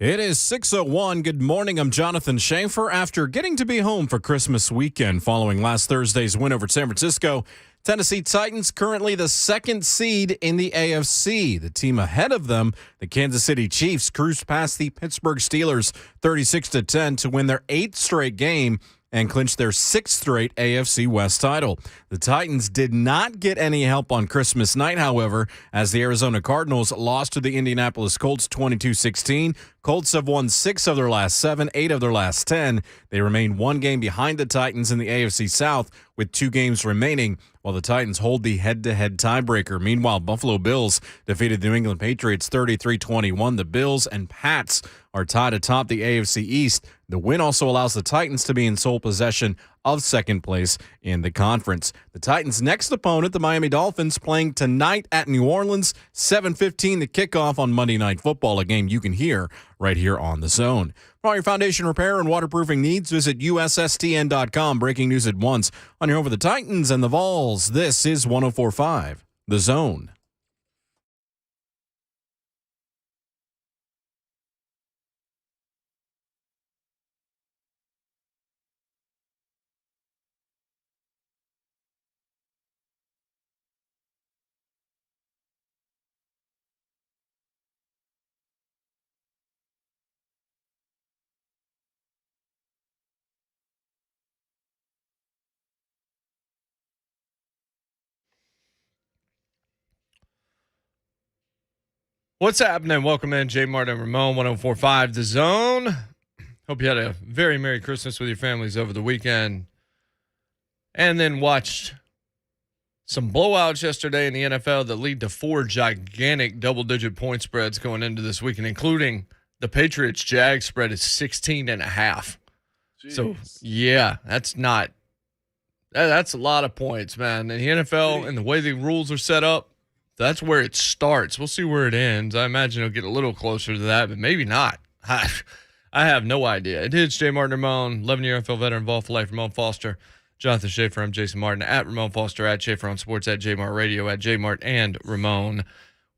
It is 6:01. Good morning. I'm Jonathan Schaefer. After getting to be home for Christmas weekend following last Thursday's win over San Francisco, Tennessee Titans currently the second seed in the AFC. The team ahead of them, the Kansas City Chiefs, cruised past the Pittsburgh Steelers 36-10 to win their eighth straight game and clinch their sixth straight AFC West title. The Titans did not get any help on Christmas night, however, as the Arizona Cardinals lost to the Indianapolis Colts 22-16. Colts have won 6 of their last 7, 8 of their last 10. They remain one game behind the Titans in the AFC South with 2 games remaining, while the Titans hold the head-to-head tiebreaker. Meanwhile, Buffalo Bills defeated the New England Patriots 33-21. The Bills and Pats are tied atop the AFC East. The win also allows the Titans to be in sole possession of second place in the conference. The Titans' next opponent, the Miami Dolphins, playing tonight at New Orleans, 7:15 the kickoff on Monday Night Football, a game you can hear right here on The Zone. For all your foundation repair and waterproofing needs, visit USSTN.com. Breaking news at once on your home for the Titans and the Vols. This is 104.5 The Zone. What's happening? Welcome in, JMart and Ramon, 104.5 The Zone. Hope you had a very Merry Christmas with your families over the weekend. And then watched some blowouts yesterday in the NFL that lead to 4 gigantic double-digit point spreads going into this weekend, including the Patriots-Jags spread is 16.5. So, yeah, that's a lot of points, man. In the NFL and the way the rules are set up, that's where it starts. We'll see where it ends. I imagine it'll get a little closer to that, but maybe not. I have no idea. It is JMart Ramon, 11-year NFL veteran, involved for life, Ramon Foster, Jonathan Schaefer. I'm Jason Martin, at Ramon Foster, at Schaefer on Sports, at JMart Radio, at JMart and Ramon.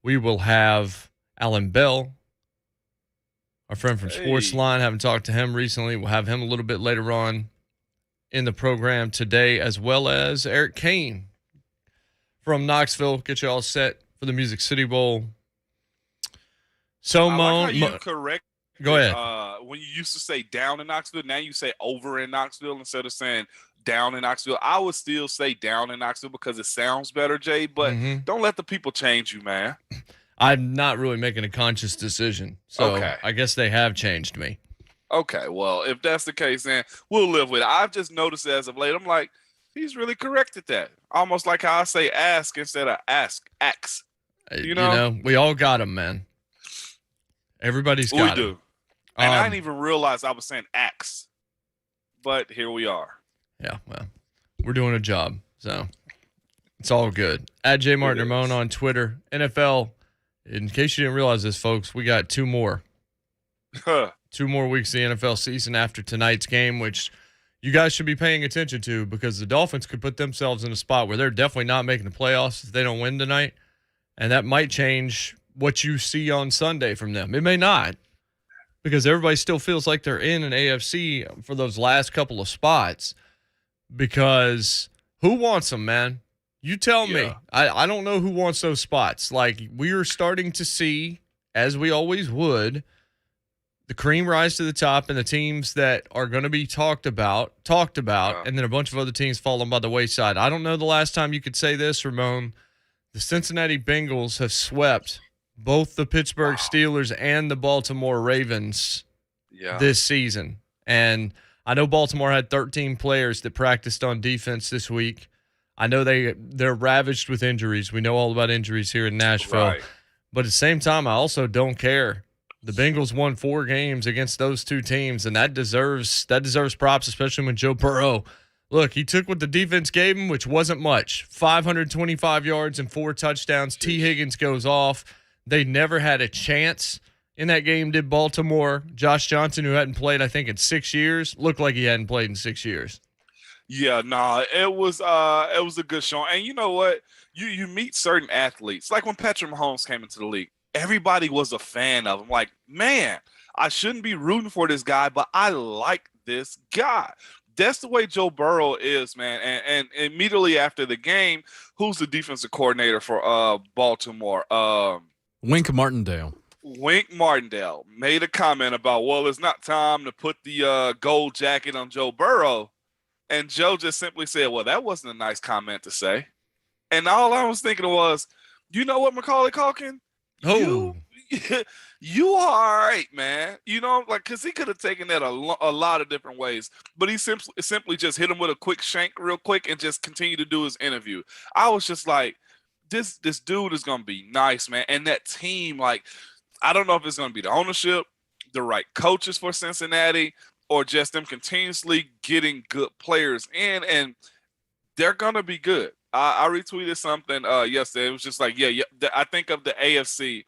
We will have Alan Bell, our friend from Sportsline. Haven't talked to him recently. We'll have him a little bit later on in the program today, as well as Eric Kane from Knoxville. Get you all set for the Music City Bowl. So, Mo, like how you correct. Go ahead. When you used to say down in Knoxville, now you say over in Knoxville instead of saying down in Knoxville. I would still say down in Knoxville because it sounds better, Jay, but don't let the people change you, man. I'm not really making a conscious decision, so okay. I guess they have changed me. Okay, well, if that's the case, then we'll live with it. I've just noticed as of late, I'm like, he's really corrected that. Almost like how I say ask instead of ask. You know, we all got them, man. Everybody's got them. We do. And I didn't even realize I was saying axe. But here we are. Yeah, well, we're doing a job, so it's all good. At JMart Ramon on Twitter. NFL, in case you didn't realize this, folks, we got 2 more. 2 more weeks of the NFL season after tonight's game, which you guys should be paying attention to because the Dolphins could put themselves in a spot where they're definitely not making the playoffs if they don't win tonight. And that might change what you see on Sunday from them. It may not, because everybody still feels like they're in an AFC for those last couple of spots. Because who wants them, man? You tell me. I don't know who wants those spots. Like, we are starting to see, as we always would, the cream rise to the top and the teams that are going to be talked about, and then a bunch of other teams falling by the wayside. I don't know the last time you could say this, Ramon. The Cincinnati Bengals have swept both the Pittsburgh Steelers and the Baltimore Ravens this season. And I know Baltimore had 13 players that practiced on defense this week. I know they're ravaged with injuries. We know all about injuries here in Nashville. Right. But at the same time, I also don't care. The Bengals won 4 games against those 2 teams, and that deserves props, especially when Joe Burrow, look, he took what the defense gave him, which wasn't much. 525 yards and 4 touchdowns. T. Higgins goes off. They never had a chance in that game, did Baltimore. Josh Johnson, who hadn't played, I think, in 6 years, looked like he hadn't played in 6 years. Yeah, it was a good show. And you know what? You meet certain athletes. Like when Patrick Mahomes came into the league, everybody was a fan of him. Like, man, I shouldn't be rooting for this guy, but I like this guy. That's the way Joe Burrow is, man. And immediately after the game, who's the defensive coordinator for Baltimore? Wink Martindale. Wink Martindale made a comment about, well, it's not time to put the gold jacket on Joe Burrow. And Joe just simply said, well, that wasn't a nice comment to say. And all I was thinking was, you know what, Macaulay Culkin? Oh. You are all right, man. You know, like, because he could have taken that a lot of different ways. But he simply just hit him with a quick shank real quick and just continued to do his interview. I was just like, this dude is going to be nice, man. And that team, like, I don't know if it's going to be the ownership, the right coaches for Cincinnati, or just them continuously getting good players in, and they're going to be good. I retweeted something yesterday. It was just like, yeah, I think of the AFC,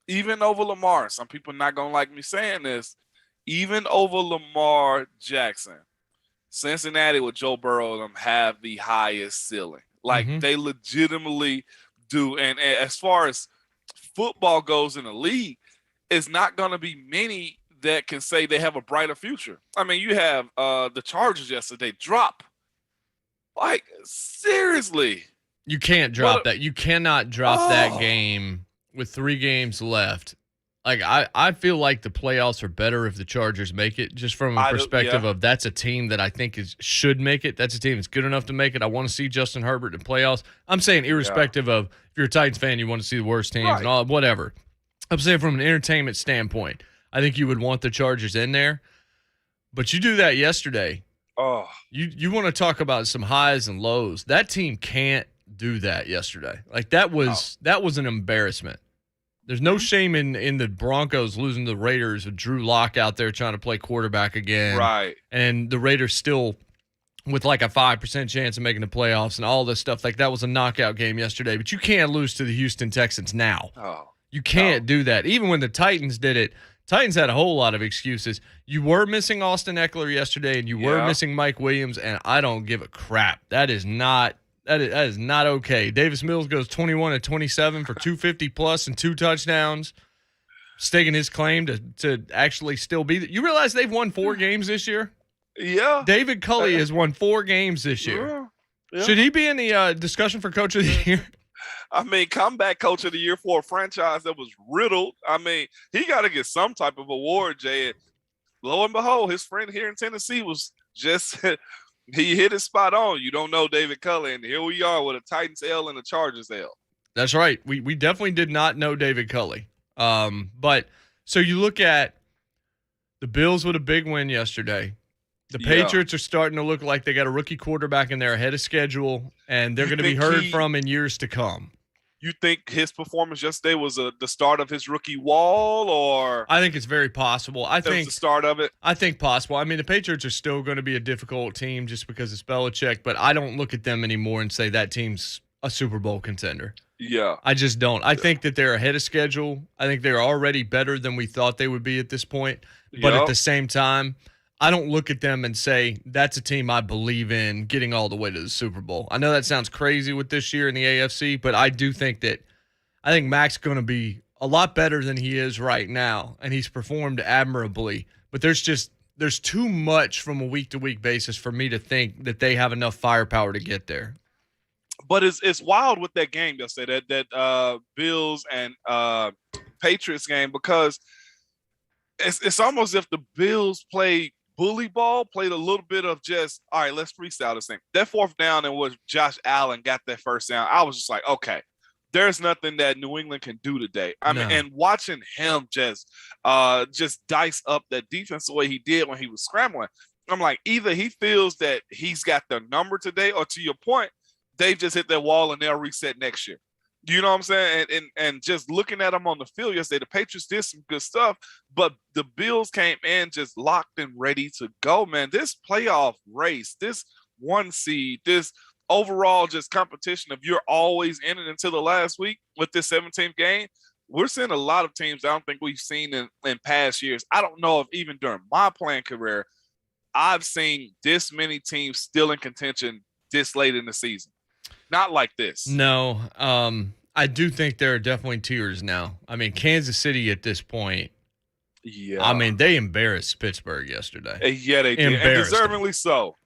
even over Lamar. Some people are not going to like me saying this. Even over Lamar Jackson, Cincinnati with Joe Burrow them have the highest ceiling. Like, they legitimately do. And as far as football goes in the league, it's not going to be many that can say they have a brighter future. I mean, you have the Chargers yesterday drop. Like, seriously. You can't drop that. You cannot drop that game with 3 games left. Like, I feel like the playoffs are better if the Chargers make it, just from a perspective of that's a team that I think should make it. That's a team that's good enough to make it. I want to see Justin Herbert in playoffs. I'm saying irrespective of if you're a Titans fan, you want to see the worst teams and all, whatever. I'm saying from an entertainment standpoint, I think you would want the Chargers in there. But you do that yesterday. Oh, you want to talk about some highs and lows. That team can't do that yesterday. Like, that was an embarrassment. There's no shame in the Broncos losing to the Raiders with Drew Lock out there trying to play quarterback again. Right. And the Raiders still with like a 5% chance of making the playoffs and all this stuff. Like, that was a knockout game yesterday. But you can't lose to the Houston Texans now. Oh. You can't do that. Even when the Titans did it, Titans had a whole lot of excuses. You were missing Austin Eckler yesterday, and you were missing Mike Williams, and I don't give a crap. That is not okay. Davis Mills goes 21-27 for 250 plus and 2 touchdowns, staking his claim to actually still be. You realize they've won 4 games this year? Yeah. David Culley has won 4 games this year. Yeah. Should he be in the discussion for Coach of the Year? I mean, comeback coach of the year for a franchise that was riddled. I mean, he got to get some type of award, Jay. And lo and behold, his friend here in Tennessee was just he hit his spot on. You don't know David Culley, and here we are with a Titans L and a Chargers L. That's right. We definitely did not know David Culley. But so you look at the Bills with a big win yesterday. The Patriots are starting to look like they got a rookie quarterback in there ahead of schedule, and they're going to be heard from in years to come. You think his performance yesterday was the start of his rookie wall, or? I think it's very possible. I think was the start of it. I think possible. I mean, the Patriots are still going to be a difficult team just because it's Belichick, but I don't look at them anymore and say that team's a Super Bowl contender. Yeah. I just don't. I think that they're ahead of schedule. I think they're already better than we thought they would be at this point. But at the same time, I don't look at them and say that's a team I believe in getting all the way to the Super Bowl. I know that sounds crazy with this year in the AFC, but I do think Mac's going to be a lot better than he is right now, and he's performed admirably. But there's too much from a week-to-week basis for me to think that they have enough firepower to get there. But it's wild with that game yesterday, that Bills and Patriots game, because it's almost as if the Bills played bully ball, played a little bit of just, all right, let's freestyle this thing. That 4th down and was Josh Allen got that 1st down. I was just like, okay, there's nothing that New England can do today. I mean, and watching him just dice up that defense the way he did when he was scrambling, I'm like, either he feels that he's got the number today, or to your point, they've just hit that wall and they'll reset next year. You know what I'm saying? And just looking at them on the field yesterday, the Patriots did some good stuff, but the Bills came in just locked and ready to go, man. This playoff race, this 1 seed, this overall just competition of you're always in it until the last week with this 17th game, we're seeing a lot of teams I don't think we've seen in past years. I don't know if even during my playing career, I've seen this many teams still in contention this late in the season. Not like this. No. I do think there are definitely tiers now. I mean, Kansas City at this point, I Yeah. mean, they embarrassed Pittsburgh yesterday. Yeah, they did. And Embarrassed them. deservingly so.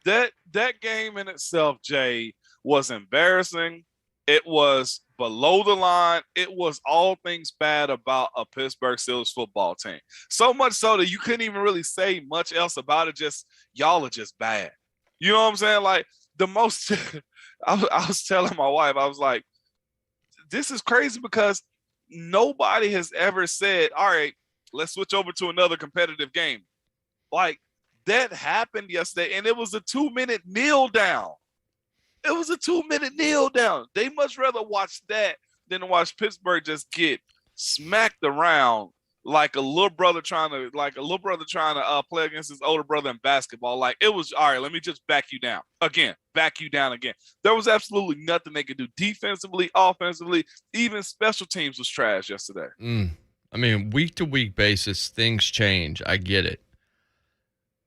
That game in itself, Jay, was embarrassing. It was below the line. It was all things bad about a Pittsburgh Steelers football team. So much so that you couldn't even really say much else about it. Just y'all are just bad. You know what I'm saying? Like the most. I was telling my wife, I was like, this is crazy because nobody has ever said, all right, let's switch over to another competitive game. Like that happened yesterday, and it was a 2-minute kneel down. It was a 2-minute kneel down. They much rather watch that than watch Pittsburgh just get smacked around like a little brother trying to play against his older brother in basketball. Like it was, all right, let me just back you down again. There was absolutely nothing they could do defensively, offensively, even special teams was trash yesterday. I mean, week to week basis, things change. I get it.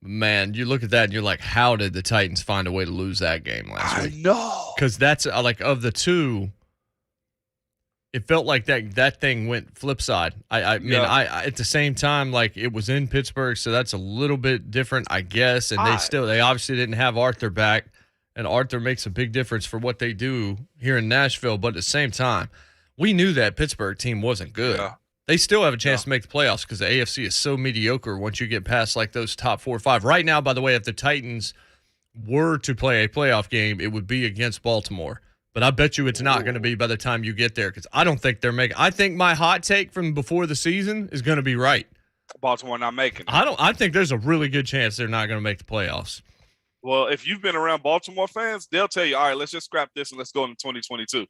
Man, you look at that and you're like, how did the Titans find a way to lose that game last week? I know. Because that's like of the two, it felt like that thing went flip side. I mean, at the same time, like it was in Pittsburgh, so that's a little bit different, I guess. And they obviously didn't have Arthur back, and Arthur makes a big difference for what they do here in Nashville. But at the same time, we knew that Pittsburgh team wasn't good. Yeah. They still have a chance to make the playoffs because the AFC is so mediocre once you get past like those top 4 or 5. Right now, by the way, if the Titans were to play a playoff game, it would be against Baltimore. But I bet you it's not going to be by the time you get there because I don't think they're making. I think my hot take from before the season is going to be right. Baltimore not making it. I think there's a really good chance they're not going to make the playoffs. Well, if you've been around Baltimore fans, they'll tell you, all right, let's just scrap this and let's go into 2022.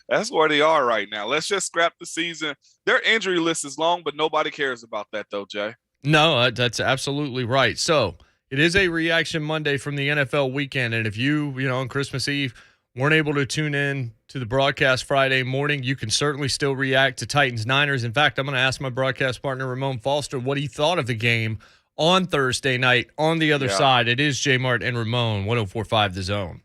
That's where they are right now. Let's just scrap the season. Their injury list is long, but nobody cares about that, though, Jay. No, that's absolutely right. So it is a Reaction Monday from the NFL weekend, and if you on Christmas Eve weren't able to tune in to the broadcast Friday morning, you can certainly still react to Titans-Niners. In fact, I'm going to ask my broadcast partner, Ramon Foster, what he thought of the game on Thursday night on the other side. It is JMart and Ramon, 104.5 The Zone.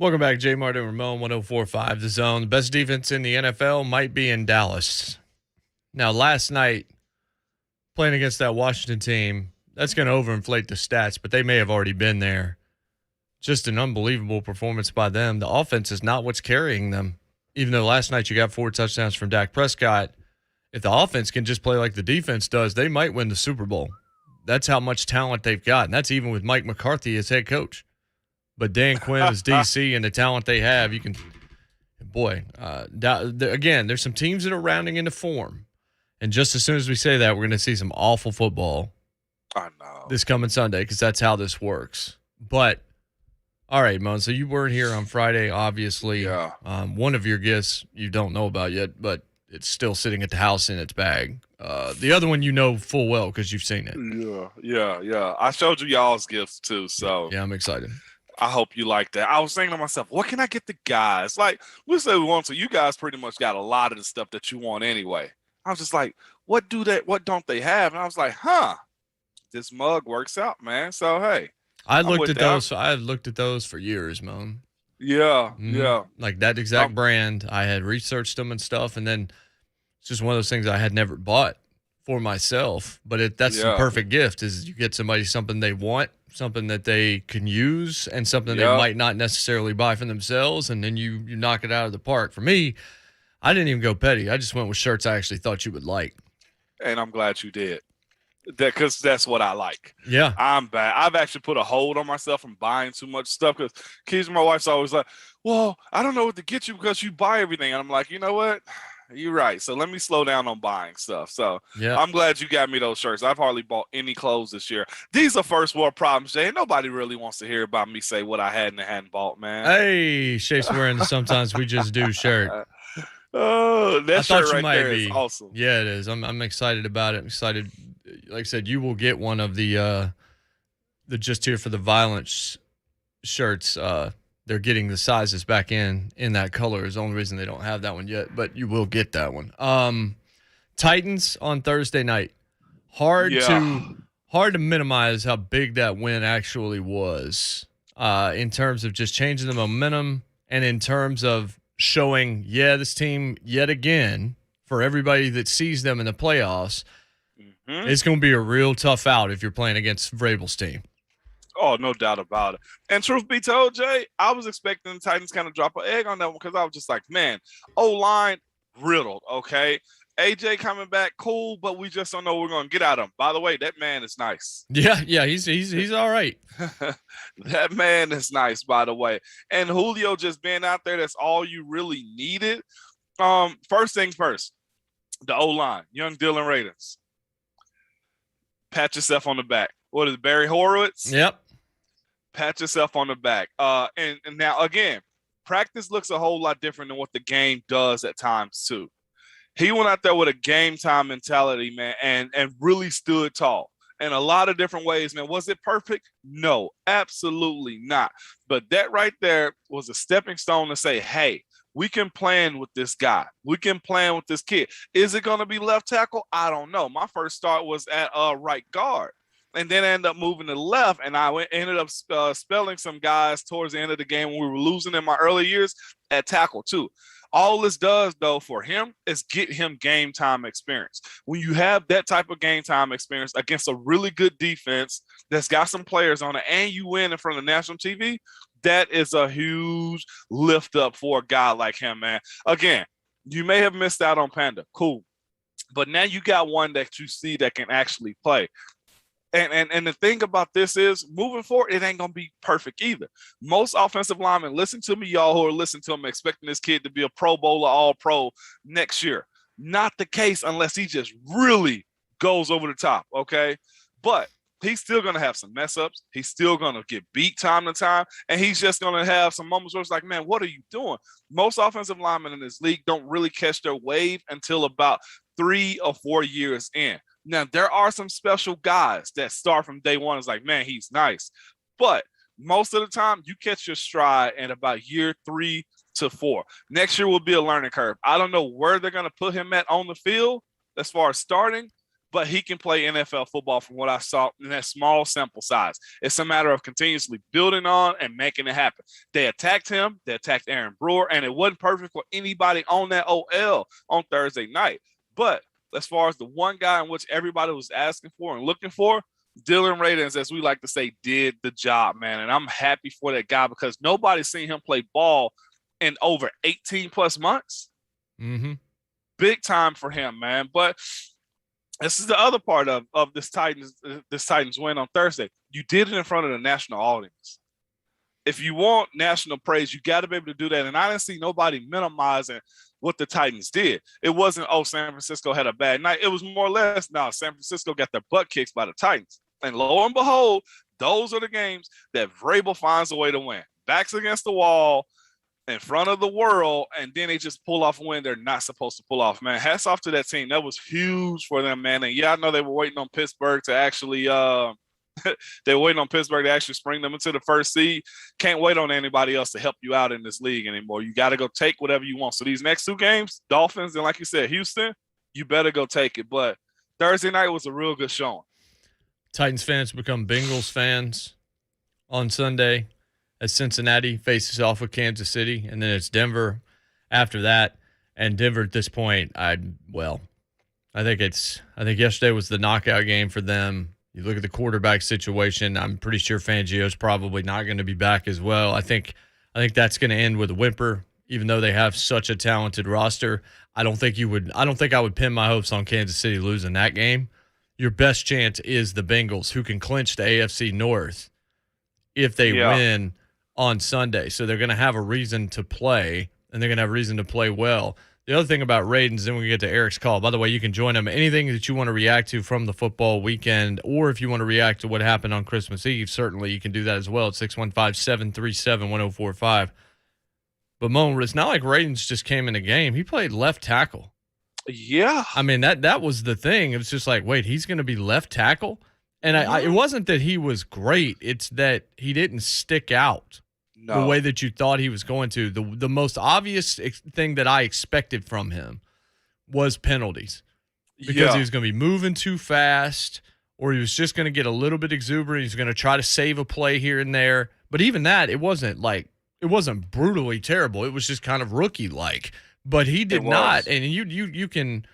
Welcome back, JMart Ramon, 104.5 The Zone. The best defense in the NFL might be in Dallas. Now, last night, playing against that Washington team, that's going to overinflate the stats, but they may have already been there. Just an unbelievable performance by them. The offense is not what's carrying them. Even though last night you got 4 touchdowns from Dak Prescott, if the offense can just play like the defense does, they might win the Super Bowl. That's how much talent they've got, and that's even with Mike McCarthy as head coach. But Dan Quinn is DC, and the talent they have, you can – boy, again, there's some teams that are rounding into form. And just as soon as we say that, we're going to see some awful football this coming Sunday because that's how this works. But, all right, Mon, so you weren't here on Friday, obviously. Yeah. One of your gifts you don't know about yet, but it's still sitting at the house in its bag. The other one you know full well because you've seen it. Yeah. I showed you y'all's gifts too, so. Yeah, I'm excited. I hope you like that. I was thinking to myself, what can I get the guys? Like, we say we want to. You guys pretty much got a lot of the stuff that you want anyway. I was just like, what don't they have? And I was like, this mug works out, man. So, hey. I looked at those for years, man. Yeah. Like that exact brand. I had researched them and stuff, and then it's just one of those things I had never bought for myself. But that's the perfect gift is you get somebody something they want, something that they can use, and something they might not necessarily buy for themselves, and then you knock it out of the park. For me, I didn't even go petty. I just went with shirts I actually thought you would like. And I'm glad you did. Because that's what I like. Yeah. I'm bad. I've actually put a hold on myself from buying too much stuff because Keys, my wife's always like, well, I don't know what to get you because you buy everything. And I'm like, you know what? You're right. So let me slow down on buying stuff. So I'm glad you got me those shirts. I've hardly bought any clothes this year. These are first world problems, Jay. Nobody really wants to hear about me say what I hadn't bought, man. Hey, Shape's wearing the Sometimes We Just Do shirt. Oh, that shirt right there is awesome. Yeah, it is. I'm excited about it. I'm excited. Like I said, you will get one of the Just Here for the Violence shirts. They're getting the sizes back in that color is the only reason they don't have that one yet, but you will get that one. Titans on Thursday night. Hard to minimize how big that win actually was in terms of just changing the momentum and in terms of showing, this team yet again, for everybody that sees them in the playoffs, it's going to be a real tough out if you're playing against Vrabel's team. Oh, no doubt about it. And truth be told, Jay, I was expecting the Titans kind of drop an egg on that one because I was just like, man, O-line riddled, okay? AJ coming back, cool, but we just don't know what we're going to get out of him. By the way, that man is nice. Yeah, he's all right. That man is nice, by the way. And Julio just being out there, that's all you really needed. First things first, the O-line, young Dylan Radunz. Pat yourself on the back. What is it, Barry Horowitz? Yep. Pat yourself on the back. And now, again, practice looks a whole lot different than what the game does at times, too. He went out there with a game-time mentality, man, and really stood tall in a lot of different ways, man. Was it perfect? No, absolutely not. But that right there was a stepping stone to say, hey, we can plan with this guy. We can plan with this kid. Is it going to be left tackle? I don't know. My first start was at right guard. And then I ended up moving to the left, and I ended up spelling some guys towards the end of the game when we were losing in my early years at tackle too. All this does, though, for him is get him game time experience. When you have that type of game time experience against a really good defense that's got some players on it and you win in front of national TV, that is a huge lift up for a guy like him, man. Again, you may have missed out on Panda. Cool. But now you got one that you see that can actually play. And the thing about this is, moving forward, it ain't going to be perfect either. Most offensive linemen, listen to me, y'all who are listening to him, expecting this kid to be a Pro Bowler, All-Pro next year. Not the case unless he just really goes over the top, okay? But he's still going to have some mess-ups. He's still going to get beat time to time, and he's just going to have some moments where it's like, man, what are you doing? Most offensive linemen in this league don't really catch their wave until about 3 or 4 years in. Now, there are some special guys that start from day one. It's like, man, he's nice. But most of the time, you catch your stride in about year 3 to 4. Next year will be a learning curve. I don't know where they're going to put him at on the field as far as starting, but he can play NFL football from what I saw in that small sample size. It's a matter of continuously building on and making it happen. They attacked him. They attacked Aaron Brewer, and it wasn't perfect for anybody on that OL on Thursday night. But as far as the one guy in which everybody was asking for and looking for, Dylan Radunz, as we like to say, did the job, man. And I'm happy for that guy because nobody's seen him play ball in over 18 plus months. Mm-hmm. Big time for him, man. But this is the other part of this Titans win on Thursday. You did it in front of the national audience. If you want national praise, you got to be able to do that. And I didn't see nobody minimizing what the Titans did. It wasn't, oh, San Francisco had a bad night. It was more or less, no, San Francisco got their butt kicked by the Titans. And lo and behold, those are the games that Vrabel finds a way to win. Backs against the wall, in front of the world, and then they just pull off a win they're not supposed to pull off, man. Hats off to that team. That was huge for them, man. And yeah, I know they were waiting on Pittsburgh to actually they were waiting on Pittsburgh to actually spring them into the first seed. Can't wait on anybody else to help you out in this league anymore. You got to go take whatever you want. So these next two games, Dolphins and like you said, Houston, you better go take it. But Thursday night was a real good showing. Titans fans become Bengals fans on Sunday as Cincinnati faces off with Kansas City, and then it's Denver after that. And Denver at this point, I think yesterday was the knockout game for them. You look at the quarterback situation, I'm pretty sure Fangio's probably not going to be back as well. I think that's going to end with a whimper, even though they have such a talented roster. I don't think I would pin my hopes on Kansas City losing that game. Your best chance is the Bengals, who can clinch the AFC North if they win on Sunday. So they're going to have a reason to play, and they're going to have a reason to play well. The other thing about Radunz, then we get to Eric's call. By the way, you can join him. Anything that you want to react to from the football weekend, or if you want to react to what happened on Christmas Eve, certainly you can do that as well at 615-737-1045. But Mo, it's not like Radunz just came in the game. He played left tackle. Yeah. I mean, that was the thing. It was just like, wait, he's going to be left tackle? And it wasn't that he was great. It's that he didn't stick out the way that you thought he was going to. The most obvious thing that I expected from him was penalties because he was going to be moving too fast, or he was just going to get a little bit exuberant. He's going to try to save a play here and there. But even that, it wasn't brutally terrible. It was just kind of rookie-like. But he did not, and you can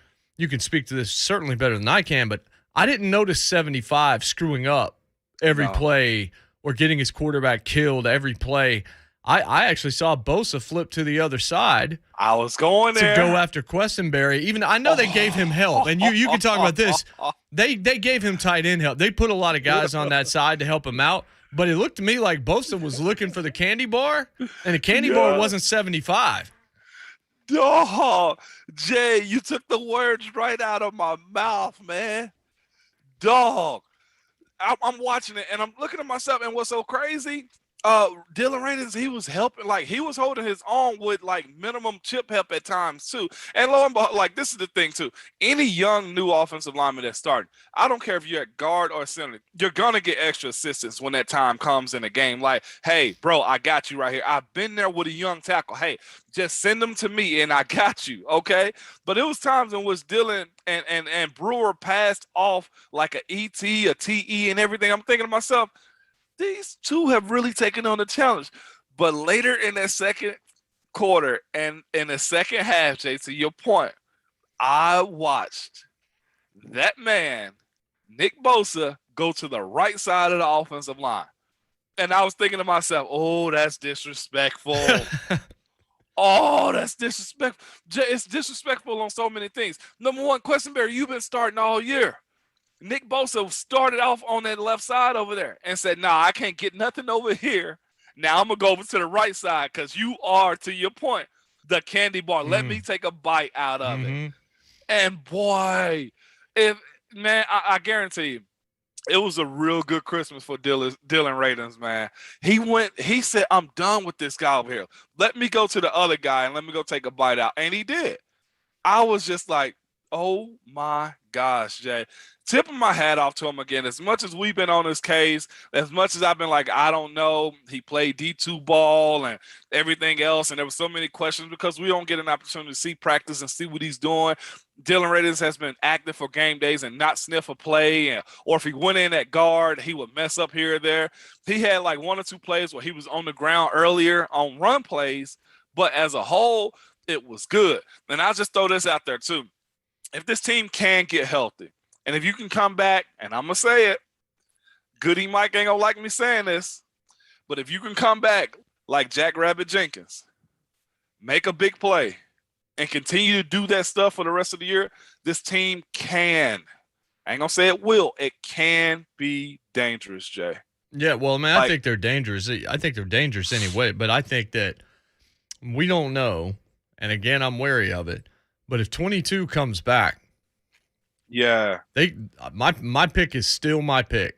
speak to this certainly better than I can, but I didn't notice 75 screwing up every play or getting his quarterback killed every play. I actually saw Bosa flip to the other side. I was going there to go after Questenberry. Even I know they gave him help, and you can talk about this. They gave him tight end help. They put a lot of guys on that side to help him out, but it looked to me like Bosa was looking for the candy bar, and the candy bar wasn't 75. Dog, Jay, you took the words right out of my mouth, man. Dog, I'm watching it, and I'm looking at myself, and what's so crazy, Dylan Radunz, he was helping, like, he was holding his own with, like, minimum chip help at times, too. And lo and behold, like, this is the thing, too. Any young, new offensive lineman that's starting, I don't care if you're at guard or center, you're going to get extra assistance when that time comes in the game. Like, hey, bro, I got you right here. I've been there with a young tackle. Hey, just send them to me, and I got you, okay? But it was times in which Dylan and Brewer passed off like a ET, a TE, and everything. I'm thinking to myself, these two have really taken on the challenge. But later in that second quarter and in the second half, Jay, to your point, I watched that man, Nick Bosa, go to the right side of the offensive line. And I was thinking to myself, oh, that's disrespectful. Oh, that's disrespectful. It's disrespectful on so many things. Number one, Questenberry, you've been starting all year. Nick Bosa started off on that left side over there and said, nah, I can't get nothing over here. Now I'm going to go over to the right side because you are, to your point, the candy bar. Let me take a bite out of it. And, boy, I guarantee you, it was a real good Christmas for Dylan Radunz, man. He said, I'm done with this guy over here. Let me go to the other guy and let me go take a bite out. And he did. I was just like, Oh, my gosh, Jay. Tipping my hat off to him again. As much as we've been on this case, as much as I've been like, I don't know, he played D2 ball and everything else, and there were so many questions because we don't get an opportunity to see practice and see what he's doing. Dylan Radunz has been active for game days and not sniff a play, or if he went in at guard, he would mess up here or there. He had like 1 or 2 plays where he was on the ground earlier on run plays, but as a whole, it was good. And I'll just throw this out there too. If this team can get healthy, and if you can come back, and I'm going to say it, Goody Mike ain't going to like me saying this, but if you can come back like Jack Rabbit Jenkins, make a big play, and continue to do that stuff for the rest of the year, this team can. I ain't going to say it will. It can be dangerous, Jay. Yeah, well, man, I think they're dangerous. I think they're dangerous anyway, but I think that we don't know, and again, I'm wary of it, but if 22 comes back, yeah, my pick is still my pick.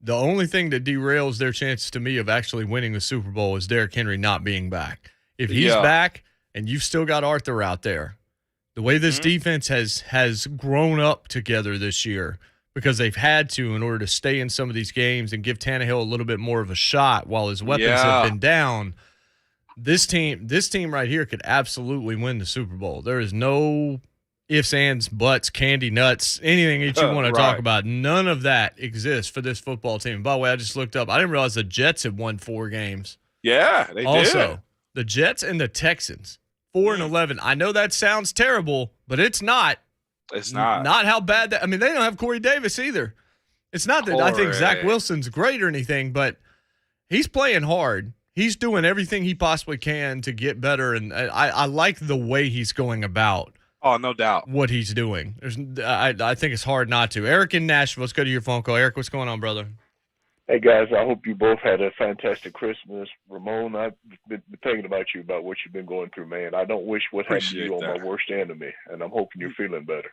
The only thing that derails their chances to me of actually winning the Super Bowl is Derrick Henry not being back. If he's back and you've still got Arthur out there, the way this defense has grown up together this year because they've had to in order to stay in some of these games and give Tannehill a little bit more of a shot while his weapons have been down. This team right here could absolutely win the Super Bowl. There is no ifs, ands, buts, candy, nuts, anything that you want to talk about. None of that exists for this football team. By the way, I just looked up. I didn't realize the Jets had won 4 games. Yeah, they did. Also, the Jets and the Texans, 4-11. I know that sounds terrible, but it's not. It's not. Not how bad that – I mean, they don't have Corey Davis either. It's not that I think Zach Wilson's great or anything, but he's playing hard. He's doing everything he possibly can to get better, and I like the way he's going about. Oh, no doubt. What he's doing. I think it's hard not to. Eric in Nashville, let's go to your phone call. Eric, what's going on, brother? Hey, guys, I hope you both had a fantastic Christmas. Ramon, I've been thinking about you, about what you've been going through, man. I don't wish what happened to you on my worst enemy, and I'm hoping you're feeling better.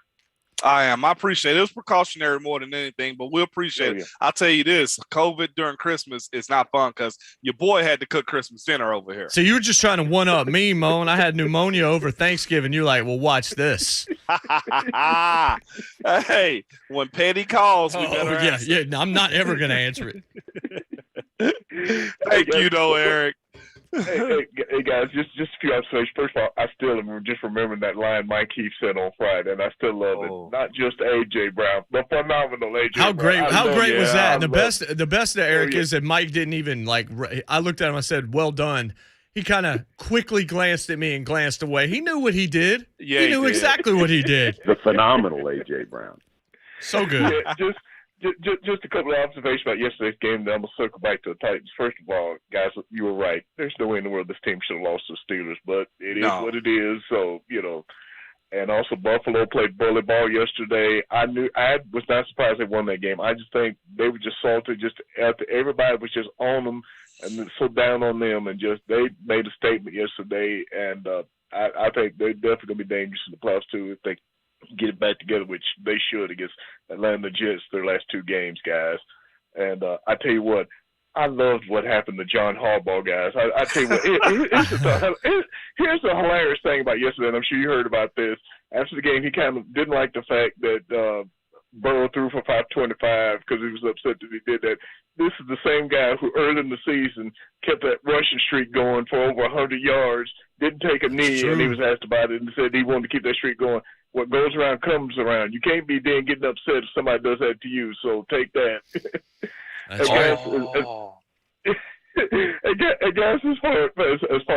I am. I appreciate it. It was precautionary more than anything, but we appreciate it. I'll tell you this, COVID during Christmas is not fun because your boy had to cook Christmas dinner over here. So you were just trying to one-up me, Moan. I had pneumonia over Thanksgiving. You're like, well, watch this. Hey, when Petty calls, we better answer. Yeah, I'm not ever going to answer it. Thank you, though, Eric. Hey, guys, just a few observations. First of all, I still am just remembering that line Mike Heath said on Friday, and I still love it. Not just A.J. Brown, but phenomenal A.J. How Brown. How great was that? And the best of Eric is that Mike didn't even, I looked at him, I said, well done. He kind of quickly glanced at me and glanced away. He knew what he did. Yeah, he knew exactly what he did. The phenomenal A.J. Brown. So good. Yeah, just a couple of observations about yesterday's game. Then I'm going to circle back to the Titans. First of all, guys, you were right. There's no way in the world this team should have lost to the Steelers, but it is what it is. So, and also Buffalo played bully ball yesterday. I was not surprised they won that game. I just think they were just salty. Everybody was just on them and so down on them, and they made a statement yesterday. And I think they're definitely going to be dangerous in the playoffs too if they get it back together, which they should against Atlanta Jets their last 2 games, guys. And I tell you what, I loved what happened to John Harbaugh, guys. I tell you what, here's the hilarious thing about yesterday, and I'm sure you heard about this. After the game, he kind of didn't like the fact that Burrow threw for 525 because he was upset that he did that. This is the same guy who early in the season kept that rushing streak going for over 100 yards, didn't take a knee, and he was asked about it and said he wanted to keep that streak going. What goes around comes around. You can't be then getting upset if somebody does that to you, so take that. That's guys, as far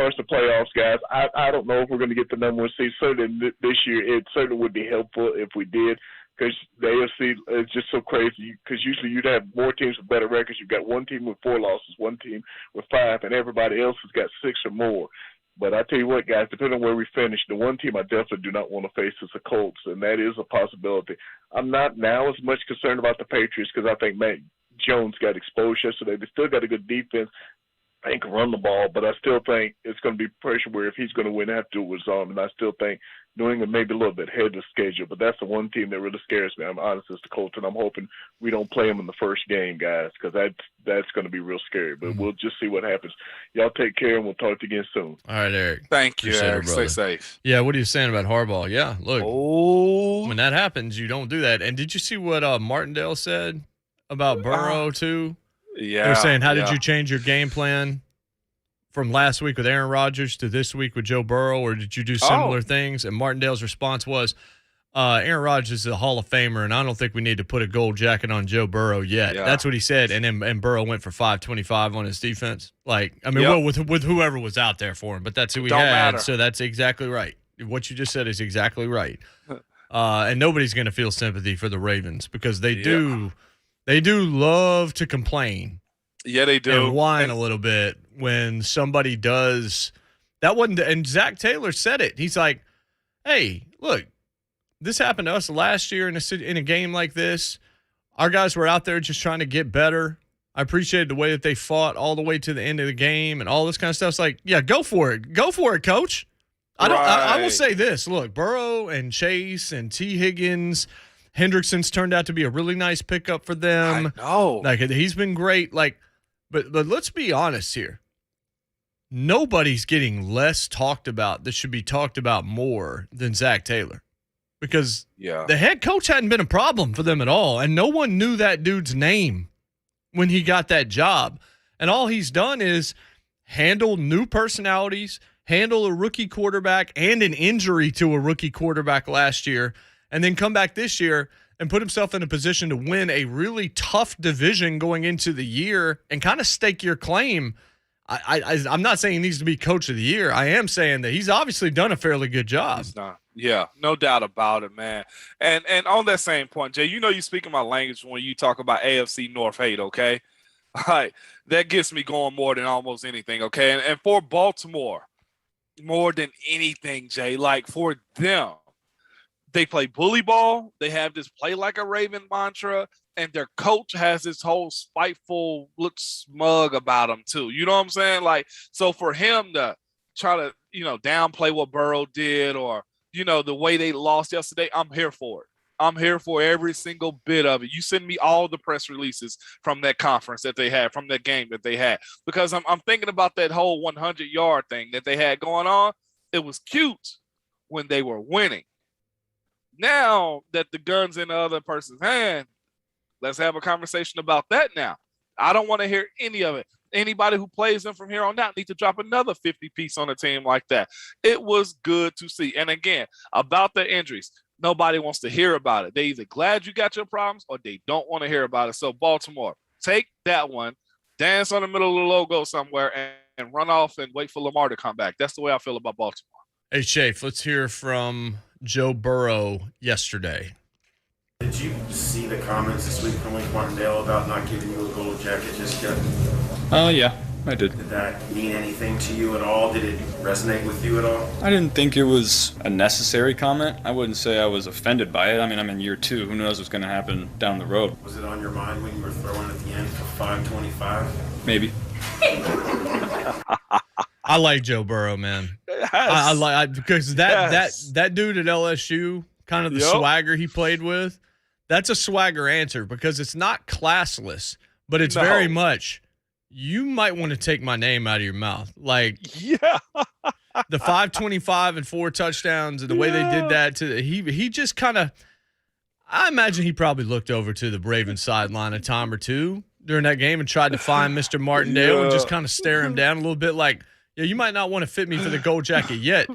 as the playoffs, guys, I don't know if we're going to get the number 1 seed. Certainly this year, it certainly would be helpful if we did, because the AFC is just so crazy. Because usually you'd have more teams with better records. You've got one team with 4 losses, one team with 5, and everybody else has got 6 or more. But I tell you what, guys, depending on where we finish, the one team I definitely do not want to face is the Colts, and that is a possibility. I'm not now as much concerned about the Patriots because I think Matt Jones got exposed yesterday. They still got a good defense. he can run the ball, but I still think it's going to be pressure where if he's going to win, have to do it with his arm. And I still think New England may be a little bit ahead of the schedule, but that's the one team that really scares me. I'm honest as the coach, and I'm hoping we don't play them in the first game, guys, because that's going to be real scary. But we'll just see what happens. Y'all take care, and we'll talk to you again soon. All right, Eric. Thank you, Eric. Stay safe. Yeah, what are you saying about Harbaugh? Yeah, look. When that happens, you don't do that. And did you see what Martindale said about Burrow, too? Yeah. They were saying, how did you change your game plan from last week with Aaron Rodgers to this week with Joe Burrow, or did you do similar things? And Martindale's response was, Aaron Rodgers is a Hall of Famer, and I don't think we need to put a gold jacket on Joe Burrow yet. Yeah. That's what he said, and Burrow went for 525 on his defense. Well, with whoever was out there for him, but that's who he had, matter. So that's exactly right. What you just said is exactly right. And nobody's going to feel sympathy for the Ravens because they do love to complain. Yeah, they do. And whine a little bit when somebody does. That wasn't, and Zach Taylor said it. He's like, hey, look, this happened to us last year in a game like this. Our guys were out there just trying to get better. I appreciated the way that they fought all the way to the end of the game and all this kind of stuff. It's like, yeah, go for it. Go for it, coach. I will say this. Look, Burrow and Chase and T. Higgins, Hendrickson's turned out to be a really nice pickup for them. I know. He's been great. But let's be honest here. Nobody's getting less talked about that should be talked about more than Zach Taylor. Because the head coach hadn't been a problem for them at all, and no one knew that dude's name when he got that job. And all he's done is handle new personalities, handle a rookie quarterback and an injury to a rookie quarterback last year, and then come back this year and put himself in a position to win a really tough division going into the year and kind of stake your claim. I'm not saying he needs to be coach of the year. I am saying that he's obviously done a fairly good job. He's not. Yeah, no doubt about it, man. And on that same point, Jay, you speaking my language when you talk about AFC North hate, okay? All right, that gets me going more than almost anything, okay? And for Baltimore, more than anything, Jay, for them, they play bully ball. They have this play like a Raven mantra, and their coach has this whole spiteful, look smug about him too. You know what I'm saying? So for him to try to, downplay what Burrow did or, the way they lost yesterday, I'm here for it. I'm here for every single bit of it. You send me all the press releases from that conference that they had, from that game that they had, because I'm thinking about that whole 100-yard thing that they had going on. It was cute when they were winning. Now that the gun's in the other person's hand, let's have a conversation about that now. I don't want to hear any of it. Anybody who plays them from here on out need to drop another 50-piece on a team like that. It was good to see. And again, about the injuries, nobody wants to hear about it. They either glad you got your problems or they don't want to hear about it. So Baltimore, take that one, dance on the middle of the logo somewhere, and run off and wait for Lamar to come back. That's the way I feel about Baltimore. Hey, Shafe, let's hear from Joe Burrow yesterday. Did you see the comments this week from Wink Martindale about not giving you a gold jacket just yet? Yeah, I did. Did that mean anything to you at all? Did it resonate with you at all? I didn't think it was a necessary comment. I wouldn't say I was offended by it. I mean, I'm in year 2. Who knows what's going to happen down the road? Was it on your mind when you were throwing at the end for 525? Maybe. I like Joe Burrow, man. Yes. I like because that dude at LSU, kind of the swagger he played with, that's a swagger answer because it's not classless, but it's very much, you might want to take my name out of your mouth. The 525 and 4 touchdowns and the way they did that he just kind of, I imagine he probably looked over to the Ravens sideline a time or two during that game and tried to find Mr. Martindale and just kind of stare him down a little bit like, yeah, you might not want to fit me for the gold jacket yet,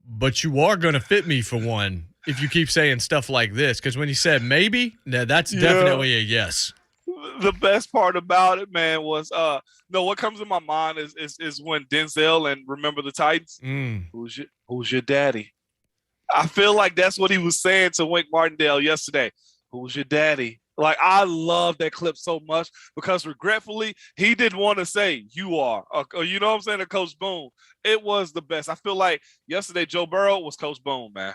but you are going to fit me for one if you keep saying stuff like this. Because when he said maybe, that's definitely a yes. The best part about it, man, was what comes to my mind is when Denzel and Remember the Titans. Who's your daddy? I feel like that's what he was saying to Wink Martindale yesterday. Who's your daddy? I love that clip so much because regretfully, he didn't want to say you are, or you know what I'm saying, to Coach Boone. It was the best. I feel like yesterday, Joe Burrow was Coach Boone, man.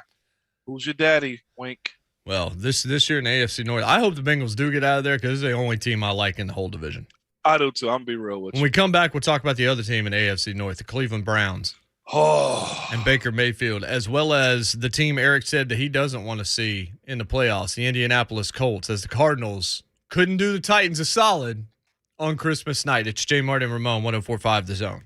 Who's your daddy, Wink? Well, this year in the AFC North, I hope the Bengals do get out of there because it's the only team I like in the whole division. I do too. I'm gonna be real with When you. we come back, we'll talk about the other team in AFC North, the Cleveland Browns. Oh, And Baker Mayfield, as well as the team Eric said that he doesn't want to see in the playoffs, the Indianapolis Colts, as the Cardinals couldn't do the Titans a solid on Christmas night. It's JMart Ramon, 104.5 The Zone.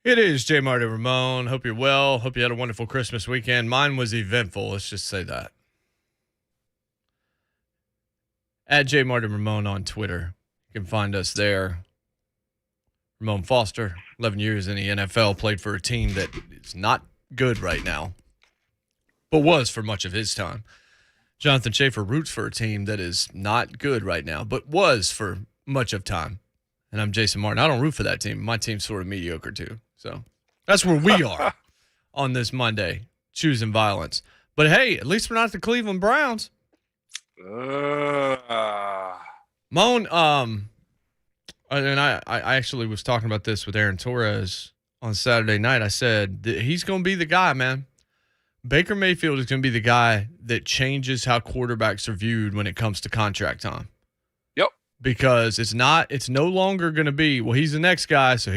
It is JMart Ramon. Hope you're well. Hope you had a wonderful Christmas weekend. Mine was eventful. Let's just say that. At JMart Ramon on Twitter. You can find us there. Ramon Foster, 11 years in the NFL, played for a team that is not good right now, but was for much of his time. Jonathan Schaefer roots for a team that is not good right now, but was for much of time. And I'm Jason Martin. I don't root for that team. My team's sort of mediocre too. So that's where we are on this Monday, choosing violence. But hey, at least we're not the Cleveland Browns. Moan, and I actually was talking about this with Aaron Torres on Saturday night. I said that he's going to be the guy, man. Baker Mayfield is going to be the guy that changes how quarterbacks are viewed when it comes to contract time. Yep. Because it's no longer going to be, well, he's the next guy, so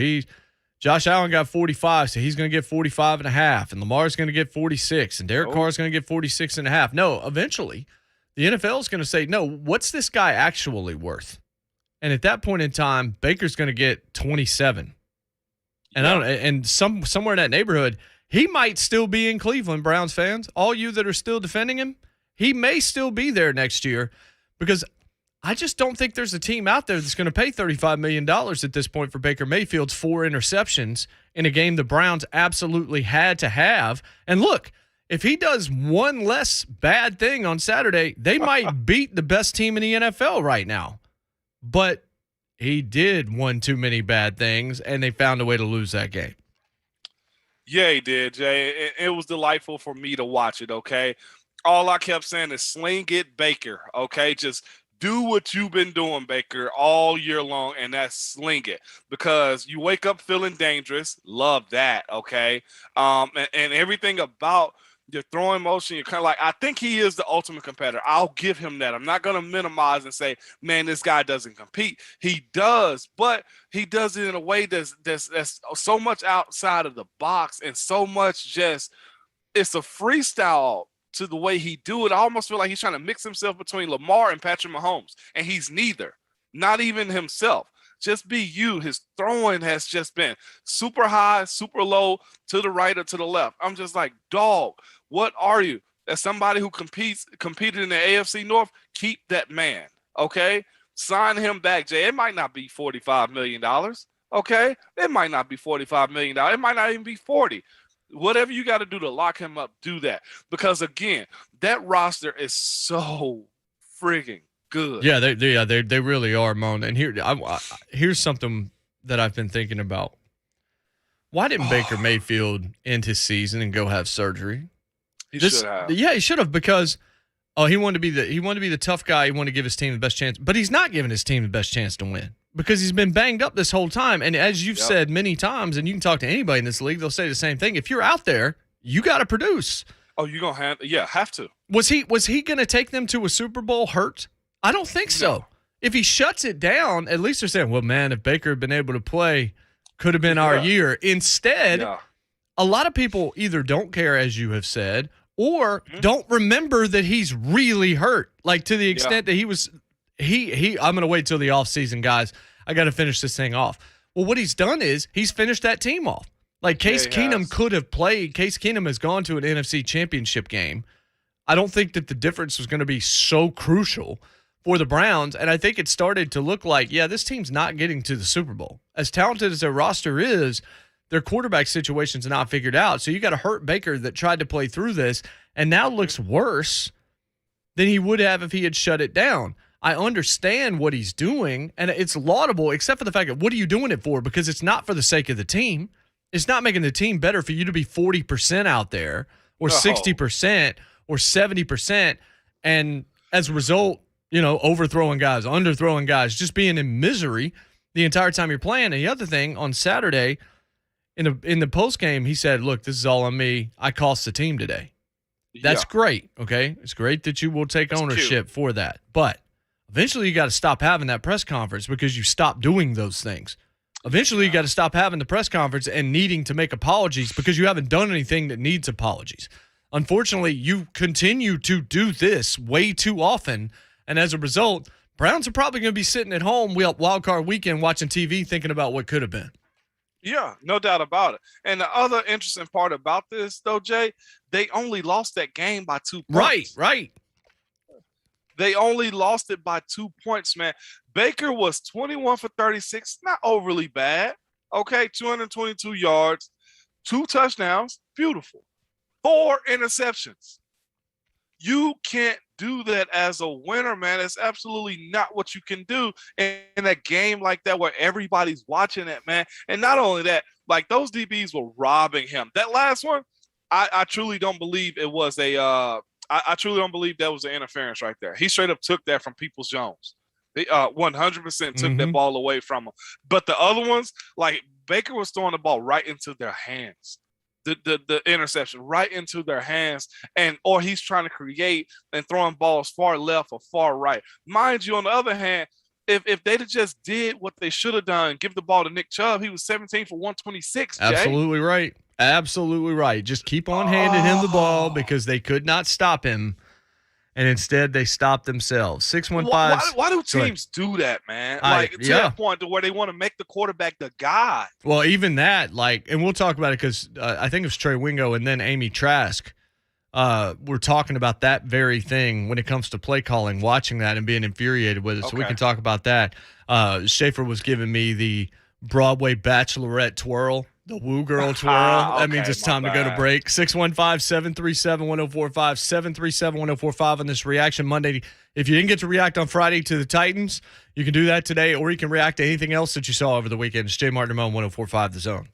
Josh Allen got 45, so he's going to get 45 and a half, and Lamar's going to get 46, and Derek Carr's going to get 46 and a half. No, eventually, the NFL is going to say, no, what's this guy actually worth? And at that point in time, Baker's going to get 27. And somewhere in that neighborhood, he might still be in Cleveland, Browns fans. All you that are still defending him, he may still be there next year, because I just don't think there's a team out there that's going to pay $35 million at this point for Baker Mayfield's 4 interceptions in a game the Browns absolutely had to have. And look, if he does one less bad thing on Saturday, they might beat the best team in the NFL right now. But he did one too many bad things, and they found a way to lose that game. Yeah, he did, Jay. It was delightful for me to watch it, okay? All I kept saying is sling it, Baker, okay? Just do what you've been doing, Baker, all year long, and that's sling it. Because you wake up feeling dangerous. Love that, okay? And everything about your throwing motion, you're kind of like, I think he is the ultimate competitor. I'll give him that. I'm not going to minimize and say, man, this guy doesn't compete. He does, but he does it in a way that's so much outside of the box and so much just, it's a freestyle to the way he do it. I almost feel like he's trying to mix himself between Lamar and Patrick Mahomes, and he's neither, not even himself. Just be you. His throwing has just been super high, super low, to the right or to the left. I'm just like, dog, what are you? As somebody who competed in the AFC North, keep that man, okay? Sign him back, Jay. It might not be $45 million, okay? It might not be $45 million. It might not even be 40. Whatever you got to do to lock him up, do that. Because, again, that roster is so frigging good. Yeah, they really are, Mon. And here's something that I've been thinking about. Why didn't Baker Mayfield end his season and go have surgery? He should have. Yeah, he should have, because he wanted to be the tough guy. He wanted to give his team the best chance, but he's not giving his team the best chance to win because he's been banged up this whole time. And as you've said many times, and you can talk to anybody in this league, they'll say the same thing. If you're out there, you got to produce. Oh, you're gonna have to. Was he going to take them to a Super Bowl hurt? I don't think so. No. If he shuts it down, at least they're saying, well, man, if Baker had been able to play, could have been our year. Instead, a lot of people either don't care, as you have said, or don't remember that he's really hurt. Like, to the extent that he was I'm going to wait till the offseason, guys. I got to finish this thing off. Well, what he's done is he's finished that team off. Like, Case Keenum could have played. Case Keenum has gone to an NFC championship game. I don't think that the difference was going to be so crucial for the Browns, and I think it started to look like, this team's not getting to the Super Bowl. As talented as their roster is, their quarterback situation's not figured out. So you got a hurt Baker that tried to play through this and now looks worse than he would have if he had shut it down. I understand what he's doing, and it's laudable, except for the fact that what are you doing it for? Because it's not for the sake of the team. It's not making the team better for you to be 40% out there or 60% or 70%. And as a result, overthrowing guys, underthrowing guys, just being in misery the entire time you're playing. And the other thing, on Saturday, in the post game, he said, look, this is all on me. I cost the team today. That's great, okay? It's great that you will take ownership for that. But eventually you got to stop having that press conference because you stop doing those things. Eventually you got to stop having the press conference and needing to make apologies because you haven't done anything that needs apologies. Unfortunately, you continue to do this way too often, and as a result, Browns are probably going to be sitting at home wild card weekend watching TV thinking about what could have been. Yeah, no doubt about it. And the other interesting part about this, though, Jay, they only lost that game by 2 points. Right. They only lost it by 2 points, man. Baker was 21 for 36, not overly bad. Okay, 222 yards, 2 touchdowns, beautiful. 4 interceptions. You can't do that as a winner, man. It's absolutely not what you can do in a game like that where everybody's watching it, man. And not only that, like those DBs were robbing him. That last one, I truly don't believe it was I truly don't believe that was an interference right there. He straight up took that from Peoples Jones. They 100% took that ball away from him. But the other ones, like Baker was throwing the ball right into their hands. The interception right into their hands, or he's trying to create and throwing balls far left or far right. Mind you, on the other hand, if they'd have just did what they should have done, give the ball to Nick Chubb, he was 17 for 126. Jay. Absolutely right. Absolutely right. Just keep on handing him the ball because they could not stop him. And instead, they stopped themselves. 615. Why do teams do that, man? Like to that point to where they want to make the quarterback the guy. Well, even that, and we'll talk about it because I think it was Trey Wingo and then Amy Trask. We're talking about that very thing when it comes to play calling, watching that and being infuriated with it. So we can talk about that. Schaefer was giving me the Broadway bachelorette twirl. The woo girl twirl. That means it's time to go to break. 615-737-1045, 737-1045 on this Reaction Monday. If you didn't get to react on Friday to the Titans, you can do that today, or you can react to anything else that you saw over the weekend. It's JMart Ramon, 1045 The Zone.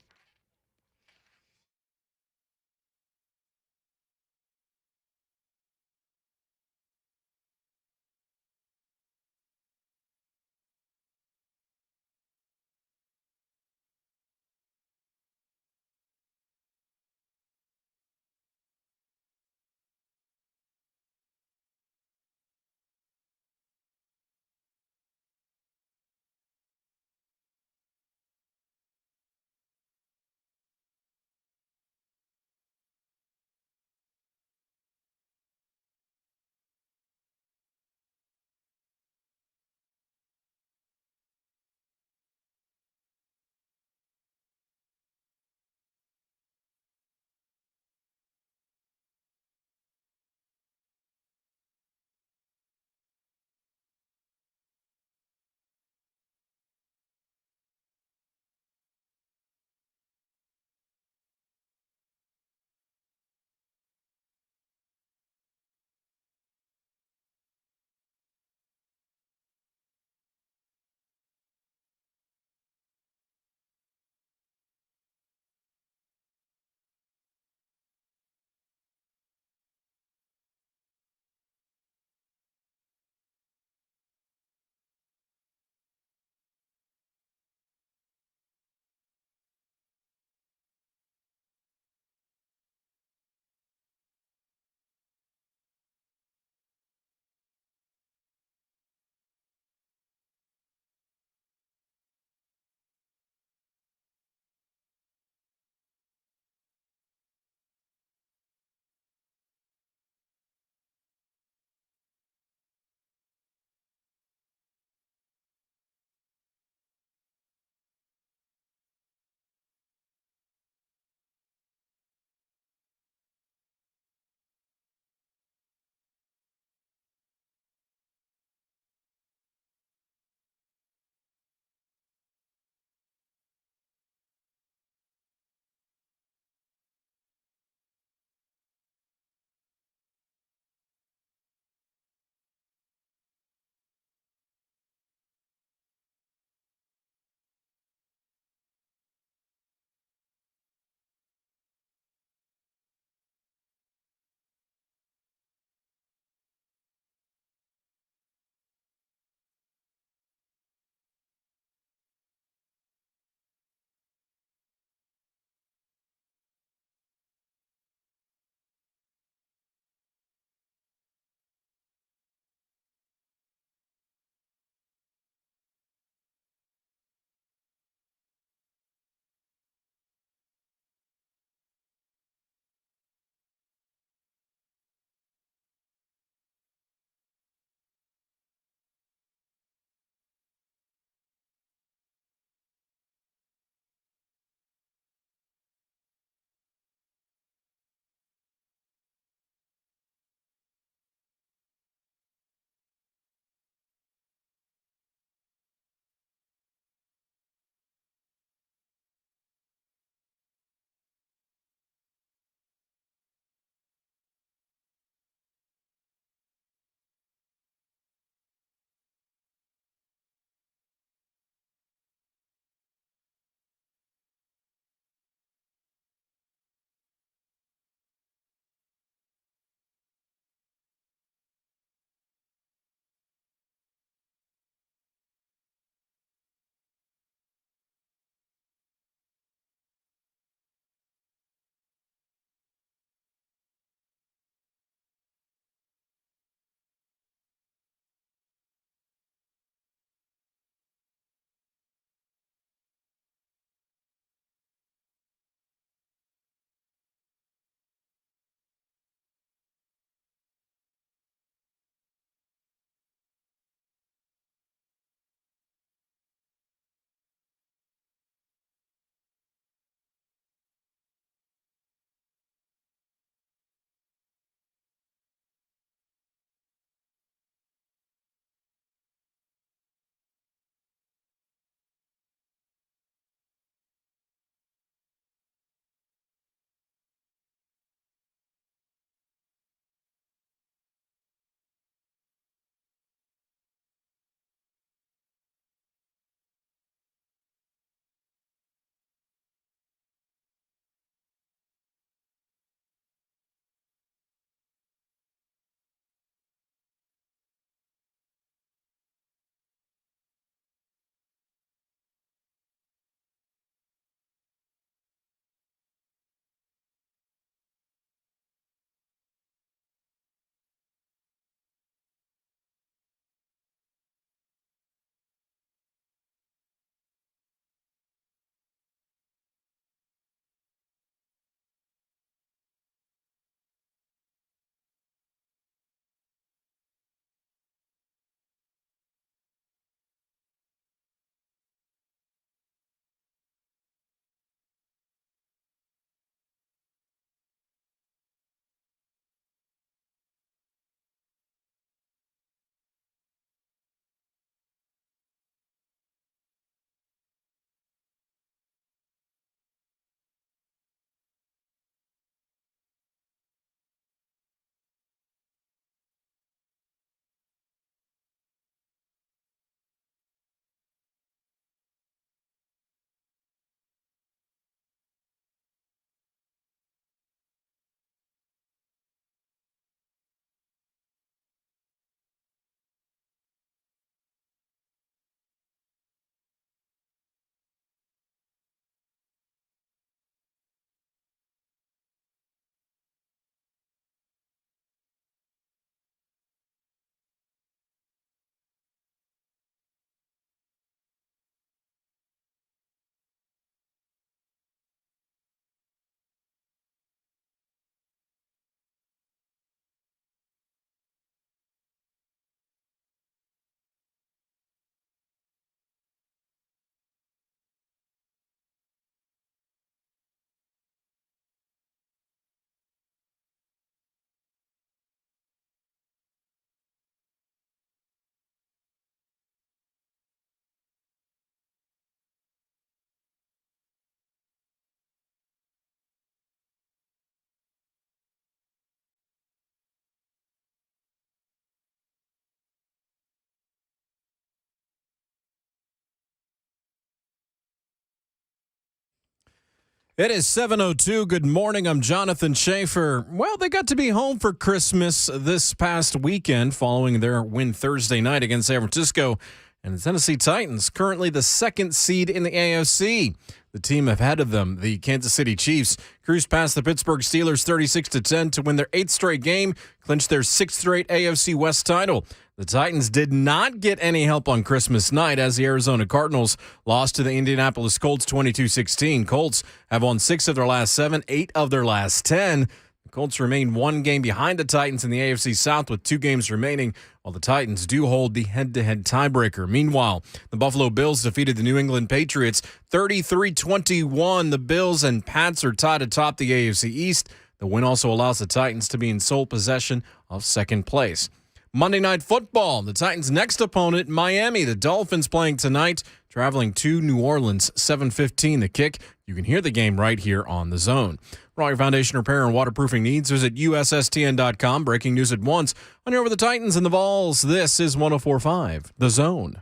It is 7:02. Good morning. I'm Jonathan Schaefer. Well, they got to be home for Christmas this past weekend following their win Thursday night against San Francisco. And the Tennessee Titans, currently the second seed in the AFC. The team ahead of them, the Kansas City Chiefs, cruised past the Pittsburgh Steelers 36-10 to win their 8th straight game, clinch their 6th straight AFC West title. The Titans did not get any help on Christmas night as the Arizona Cardinals lost to the Indianapolis Colts 22-16. Colts have won 6 of their last 7, 8 of their last 10. The Colts remain 1 game behind the Titans in the AFC South with 2 games remaining, while the Titans do hold the head-to-head tiebreaker. Meanwhile, the Buffalo Bills defeated the New England Patriots 33-21. The Bills and Pats are tied atop the AFC East. The win also allows the Titans to be in sole possession of second place. Monday Night Football, the Titans' next opponent, Miami. The Dolphins playing tonight, traveling to New Orleans, 7:15 the kick. You can hear the game right here on The Zone. For all your foundation repair and waterproofing needs, visit USSTN.com. Breaking news at once on here with the Titans and the Vols. This is 104.5 The Zone.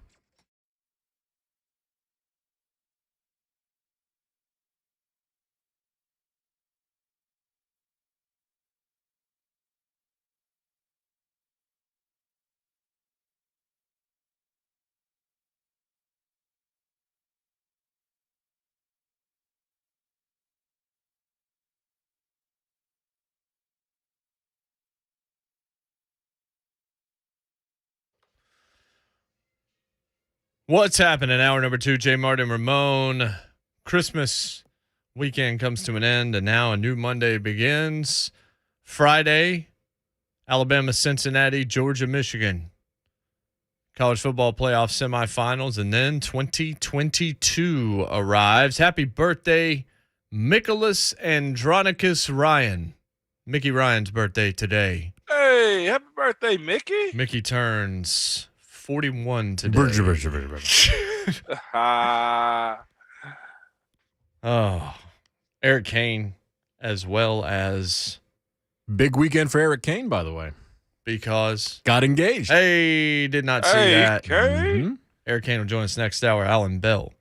What's happening? Hour number 2, JMart Ramon. Christmas weekend comes to an end, and now a new Monday begins. Friday, Alabama, Cincinnati, Georgia, Michigan. College football playoff semifinals, and then 2022 arrives. Happy birthday, Nicholas Andronicus Ryan. Mickey Ryan's birthday today. Hey, happy birthday, Mickey. Mickey turns 41 today. Oh, Eric Kane, as well as Big weekend for Eric Kane, by the way. Because got engaged. Hey, did not see that. Kane. Mm-hmm. Eric Kane will join us next hour. Alan Bell,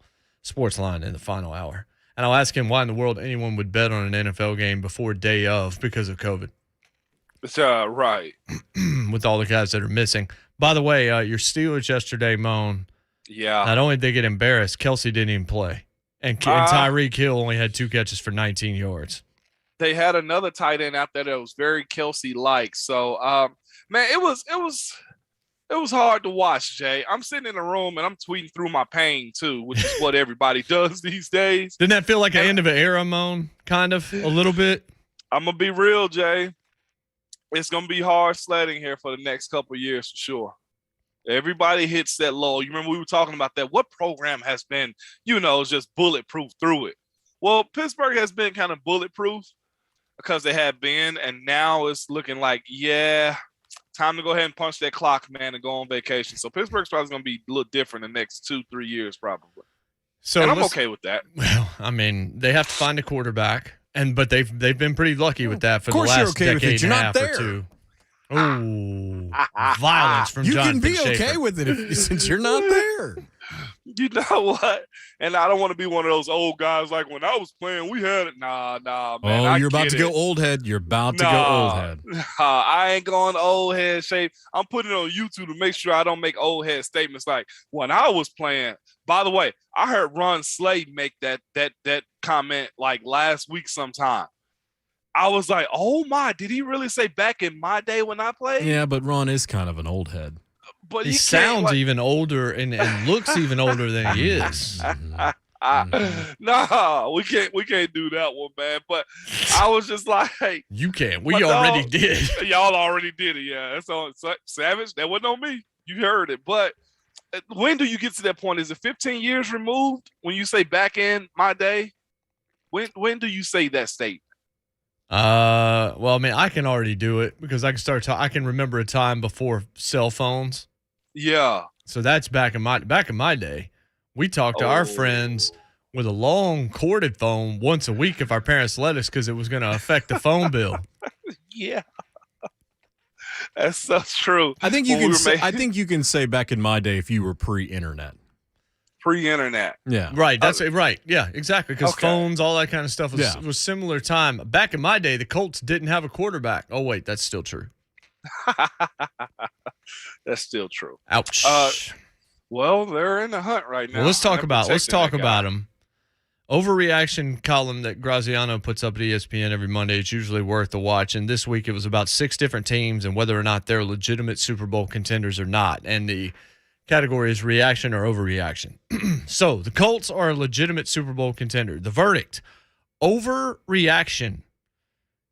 Sportsline in the final hour. And I'll ask him why in the world anyone would bet on an NFL game before day of because of COVID. Right. With all the guys that are missing. By the way, your Steelers yesterday, Moan. Yeah. Not only did they get embarrassed, Kelsey didn't even play. And Tyreek Hill only had 2 catches for 19 yards. They had another tight end out there that was very Kelsey-like. So, man, it was hard to watch, Jay. I'm sitting in a room and I'm tweeting through my pain too, which is what everybody does these days. Didn't that feel like an end of an era, Moan? Kind of, a little bit? I'm going to be real, Jay. It's going to be hard sledding here for the next couple of years for sure. Everybody hits that low. You remember we were talking about that. What program has been, just bulletproof through it? Well, Pittsburgh has been kind of bulletproof because they have been, and now it's looking like, time to go ahead and punch that clock, man, and go on vacation. So Pittsburgh's probably going to be a little different the next 2-3 years probably. So and I'm okay with that. Well, I mean, they have to find a quarterback. But they've been pretty lucky with that for the last decade and a half or 2. Oh, violence from Jonathan You can be Schaefer. okay with it since you're not there. You know what? And I don't want to be one of those old guys like when I was playing, we had it. Nah, man. Oh, you're about to go old head. You're about to go old head. I ain't going old head shape. I'm putting it on YouTube to make sure I don't make old head statements like when I was playing. By the way, I heard Ron Slade make that comment like last week sometime. I was like, oh my, did he really say back in my day when I played? Yeah, but Ron is kind of an old head. But he sounds even older and looks even older than he is. No, we can't do that one, man. But I was just like, you can't. We already did. Y'all already did it. Yeah, that's on Savage. That wasn't on me. You heard it. But when do you get to that point? Is it 15 years removed when you say back in my day? When do you say that statement? Well, I mean, I can already do it because I can I can remember a time before cell phones. Yeah. So that's back in my day. We talked to our friends with a long corded phone once a week if our parents let us because it was going to affect the phone bill. Yeah. That's so true. I think you can say back in my day if you were pre-internet. pre-internet. Yeah. Right. That's right. Yeah, exactly. Because phones, all that kind of stuff was similar time. Back in my day, the Colts didn't have a quarterback. Oh, wait, that's still true. That's still true. Ouch. Well, they're in the hunt right now. Well, let's talk about them. Overreaction column that Graziano puts up at ESPN every Monday. It's usually worth a watch. And this week it was about 6 different teams and whether or not they're legitimate Super Bowl contenders or not. And the category is reaction or overreaction. So the Colts are a legitimate Super Bowl contender. The verdict, overreaction.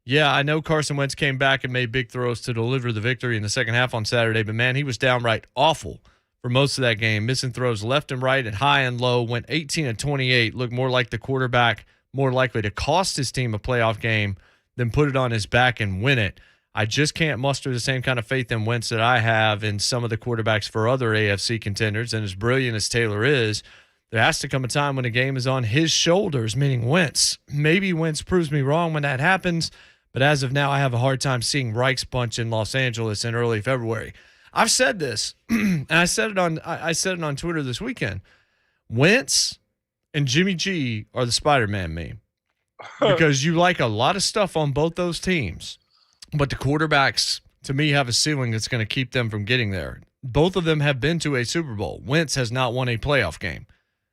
Yeah, I know Carson Wentz came back and made big throws to deliver the victory in the second half on Saturday, but man, he was downright awful for most of that game, missing throws left and right and high and low, went 18 of 28, looked more like the quarterback, more likely to cost his team a playoff game than put it on his back and win it. I just can't muster the same kind of faith in Wentz that I have in some of the quarterbacks for other AFC contenders, and as brilliant as Taylor is, there has to come a time when the game is on his shoulders, meaning Wentz. Maybe Wentz proves me wrong when that happens, but as of now, I have a hard time seeing Reich's bunch in Los Angeles in early February. I've said this, and I said it on Twitter this weekend. Wentz and Jimmy G are the Spider-Man meme because you like a lot of stuff on both those teams, but the quarterbacks, to me, have a ceiling that's going to keep them from getting there. Both of them have been to a Super Bowl. Wentz has not won a playoff game.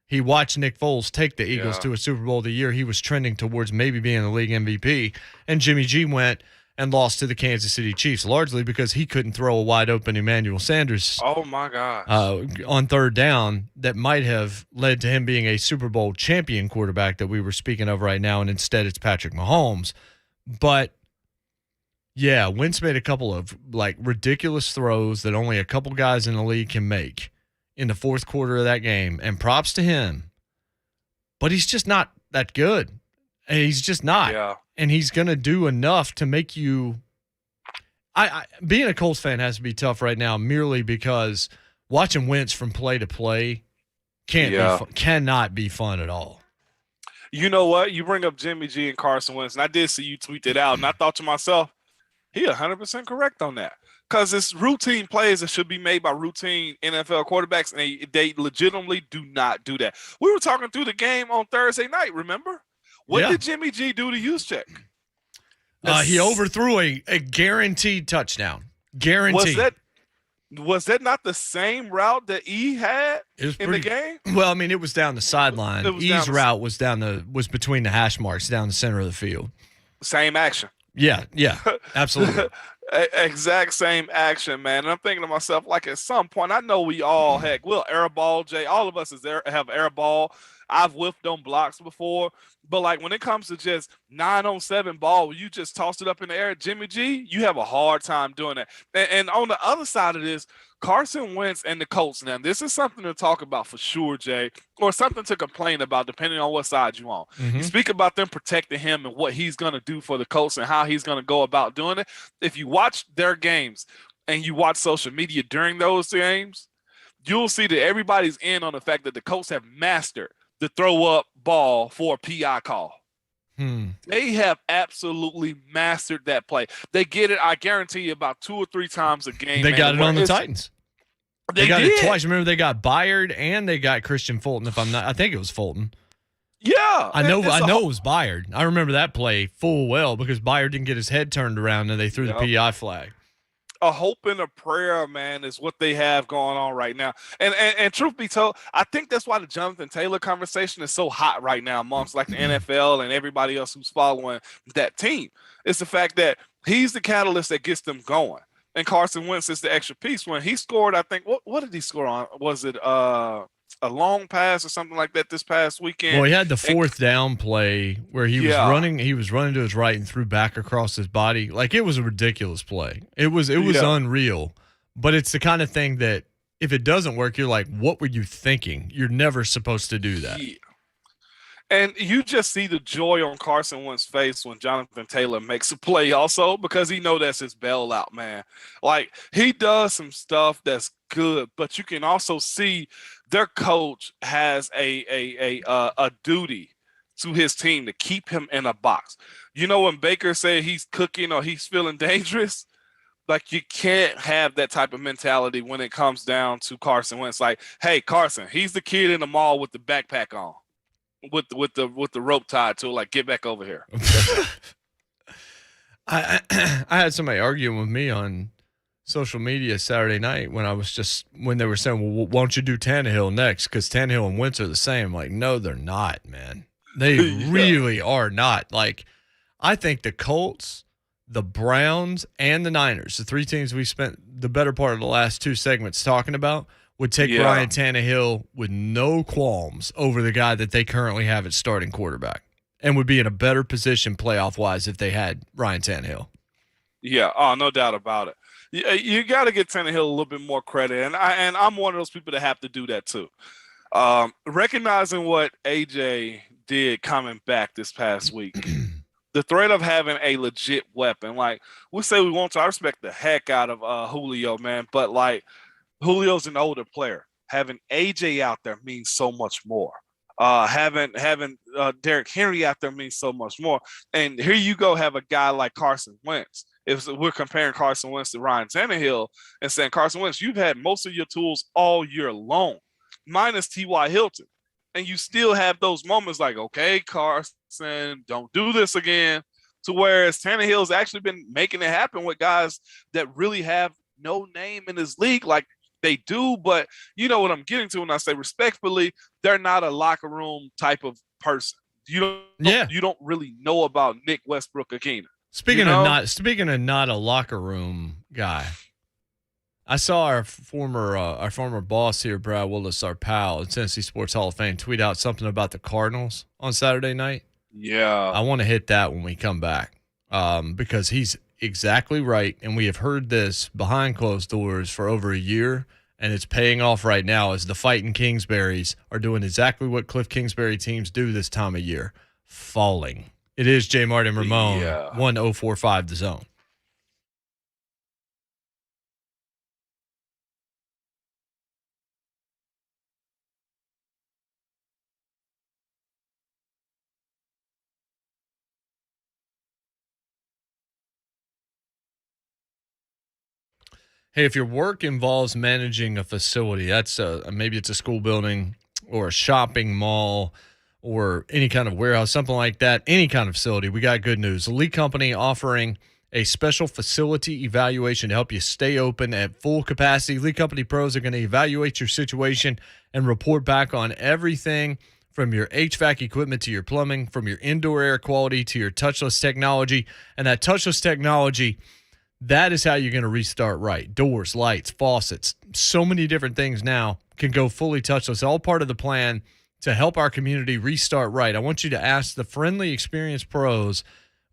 He watched Nick Foles take the Eagles to a Super Bowl the year he was trending towards maybe being the league MVP, and Jimmy G went and lost to the Kansas City Chiefs, largely because he couldn't throw a wide-open Emmanuel Sanders on third down that might have led to him being a Super Bowl champion quarterback that we were speaking of right now, and instead it's Patrick Mahomes. But, yeah, Wentz made a couple of, ridiculous throws that only a couple guys in the league can make in the fourth quarter of that game, and props to him. But he's just not that good. He's just not. Yeah. And he's going to do enough to make you being a Colts fan has to be tough right now merely because watching Wentz from play to play cannot be fun at all. You know what? You bring up Jimmy G and Carson Wentz, and I did see you tweet it out, and I thought to myself, he 100% correct on that. Because it's routine plays that should be made by routine NFL quarterbacks, and they legitimately do not do that. We were talking through the game on Thursday night, remember? What did Jimmy G do to Juszczyk? He overthrew a guaranteed touchdown. Guaranteed. Was that not the same route that E had in the game? Well, I mean, it was down the sideline. E's route was between the hash marks, down the center of the field. Same action. Yeah, absolutely. Exact same action, man. And I'm thinking to myself, at some point, I know we all we'll airball, Jay. All of us have airball. I've whiffed on blocks before, but when it comes to just 9-on-7 ball, where you just tossed it up in the air, Jimmy G, you have a hard time doing that. And on the other side of this, Carson Wentz and the Colts. Now, this is something to talk about for sure, Jay, or something to complain about, depending on what side you're on. Mm-hmm. You speak about them protecting him and what he's going to do for the Colts and how he's going to go about doing it. If you watch their games and you watch social media during those games, you'll see that everybody's in on the fact that the Colts have mastered the throw-up ball for a PI call. They have absolutely mastered that play. They get it, I guarantee you, about 2 or 3 times a game. They got it on the Titans. They got did. It twice. Remember, they got Byard and they got Christian Fulton. I think it was Fulton. Yeah. I know it was Byard. I remember that play full well because Byard didn't get his head turned around and they threw the PI flag. A hope and a prayer, man, is what they have going on right now. And truth be told, I think that's why the Jonathan Taylor conversation is so hot right now amongst the NFL and everybody else who's following that team. It's the fact that he's the catalyst that gets them going. And Carson Wentz is the extra piece. When he scored, I think, what did he score on? Was it a long pass or something like that this past weekend? Well, he had the fourth down play where he was running. He was running to his right and threw back across his body. It was a ridiculous play. It was unreal. But it's the kind of thing that if it doesn't work, you're like, what were you thinking? You're never supposed to do that. Yeah. And you just see the joy on Carson Wentz's face when Jonathan Taylor makes a play also, because he know that's his bailout, man. He does some stuff that's good, but you can also see their coach has a duty to his team to keep him in a box. You know, when Baker said he's cooking or he's feeling dangerous, Like, you can't have that type of mentality when it comes down to Carson Wentz. Like, hey, Carson, he's the kid in the mall with the backpack on, with the rope tied to it. Like, get back over here. I had somebody arguing with me on social media Saturday night when they were saying, well, why don't you do Tannehill next? Because Tannehill and Wentz are the same. Like, no, they're not, man. They really are not. Like, I think the Colts, the Browns, and the Niners, the three teams we spent the better part of the last two segments talking about, would take Ryan Tannehill with no qualms over the guy that they currently have at starting quarterback, and would be in a better position playoff-wise if they had Ryan Tannehill. Yeah, oh, no doubt about it. You got to give Tannehill a little bit more credit, and I'm one of those people that have to do that too. Recognizing what AJ did coming back this past week, the threat of having a legit weapon. Like, we say we want to, I respect the heck out of Julio, man, but like, Julio's an older player. Having AJ out there means so much more. Having Derrick Henry out there means so much more. And here you go, have a guy like Carson Wentz. If we're comparing Carson Wentz to Ryan Tannehill and saying, Carson Wentz, you've had most of your tools all year long, minus T.Y. Hilton. And you still have those moments like, okay, Carson, don't do this again. To whereas Tannehill's actually been making it happen with guys that really have no name in this league. Like, they do, but you know what I'm getting to when I say respectfully, they're not a locker room type of person. You don't really know about Nick Westbrook-Ikhine. Speaking of not a locker room guy, I saw our former boss here, Brad Willis, our pal at Tennessee Sports Hall of Fame, tweet out something about the Cardinals on Saturday night. Yeah, I want to hit that when we come back, because he's exactly right, and we have heard this behind closed doors for over a year, and it's paying off right now as the Fighting Kingsburys are doing exactly what Cliff Kingsbury teams do this time of year, falling. It is JMart and Ramon, 1045 The Zone. Hey, if your work involves managing a facility, that's maybe it's a school building or a shopping mall or any kind of warehouse, something like that, any kind of facility, we got good news. The Lee Company offering a special facility evaluation to help you stay open at full capacity. Lee Company pros are going to evaluate your situation and report back on everything from your HVAC equipment to your plumbing, from your indoor air quality to your touchless technology. And that touchless technology, that is how you're going to restart right. Doors, lights, faucets, so many different things now can go fully touchless. All part of the plan to help our community restart right. I want you to ask the friendly, experienced pros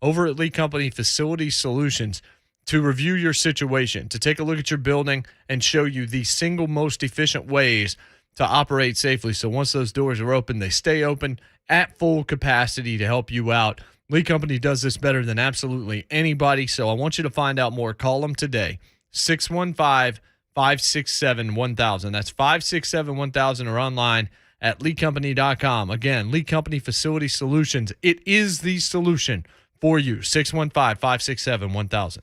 over at Lee Company Facility Solutions to review your situation, to take a look at your building and show you the single most efficient ways to operate safely. So once those doors are open, they stay open at full capacity to help you out. Lee Company does this better than absolutely anybody, so I want you to find out more. Call them today, 615-567-1000. That's 567-1000 or online at leecompany.com. Again, Lee Company Facility Solutions. It is the solution for you, 615-567-1000.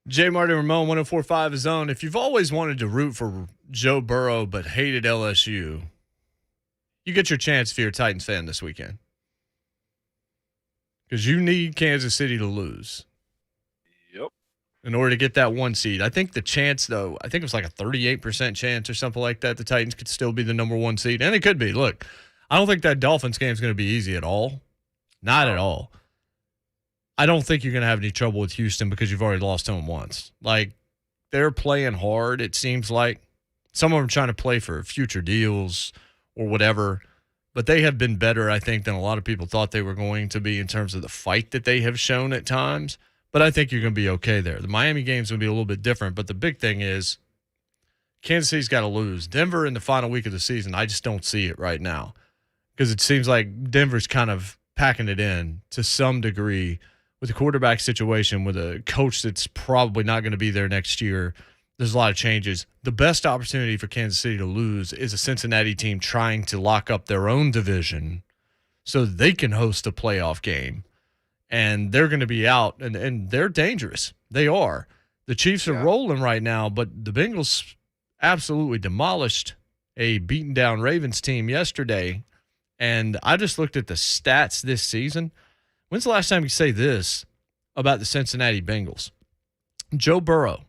JMart Ramon, 104.5 is on. If you've always wanted to root for Joe Burrow but hated LSU, you get your chance if you're a Titans fan this weekend. Because you need Kansas City to lose. Yep. In order to get that 1 seed. I think the chance, though, I think it was like a 38% chance or something like that the Titans could still be the number 1 seed. And it could be. Look, I don't think that Dolphins game is going to be easy at all. Not at all. I don't think you're going to have any trouble with Houston because you've already lost to them once. Like, they're playing hard, it seems like. Some of them are trying to play for future deals or whatever. But they have been better, I think, than a lot of people thought they were going to be in terms of the fight that they have shown at times. But I think you're going to be okay there. The Miami game's going to be a little bit different. But the big thing is Kansas City's got to lose. Denver in the final week of the season, I just don't see it right now. Because it seems like Denver's kind of packing it in to some degree with the quarterback situation, with a coach that's probably not going to be there next year. There's a lot of changes. The best opportunity for Kansas City to lose is a Cincinnati team trying to lock up their own division so they can host a playoff game. And they're going to be out, and they're dangerous. They are. The Chiefs are rolling right now, but the Bengals absolutely demolished a beaten-down Ravens team yesterday. And I just looked at the stats this season. When's the last time you say this about the Cincinnati Bengals? Joe Burrow,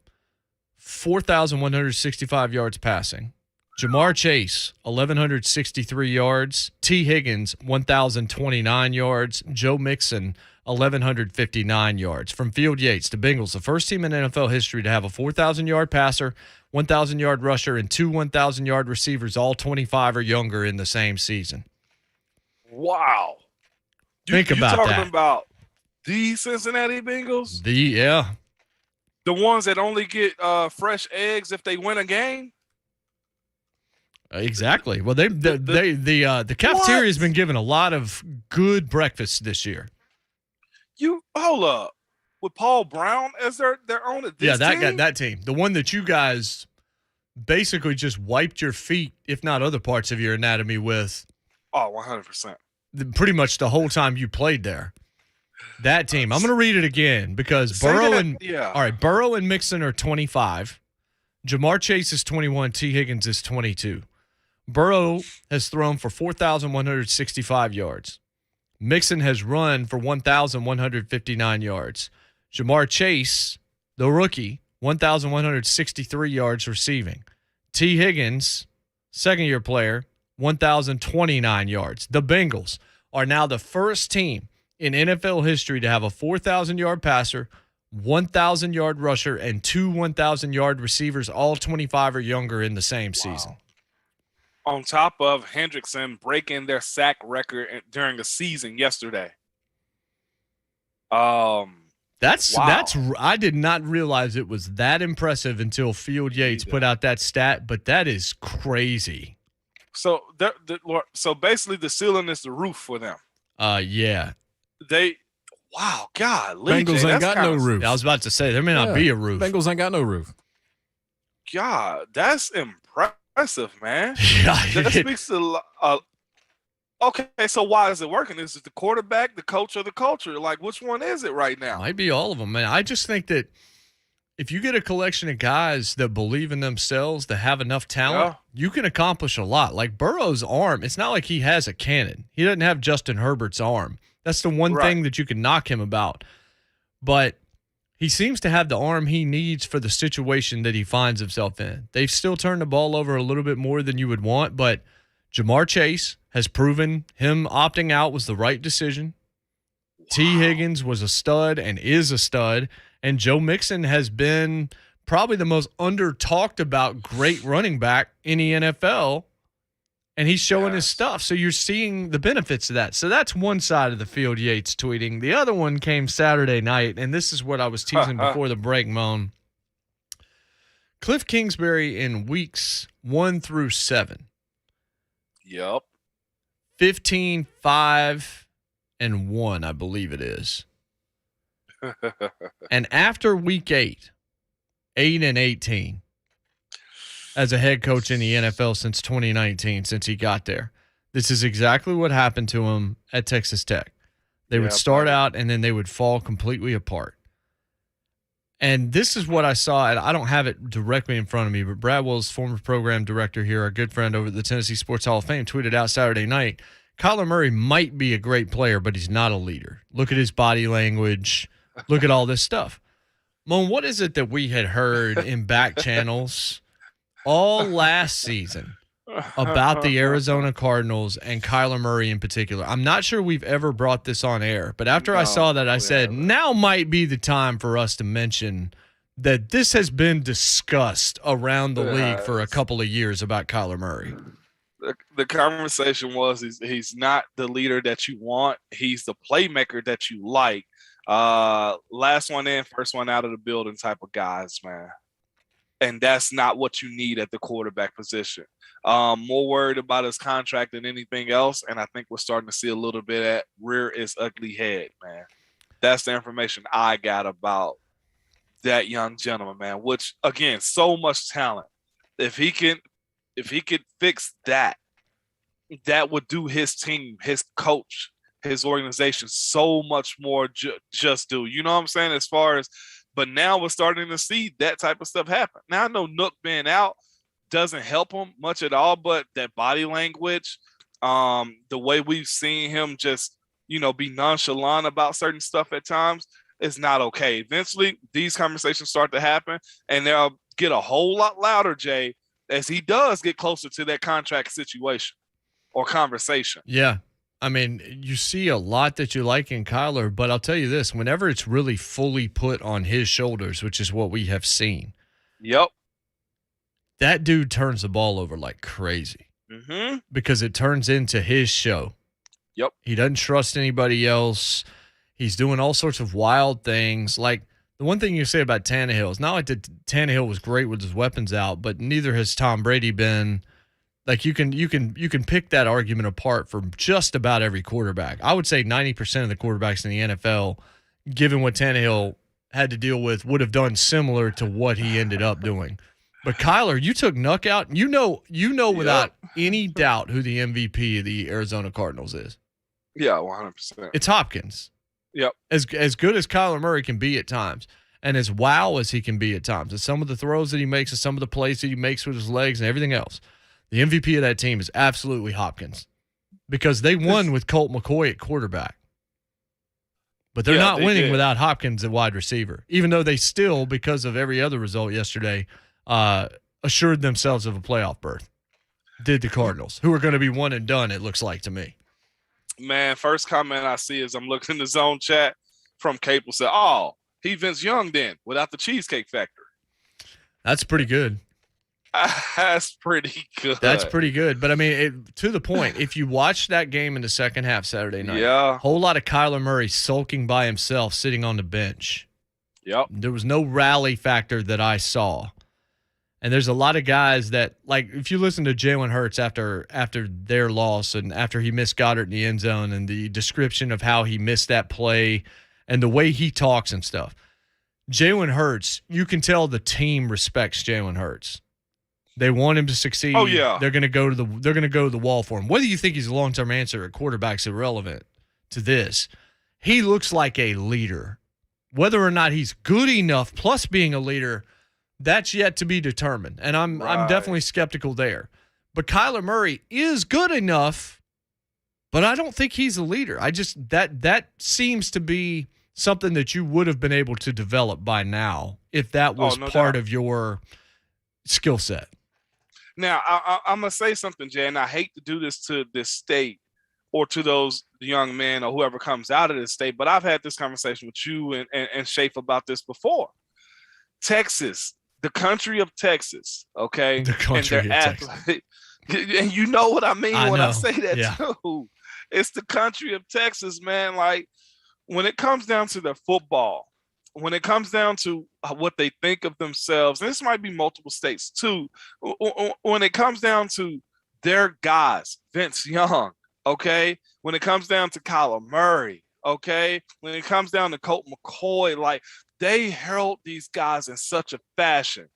4,165 yards passing. Jamar Chase, 1,163 yards. T. Higgins, 1,029 yards. Joe Mixon, 1,159 yards. From Field Yates, the Bengals, the first team in NFL history to have a 4,000-yard passer, 1,000-yard rusher, and 2 1,000-yard receivers, all 25 or younger in the same season. Wow. Think about you're that. talking about the Cincinnati Bengals? The ones that only get fresh eggs if they win a game? Exactly. Well, the cafeteria has been given a lot of good breakfasts this year. You hold up. With Paul Brown as their own at this team? That team. The one that you guys basically just wiped your feet, if not other parts of your anatomy with. Oh, 100%. Pretty much the whole time you played there. That team. I'm going to read it again because Burrow and Mixon are 25. Jamar Chase is 21. T. Higgins is 22. Burrow has thrown for 4,165 yards. Mixon has run for 1,159 yards. Jamar Chase, the rookie, 1,163 yards receiving. T. Higgins, second-year player, 1,029 yards. The Bengals are now the first team in NFL history to have a 4,000-yard passer, 1,000-yard rusher, and 2 1,000-yard receivers, all 25 or younger in the same season. On top of Hendrickson breaking their sack record during the season yesterday. That's I did not realize it was that impressive until Field Yates put out that stat, but that is crazy. So basically the ceiling is the roof for them. Yeah. Bengals ain't got no roof. I was about to say there may not be a roof. Bengals ain't got no roof. God, that's impressive, man. Yeah. That speaks to okay, so why is it working? Is it the quarterback, the coach, or the culture? Like, which one is it right now? Might be all of them, man. I just think that if you get a collection of guys that believe in themselves, that have enough talent, you can accomplish a lot. Like Burrow's arm, it's not like he has a cannon. He doesn't have Justin Herbert's arm. That's the one thing that you can knock him about. But he seems to have the arm he needs for the situation that he finds himself in. They've still turned the ball over a little bit more than you would want, but Jamar Chase has proven him opting out was the right decision. Wow. T. Higgins was a stud and is a stud, and Joe Mixon has been probably the most under-talked about great running back in the NFL, and he's showing his stuff. So you're seeing the benefits of that. So that's one side of the field, Yates tweeting. The other one came Saturday night, and this is what I was teasing before the break, Moan. Cliff Kingsbury in weeks 1 through 7. Yep. 15, 5, and 1, I believe it is. And after week 8, 8 and 18, as a head coach in the NFL since 2019, since he got there. This is exactly what happened to him at Texas Tech. They would start out, and then they would fall completely apart. And this is what I saw, and I don't have it directly in front of me, but Brad Wills, former program director here, our good friend over at the Tennessee Sports Hall of Fame, tweeted out Saturday night, Kyler Murray might be a great player, but he's not a leader. Look at his body language. Look at all this stuff. Mon, what is it that we had heard in back channels all last season about the Arizona Cardinals and Kyler Murray in particular? I'm not sure we've ever brought this on air, but after I saw that, I said, now might be the time for us to mention that this has been discussed around the league for a couple of years about Kyler Murray. The conversation was he's not the leader that you want. He's the playmaker that you like. Last one in, first one out of the building type of guys, man. And that's not what you need at the quarterback position. More worried about his contract than anything else, and I think we're starting to see a little bit at rear its ugly head, man. That's the information I got about that young gentleman, man, which, again, so much talent. If he could fix that, that would do his team, his coach, his organization so much more just do. You know what I'm saying? As far as, but now we're starting to see that type of stuff happen. Now I know Nook being out doesn't help him much at all, but that body language, the way we've seen him just, be nonchalant about certain stuff at times is not okay. Eventually, these conversations start to happen, and they'll get a whole lot louder, Jay, as he does get closer to that contract situation or conversation. Yeah. I mean, you see a lot that you like in Kyler, but I'll tell you this, whenever it's really fully put on his shoulders, which is what we have seen. Yep. That dude turns the ball over like crazy because it turns into his show. Yep. He doesn't trust anybody else. He's doing all sorts of wild things. Like, the one thing you say about Tannehill is not like that Tannehill was great with his weapons out, but neither has Tom Brady been. Like, you can pick that argument apart for just about every quarterback. I would say 90% of the quarterbacks in the NFL, given what Tannehill had to deal with, would have done similar to what he ended up doing. But Kyler, you took Nuck out. You know without any doubt who the MVP of the Arizona Cardinals is. Yeah, 100%. It's Hopkins. Yep. As good as Kyler Murray can be at times, and as wow as he can be at times, and some of the throws that he makes and some of the plays that he makes with his legs and everything else, the MVP of that team is absolutely Hopkins because they won with Colt McCoy at quarterback. But they're not winning without Hopkins at wide receiver, even though they still, because of every other result yesterday, assured themselves of a playoff berth. Did the Cardinals, who are going to be one and done, it looks like to me. Man, first comment I see is I'm looking in the zone chat from Capel said, "Oh, he Vince Young then without the Cheesecake Factory." That's pretty good. That's pretty good. That's pretty good. But, I mean, to the point, if you watch that game in the second half Saturday night, a whole lot of Kyler Murray sulking by himself sitting on the bench. Yep. There was no rally factor that I saw. And there's a lot of guys that, like, if you listen to Jalen Hurts after their loss and after he missed Goddard in the end zone and the description of how he missed that play and the way he talks and stuff, Jalen Hurts, you can tell the team respects Jalen Hurts. They want him to succeed. Oh, yeah. They're going to go to the wall for him. Whether you think he's a long-term answer at quarterback's irrelevant to this. He looks like a leader. Whether or not he's good enough, plus being a leader, that's yet to be determined. And I'm definitely skeptical there. But Kyler Murray is good enough, but I don't think he's a leader. I just that seems to be something that you would have been able to develop by now if that was part of your skill set. Now, I'm going to say something, Jay, and I hate to do this to this state or to those young men or whoever comes out of this state, but I've had this conversation with you and Shafe about this before. Texas, the country of Texas, okay? The country of Texas. And you know what I mean I say that too. It's the country of Texas, man. Like, when it comes down to their football, when it comes down to what they think of themselves, and this might be multiple states too, when it comes down to their guys, Vince Young, okay? When it comes down to Kyler Murray, okay? When it comes down to Colt McCoy, like, they herald these guys in such a fashion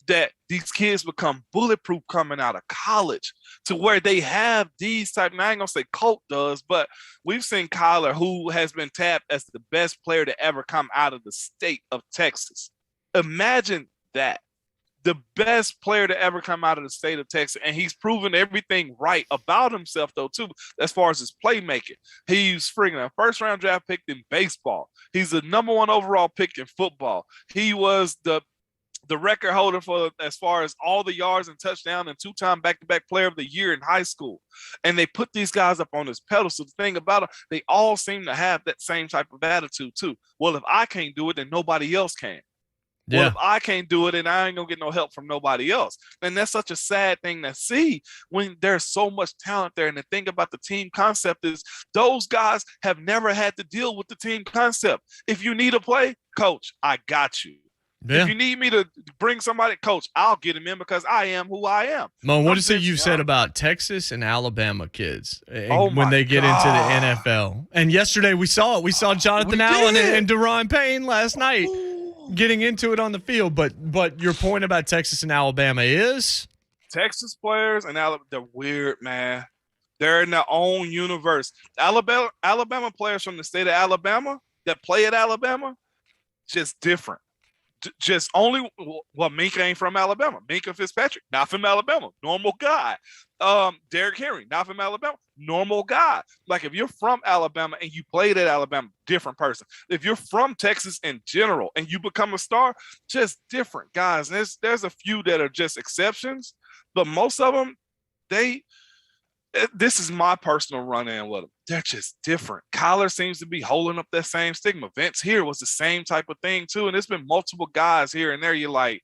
that these kids become bulletproof coming out of college to where they have these type. Now, I ain't gonna say Colt does, but we've seen Kyler, who has been tapped as the best player to ever come out of the state of Texas. Imagine that. The best player to ever come out of the state of Texas, and he's proven everything right about himself, though, too, as far as his playmaking. He's freaking a first-round draft pick in baseball. He's the number 1 overall pick in football. He was the record holder for as far as all the yards and touchdown and 2-time back-to-back player of the year in high school. And they put these guys up on this pedestal. The thing about them, they all seem to have that same type of attitude, too. Well, if I can't do it, then nobody else can. Well, if I can't do it, and I ain't gonna get no help from nobody else. And that's such a sad thing to see when there's so much talent there. And the thing about the team concept is those guys have never had to deal with the team concept. If you need a play, coach, I got you. Yeah. If you need me to bring somebody, coach, I'll get him in because I am who I am. Mo, what is it you said about Texas and Alabama kids when they get into the NFL? And yesterday we saw it. We saw Jonathan Allen and Daron Payne last night. Getting into it on the field, but your point about Texas and Alabama is Texas players and Alabama, they're weird, man. They're in their own universe. Alabama players from the state of Alabama that play at Alabama, just different. Just only Minka ain't from Alabama. Minka Fitzpatrick, not from Alabama, normal guy. Derrick Henry, not from Alabama, normal guy. Like if you're from Alabama and you played at Alabama, different person. If you're from Texas in general and you become a star, just different guys. And there's a few that are just exceptions, but most of them, this is my personal run-in with them. They're just different. Kyler seems to be holding up that same stigma. Vince here was the same type of thing too. And there's been multiple guys here and there. You're like,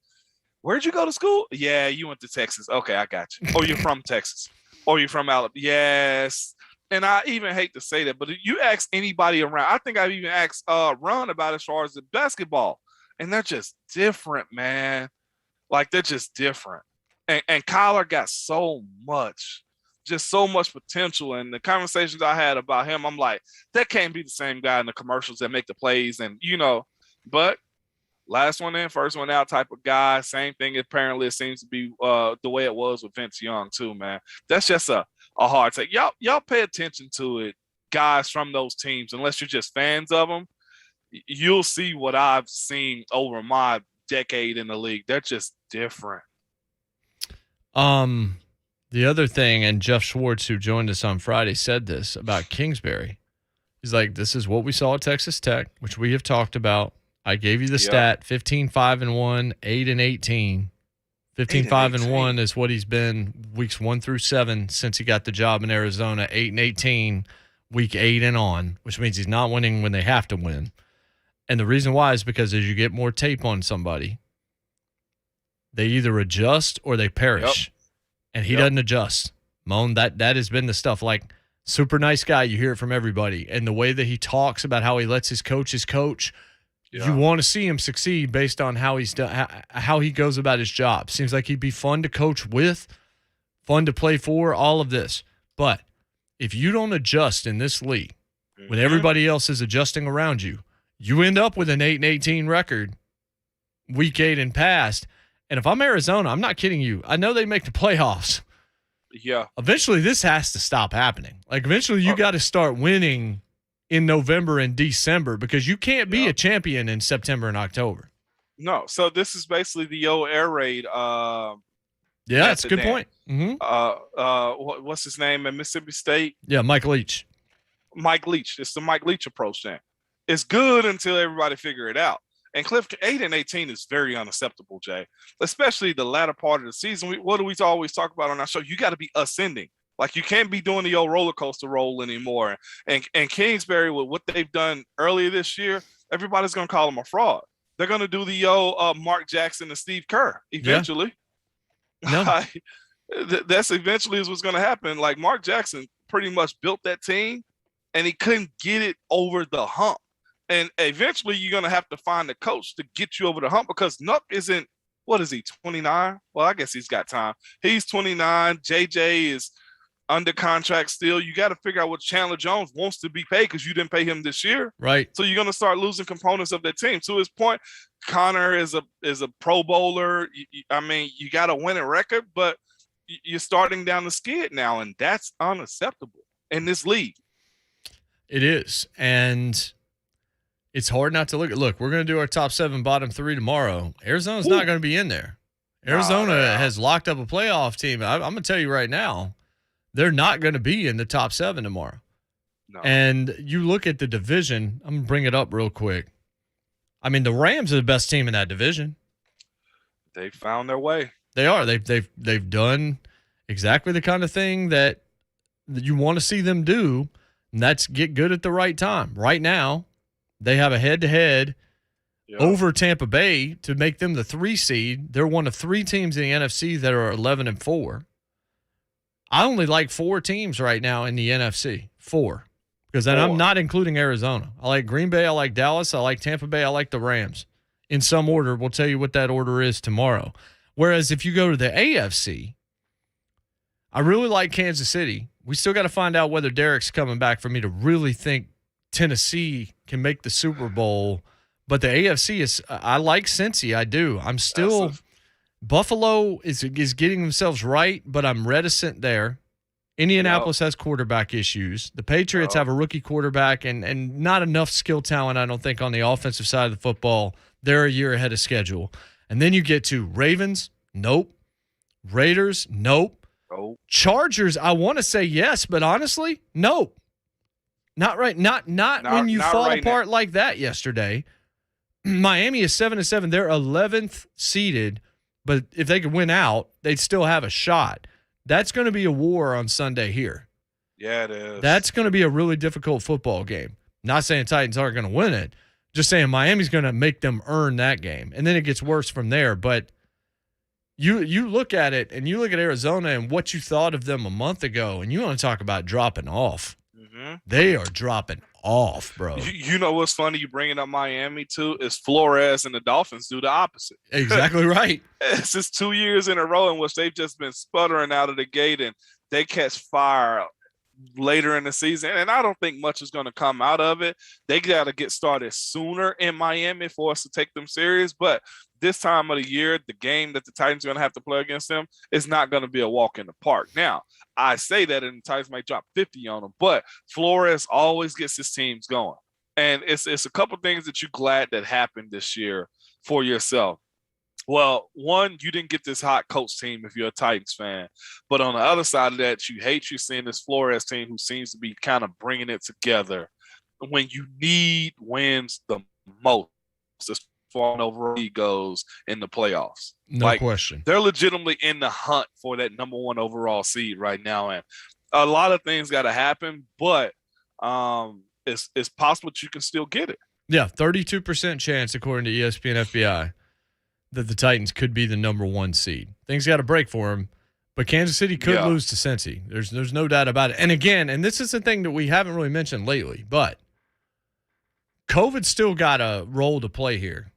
where'd you go to school? Yeah, you went to Texas. Okay, I got you. Or you're from Texas. Or you're from Alabama. Yes. And I even hate to say that, but if you ask anybody around, I think I've even asked Ron about as far as the basketball. And they're just different, man. Like they're just different. And Kyler got so much potential. And the conversations I had about him, I'm like, that can't be the same guy in the commercials that make the plays. And, but last one in, first one out type of guy. Same thing. Apparently it seems to be the way it was with Vince Young too, man. That's just a hard take. Y'all pay attention to it, guys from those teams. Unless you're just fans of them, you'll see what I've seen over my decade in the league. They're just different. The other thing, and Jeff Schwartz, who joined us on Friday, said this about Kingsbury. He's like, this is what we saw at Texas Tech, which we have talked about. I gave you the stat, 15-5-1, 8-18. 15-5-1 is what he's been weeks 1 through 7 since he got the job in Arizona. 8-18, week 8 and on, which means he's not winning when they have to win. And the reason why is because as you get more tape on somebody, they either adjust or they perish. Yep. And he doesn't adjust. Moan, that has been the stuff. Like, super nice guy. You hear it from everybody. And the way that he talks about how he lets his coaches coach, you want to see him succeed based on how he's done, how he goes about his job. Seems like he'd be fun to coach with, fun to play for, all of this. But if you don't adjust in this league, when everybody else is adjusting around you, you end up with an 8-18 record, week 8 and past. And if I'm Arizona, I'm not kidding you. I know they make the playoffs. Yeah. Eventually, this has to stop happening. Like, eventually, you got to start winning in November and December because you can't be a champion in September and October. No. So this is basically the old air raid. Yeah, that's a good point. Mm-hmm. What's his name at Mississippi State? Yeah, Mike Leach. Mike Leach. It's the Mike Leach approach then. It's good until everybody figure it out. And Cliff, 8-18 is very unacceptable, Jay, especially the latter part of the season. What do we always talk about on our show? You got to be ascending. Like, you can't be doing the old roller coaster roll anymore. And Kingsbury, with what they've done earlier this year, everybody's going to call him a fraud. They're going to do the old Mark Jackson and Steve Kerr eventually. Yeah. No. That's eventually is what's going to happen. Like, Mark Jackson pretty much built that team, and he couldn't get it over the hump. And eventually you're going to have to find a coach to get you over the hump because Nuck isn't, what is he, 29? Well, I guess he's got time. He's 29. JJ is under contract still. You got to figure out what Chandler Jones wants to be paid because you didn't pay him this year. Right. So you're going to start losing components of that team. To his point, Connor is a pro bowler. I mean, you got a winning record, but you're starting down the skid now, and that's unacceptable in this league. It is. And it's hard not to look at. Look, we're going to do our top 7, bottom 3 tomorrow. Arizona's not going to be in there. Arizona has locked up a playoff team. I'm going to tell you right now, they're not going to be in the top 7 tomorrow. No. And you look at the division. I'm going to bring it up real quick. I mean, the Rams are the best team in that division. They found their way. They are. They've done exactly the kind of thing that you want to see them do, and that's get good at the right time. Right now, they have a head-to-head over Tampa Bay to make them the 3 seed. They're one of 3 teams in the NFC that are 11-4. I only like 4 teams right now in the NFC. 4. Because then I'm not including Arizona. I like Green Bay. I like Dallas. I like Tampa Bay. I like the Rams. In some order. We'll tell you what that order is tomorrow. Whereas if you go to the AFC, I really like Kansas City. We still got to find out whether Derek's coming back for me to really think Tennessee can make the Super Bowl. But the AFC is – I like Cincy. I do. I'm still – Buffalo is getting themselves right, but I'm reticent there. Indianapolis has quarterback issues. The Patriots have a rookie quarterback and not enough skill talent, I don't think, on the offensive side of the football. They're a year ahead of schedule. And then you get to Ravens, nope. Raiders, nope. Chargers, I want to say yes, but honestly, nope. Not right. Not when you fall right apart like that yesterday. Miami is 7-7. They're 11th seeded, but if they could win out, they'd still have a shot. That's going to be a war on Sunday here. Yeah, it is. That's going to be a really difficult football game. Not saying Titans aren't going to win it. Just saying Miami's going to make them earn that game. And then it gets worse from there. But you look at it, and you look at Arizona and what you thought of them a month ago, and you want to talk about dropping off. Mm-hmm. They are dropping off, bro. You know what's funny? You bringing up Miami, too, is Flores and the Dolphins do the opposite. Exactly right. It's just 2 years in a row in which they've just been sputtering out of the gate, and they catch fire later in the season, and I don't think much is going to come out of it. They got to get started sooner in Miami for us to take them serious, but this time of the year, the game that the Titans are going to have to play against them is not going to be a walk in the park. Now, I say that, and the Titans might drop 50 on them, but Flores always gets his teams going, and it's a couple things that you're glad that happened this year for yourself. Well, one, you didn't get this hot coach team if you're a Titans fan. But on the other side of that, you hate you seeing this Flores team who seems to be kind of bringing it together when you need wins the most as far as overall goes in the playoffs. No question. They're legitimately in the hunt for that number 1 overall seed right now. And a lot of things got to happen, but it's possible that you can still get it. Yeah, 32% chance, according to ESPN FBI, that the Titans could be the number 1 seed. Things got to break for them, but Kansas City could lose to Cincy. There's no doubt about it. And again, and this is the thing that we haven't really mentioned lately, but COVID's still got a role to play here.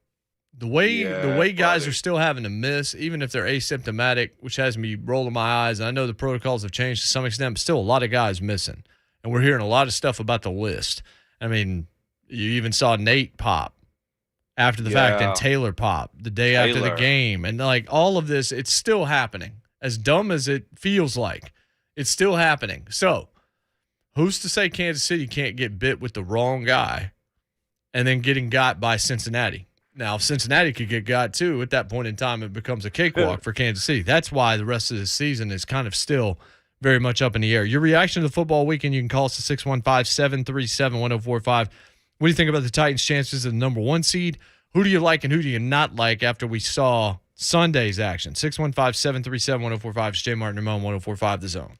The way guys are still having to miss, even if they're asymptomatic, which has me rolling my eyes. And I know the protocols have changed to some extent, but still a lot of guys missing. And we're hearing a lot of stuff about the list. I mean, you even saw Nate pop after the fact, and Taylor pop the day after the game. And like all of this, it's still happening. As dumb as it feels like, it's still happening. So who's to say Kansas City can't get bit with the wrong guy and then getting got by Cincinnati? Now, if Cincinnati could get got too, at that point in time, it becomes a cakewalk for Kansas City. That's why the rest of the season is kind of still very much up in the air. Your reaction to the football weekend, you can call us at 615-737-1045. What do you think about the Titans' chances of the number 1 seed? Who do you like and who do you not like after we saw Sunday's action? 615-737-1045. It's JMart Ramon, 1045 The Zone.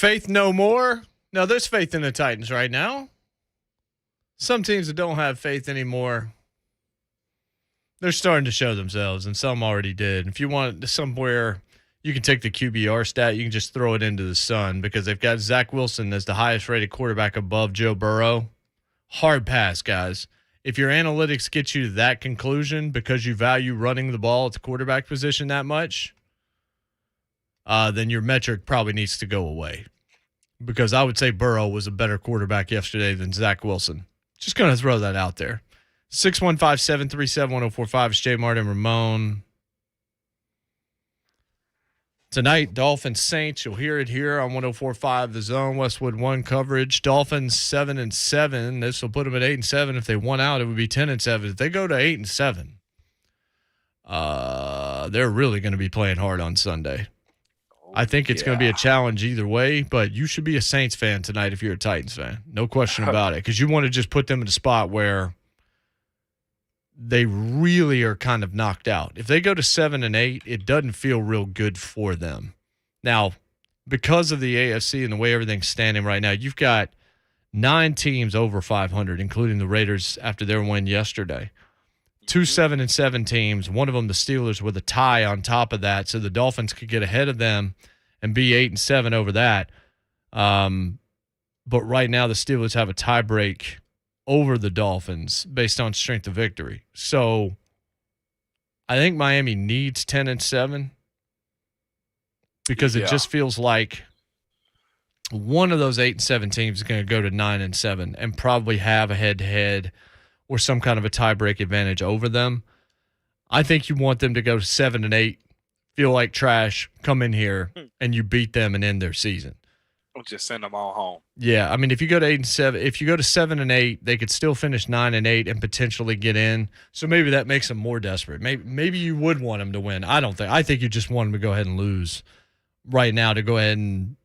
Faith no more? No, there's faith in the Titans right now. Some teams that don't have faith anymore, they're starting to show themselves, and some already did. If you want somewhere you can take the QBR stat, you can just throw it into the sun because they've got Zach Wilson as the highest-rated quarterback above Joe Burrow. Hard pass, guys. If your analytics get you to that conclusion because you value running the ball at the quarterback position that much, then your metric probably needs to go away. Because I would say Burrow was a better quarterback yesterday than Zach Wilson. Just going to throw that out there. 615-737-1045 is JMart and Ramon. Tonight, Dolphins Saints. You'll hear it here on 104.5 The Zone, Westwood 1 coverage. Dolphins 7-7. This will put them at 8-7. If they won out, it would be 10-7. If they go to 8-7, they're really going to be playing hard on Sunday. I think it's going to be a challenge either way, but you should be a Saints fan tonight if you're a Titans fan. No question about it, because you want to just put them in a spot where they really are kind of knocked out. If they go to 7-8, it doesn't feel real good for them. Now, because of the AFC and the way everything's standing right now, you've got 9 teams over 500, including the Raiders after their win yesterday. 2 7-7 teams, one of them the Steelers with a tie on top of that, so the Dolphins could get ahead of them and be 8-7 over that. But right now the Steelers have a tie break over the Dolphins based on strength of victory. So I think Miami needs 10-7 because it just feels like one of those 8-7 teams is going to go to 9-7 and probably have a head-to-head or some kind of a tie-break advantage over them. I think you want them to go to 7-8, feel like trash, come in here, and you beat them and end their season. Don't just send them all home. Yeah, I mean, if you go to 8-7, if you go to 7-8, they could still finish 9-8 and potentially get in. So maybe that makes them more desperate. Maybe you would want them to win. I think you just want them to go ahead and lose right now to go ahead and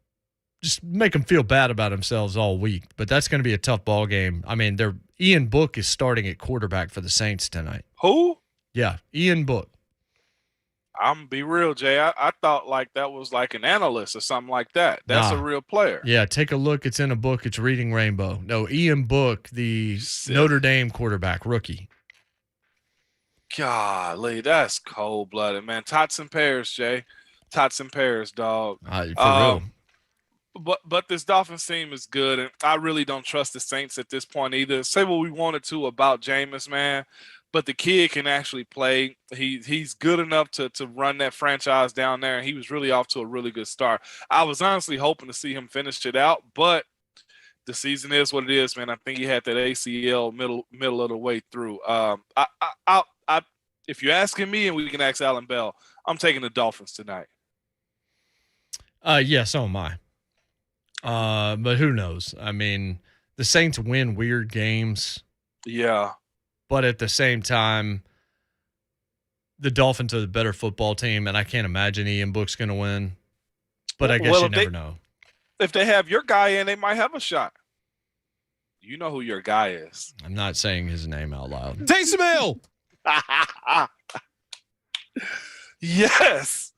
just make them feel bad about themselves all week. But that's going to be a tough ball game. I mean, Ian Book is starting at quarterback for the Saints tonight. Who? Yeah, Ian Book. I'm going to be real, Jay. I thought like that was like an analyst or something like that. That's a real player. Yeah, take a look. It's in a book. It's Reading Rainbow. No, Ian Book, the Notre Dame quarterback, rookie. Golly, that's cold-blooded, man. Tots and pears, Jay. Tots and pears, dog. For real. But this Dolphins team is good, and I really don't trust the Saints at this point either. Say what we wanted to about Jameis, man, but the kid can actually play. He's good enough to run that franchise down there, and he was really off to a really good start. I was honestly hoping to see him finish it out, but the season is what it is, man. I think he had that ACL middle of the way through. If you're asking me, and we can ask Alan Bell, I'm taking the Dolphins tonight. Yeah, so am I. But who knows? I mean, the Saints win weird games. Yeah. But at the same time, the Dolphins are the better football team, and I can't imagine Ian Book's going to win. But I guess you never know. If they have your guy in, they might have a shot. You know who your guy is. I'm not saying his name out loud. Taysom Hill! Yes.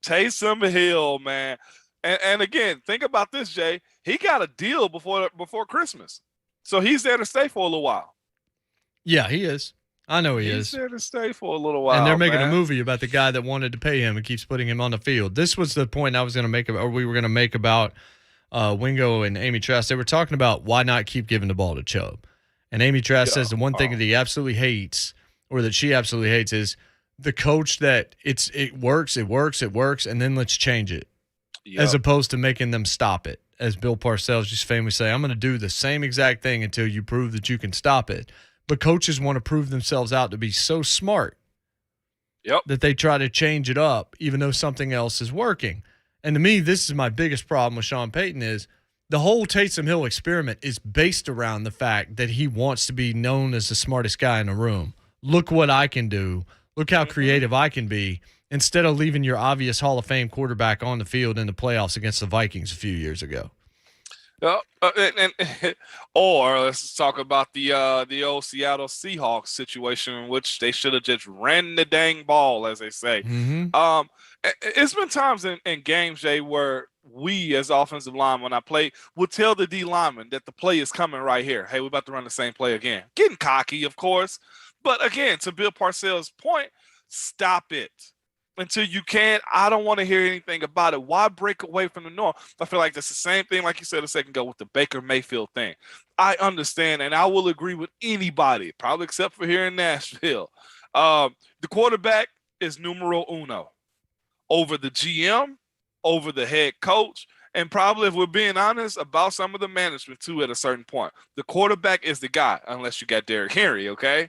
Taysom Hill, man. And again, think about this, Jay. He got a deal before Christmas. So he's there to stay for a little while. Yeah, he is. I know he is. He's there to stay for a little while. And they're making a movie about the guy that wanted to pay him and keeps putting him on the field. This was the point I was going to make, or we were going to make about Wingo and Amy Trask. They were talking about why not keep giving the ball to Chubb. And Amy Trask says the one thing that he absolutely hates, or that she absolutely hates, is the coach that it works, and then let's change it. Yep. As opposed to making them stop it. As Bill Parcells used to famously say, I'm going to do the same exact thing until you prove that you can stop it. But coaches want to prove themselves out to be so smart that they try to change it up even though something else is working. And to me, this is my biggest problem with Sean Payton is the whole Taysom Hill experiment is based around the fact that he wants to be known as the smartest guy in the room. Look what I can do. Look how creative I can be, instead of leaving your obvious Hall of Fame quarterback on the field in the playoffs against the Vikings a few years ago. Or let's talk about the old Seattle Seahawks situation in which they should have just ran the dang ball, as they say. Mm-hmm. It's been times in games, Jay, where we as offensive linemen, when I play, would tell the D lineman that the play is coming right here. Hey, we're about to run the same play again. Getting cocky, of course. But again, to Bill Parcells' point, stop it. Until you can, I don't want to hear anything about it. Why break away from the norm? I feel like that's the same thing, like you said a second ago, with the Baker Mayfield thing. I understand, and I will agree with anybody, probably except for here in Nashville. The quarterback is numero uno over the GM, over the head coach, and probably, if we're being honest, about some of the management too at a certain point. The quarterback is the guy, unless you got Derrick Henry, okay?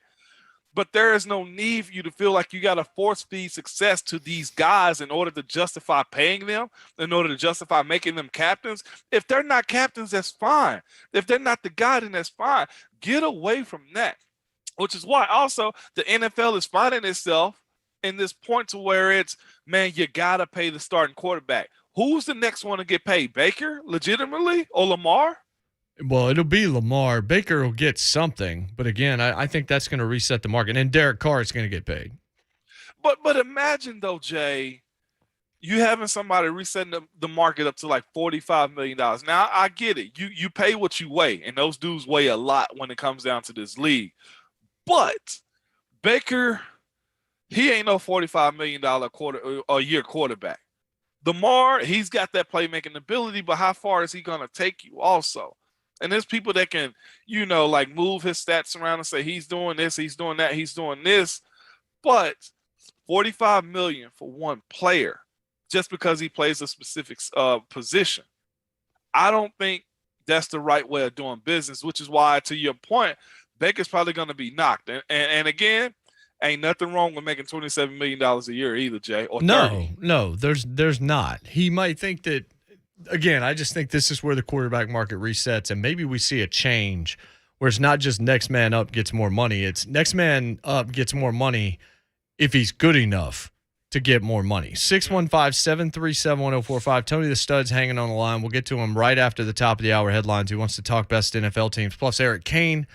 But there is no need for you to feel like you got to force feed success to these guys in order to justify paying them, in order to justify making them captains. If they're not captains, that's fine. If they're not the guy, then that's fine. Get away from that, which is why also the NFL is finding itself in this point to where it's, man, you got to pay the starting quarterback. Who's the next one to get paid? Baker, legitimately, or Lamar? Well, it'll be Lamar. Baker will get something, but again, I think that's going to reset the market, and Derek Carr is going to get paid. But imagine though, Jay, you having somebody resetting the market up to like $45 million. Now I get it. You pay what you weigh, and those dudes weigh a lot when it comes down to this league. But Baker, he ain't no $45 million a year quarterback. Lamar, he's got that playmaking ability, but how far is he going to take you also? And there's people that can, like move his stats around and say he's doing this, he's doing that, he's doing this. But $45 million for one player just because he plays a specific position, I don't think that's the right way of doing business, which is why, to your point, Baker's probably going to be knocked. And again, ain't nothing wrong with making $27 million a year either, Jay. Or 30. No, there's not. He might think that. Again, I just think this is where the quarterback market resets, and maybe we see a change where it's not just next man up gets more money. It's next man up gets more money if he's good enough to get more money. 615-737-1045. Tony the Stud's hanging on the line. We'll get to him right after the top of the hour headlines. He wants to talk best NFL teams. Plus, Eric Kane,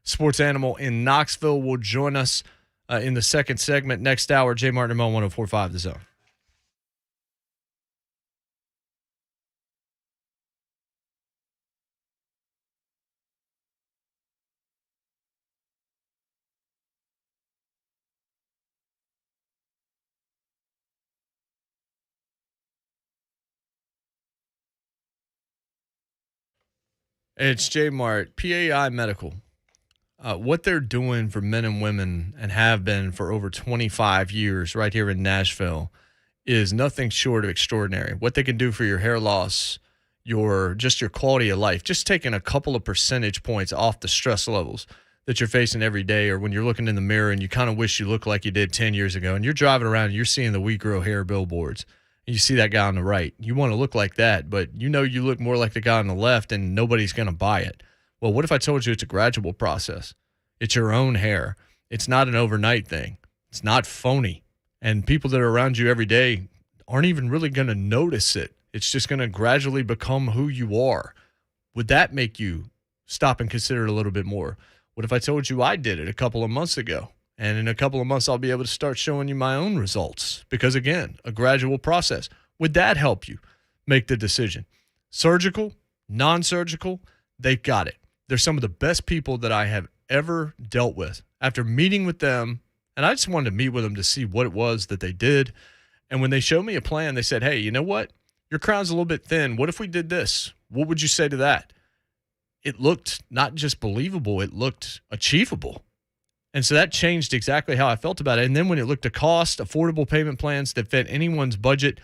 sports animal in Knoxville, will join us in the second segment. Next hour, JMart Ramon, 1045 The Zone. It's JMart, PAI Medical. What they're doing for men and women and have been for over 25 years right here in Nashville is nothing short of extraordinary. What they can do for your hair loss, your quality of life, just taking a couple of percentage points off the stress levels that you're facing every day, or when you're looking in the mirror and you kind of wish you looked like you did 10 years ago, and you're driving around and you're seeing the We Grow Hair billboards. You see that guy on the right. You want to look like that, but you look more like the guy on the left, and nobody's going to buy it. Well, what if I told you it's a gradual process? It's your own hair. It's not an overnight thing. It's not phony. And people that are around you every day aren't even really going to notice it. It's just going to gradually become who you are. Would that make you stop and consider it a little bit more? What if I told you I did it a couple of months ago? And in a couple of months, I'll be able to start showing you my own results. Because, again, a gradual process. Would that help you make the decision? Surgical, non-surgical, they've got it. They're some of the best people that I have ever dealt with. After meeting with them, and I just wanted to meet with them to see what it was that they did. And when they showed me a plan, they said, hey, you know what? Your crown's a little bit thin. What if we did this? What would you say to that? It looked not just believable, it looked achievable. And so that changed exactly how I felt about it. And then when it looked at cost, affordable payment plans that fit anyone's budget,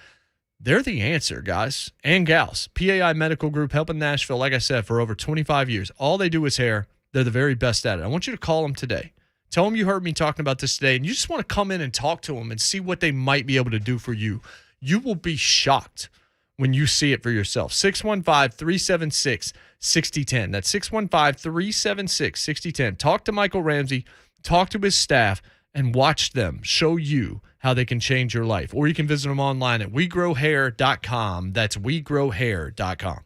they're the answer, guys and gals. PAI Medical Group, helping Nashville, like I said, for over 25 years. All they do is hair. They're the very best at it. I want you to call them today. Tell them you heard me talking about this today, and you just want to come in and talk to them and see what they might be able to do for you. You will be shocked when you see it for yourself. 615-376-6010. That's 615-376-6010. Talk to Michael Ramsey. Talk to his staff and watch them show you how they can change your life. Or you can visit them online at wegrowhair.com. That's wegrowhair.com.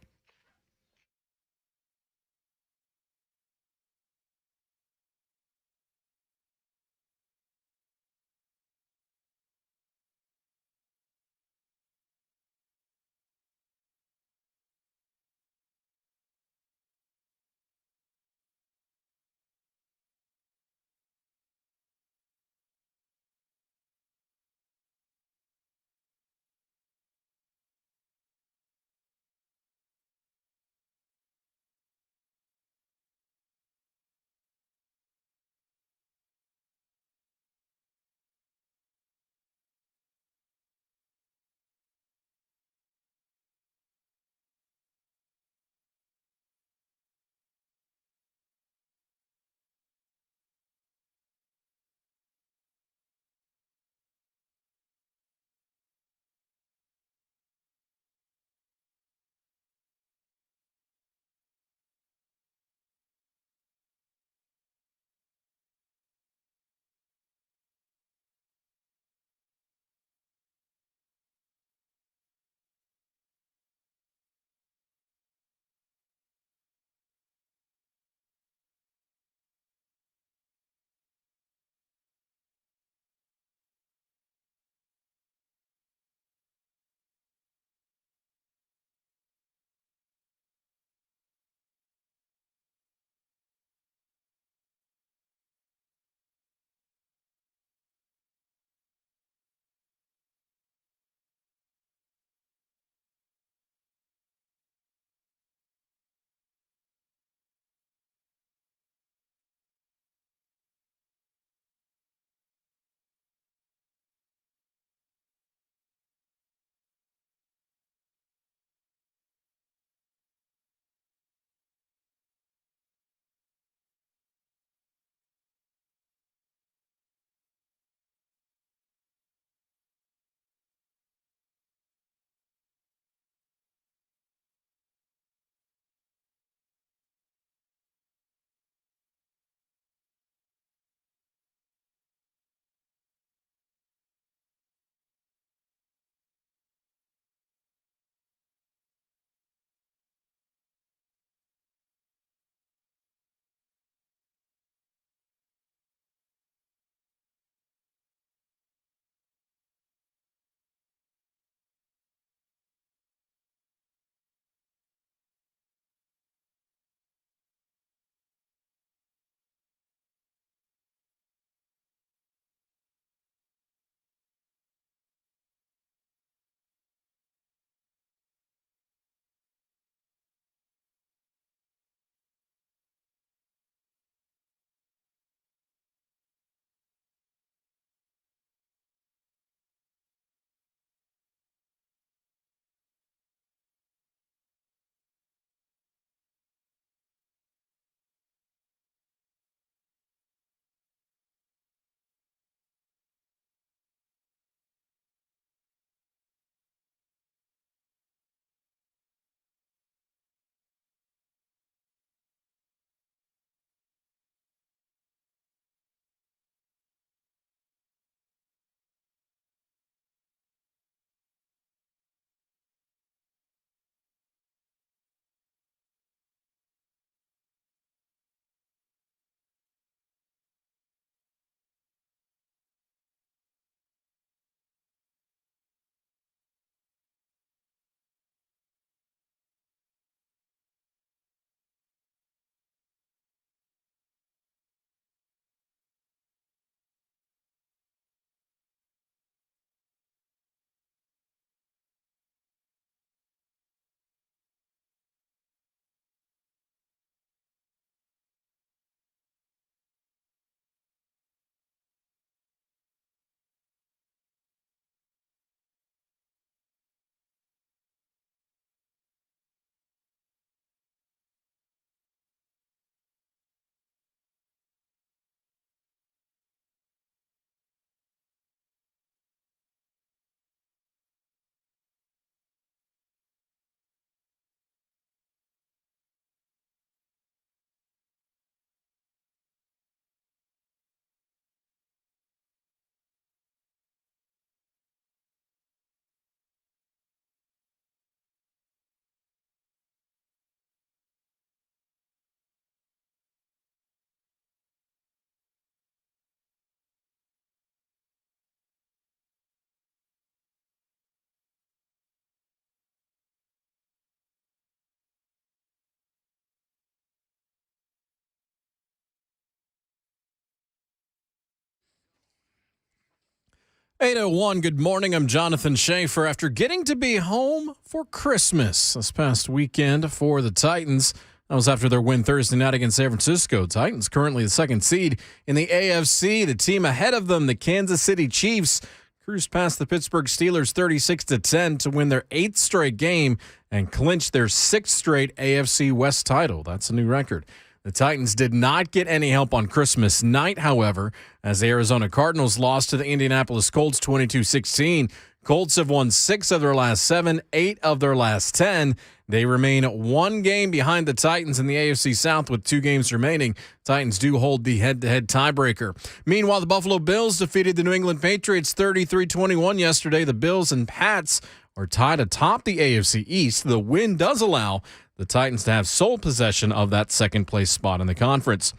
8:01, good morning. I'm Jonathan Schaefer. After getting to be home for Christmas this past weekend for the Titans, that was after their win Thursday night against San Francisco. Titans currently the second seed in the AFC. The team ahead of them, the Kansas City Chiefs, cruised past the Pittsburgh Steelers 36-10 to win their 8th straight game and clinch their 6th straight AFC West title. That's a new record. The Titans did not get any help on Christmas night, however, as the Arizona Cardinals lost to the Indianapolis Colts 22-16. Colts have won 6 of their last 7, 8 of their last 10. They remain 1 game behind the Titans in the AFC South with 2 games remaining. Titans do hold the head-to-head tiebreaker. Meanwhile, the Buffalo Bills defeated the New England Patriots 33-21 yesterday. The Bills and Pats are tied atop the AFC East. The win does allow the Titans to have sole possession of that second-place spot in the conference.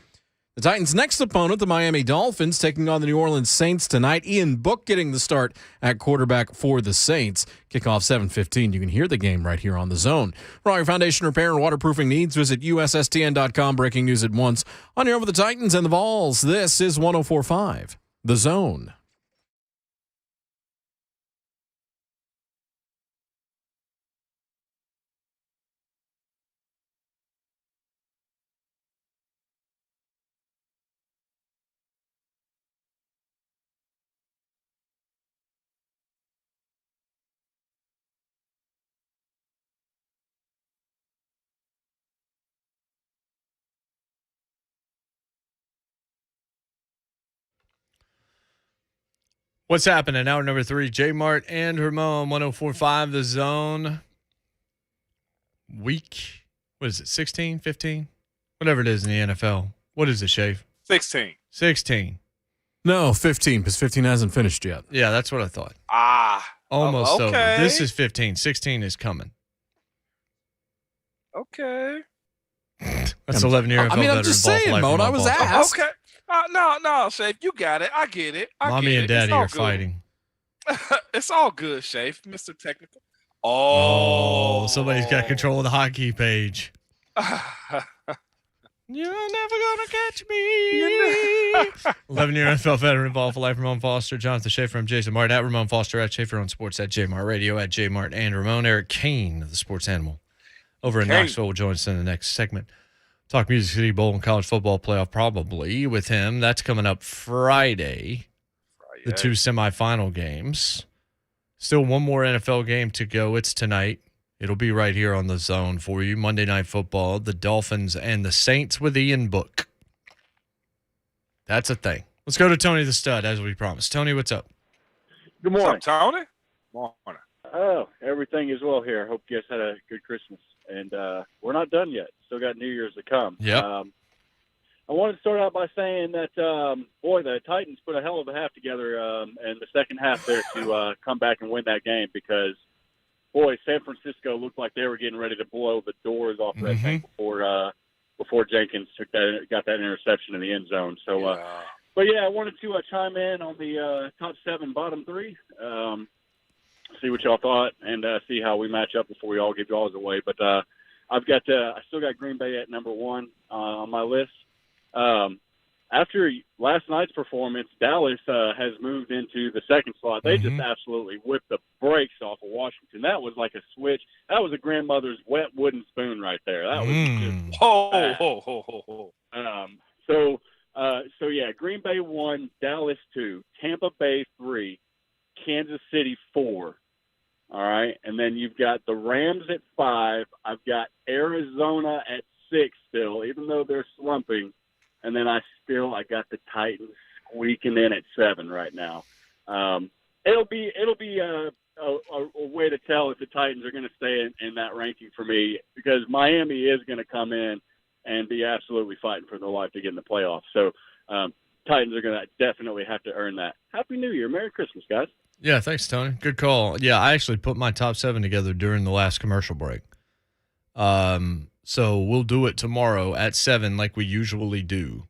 The Titans' next opponent, the Miami Dolphins, taking on the New Orleans Saints tonight. Ian Book getting the start at quarterback for the Saints. Kickoff 7:15. You can hear the game right here on The Zone. For all your foundation repair and waterproofing needs, visit USSTN.com. Breaking news at once. On your over the Titans and the Vols, this is 104.5 The Zone. What's happening? Hour number 3, JMart and Ramon, 104.5 The Zone. Week, what is it, 16, 15? Whatever it is in the NFL. What is it, Shave? 16. 16. No, 15, because 15 hasn't finished yet. Yeah, that's what I thought. okay. Almost over. This is 15. 16 is coming. Okay. That's 11-year NFL veteran. I'm just saying, Mo. I was asked. Okay. No, Shafe, you got it. I get it. Mommy and Daddy are good. fighting. It's all good, Shafe, Mr. Technical. Oh, somebody's got control of the hotkey page. You're never gonna catch me. 11-year NFL veteran ball for life. Ramon Foster, Jonathan Schaefer. I'm Jason Martin at Ramon Foster at Schaefer on Sports at JMart Radio at JMart and Ramon. Eric Kane of the Sports Animal over in Knoxville will join us in the next segment. Talk Music City Bowl and college football playoff probably with him. That's coming up Friday. The 2 semifinal games. Still one more NFL game to go. It's tonight. It'll be right here on The Zone for you. Monday Night Football, the Dolphins and the Saints with Ian Book. That's a thing. Let's go to Tony the Stud, as we promised. Tony, what's up? Good morning. What's up, Tony? Morning. Oh, everything is well here. I hope you guys had a good Christmas. And we're not done yet. Still got New Year's to come. Yep. I wanted to start out by saying that, the Titans put a hell of a half together in the second half there to come back and win that game because, San Francisco looked like they were getting ready to blow the doors off that thing before Jenkins got that interception in the end zone. So, I wanted to chime in on the top 7, bottom 3. See what y'all thought and see how we match up before we all give y'all's away. But I still got Green Bay at number 1 on my list. After last night's performance, Dallas has moved into the second slot. They just absolutely whipped the brakes off of Washington. That was like a switch. That was a grandmother's wet wooden spoon right there. That was just Green Bay 1, Dallas 2, Tampa Bay 3, Kansas City 4. All right, and then you've got the Rams at 5. I've got Arizona at 6 still, even though they're slumping. And then I got the Titans squeaking in at 7 right now. It'll be a way to tell if the Titans are going to stay in that ranking for me because Miami is going to come in and be absolutely fighting for their life to get in the playoffs. So Titans are going to definitely have to earn that. Happy New Year. Merry Christmas, guys. Yeah, thanks, Tony. Good call. Yeah, I actually put my top 7 together during the last commercial break. So we'll do it tomorrow at 7 like we usually do.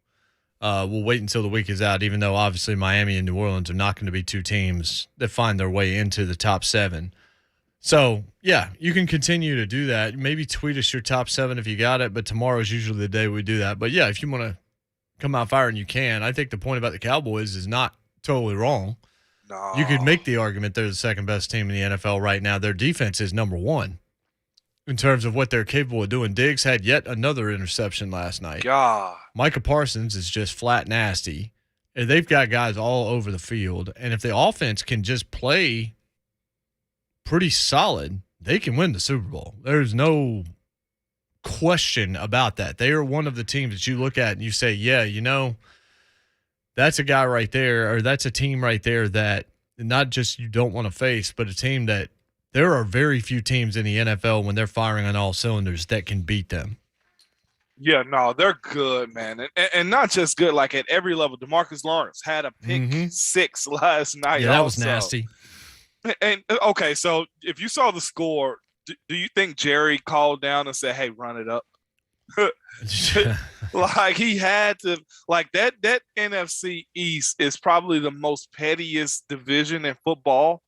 We'll wait until the week is out, even though obviously Miami and New Orleans are not going to be 2 teams that find their way into the top 7. So, yeah, you can continue to do that. Maybe tweet us your top 7 if you got it, but tomorrow's usually the day we do that. But, yeah, if you want to come out firing, you can. I think the point about the Cowboys is not totally wrong. No. You could make the argument they're the second best team in the NFL right now. Their defense is number one in terms of what they're capable of doing. Diggs had yet another interception last night. God. Micah Parsons is just flat nasty. And they've got guys all over the field. And if the offense can just play pretty solid, they can win the Super Bowl. There's no question about that. They are one of the teams that you look at and you say, yeah, that's a guy right there, or that's a team right there that not just you don't want to face, but a team that there are very few teams in the NFL when they're firing on all cylinders that can beat them. Yeah, no, they're good, man. And not just good, like at every level. DeMarcus Lawrence had a pick 6 last night. Yeah, that was nasty. And okay, so if you saw the score, do you think Jerry called down and said, hey, run it up? Like he had to, like that NFC East is probably the most pettiest division in football.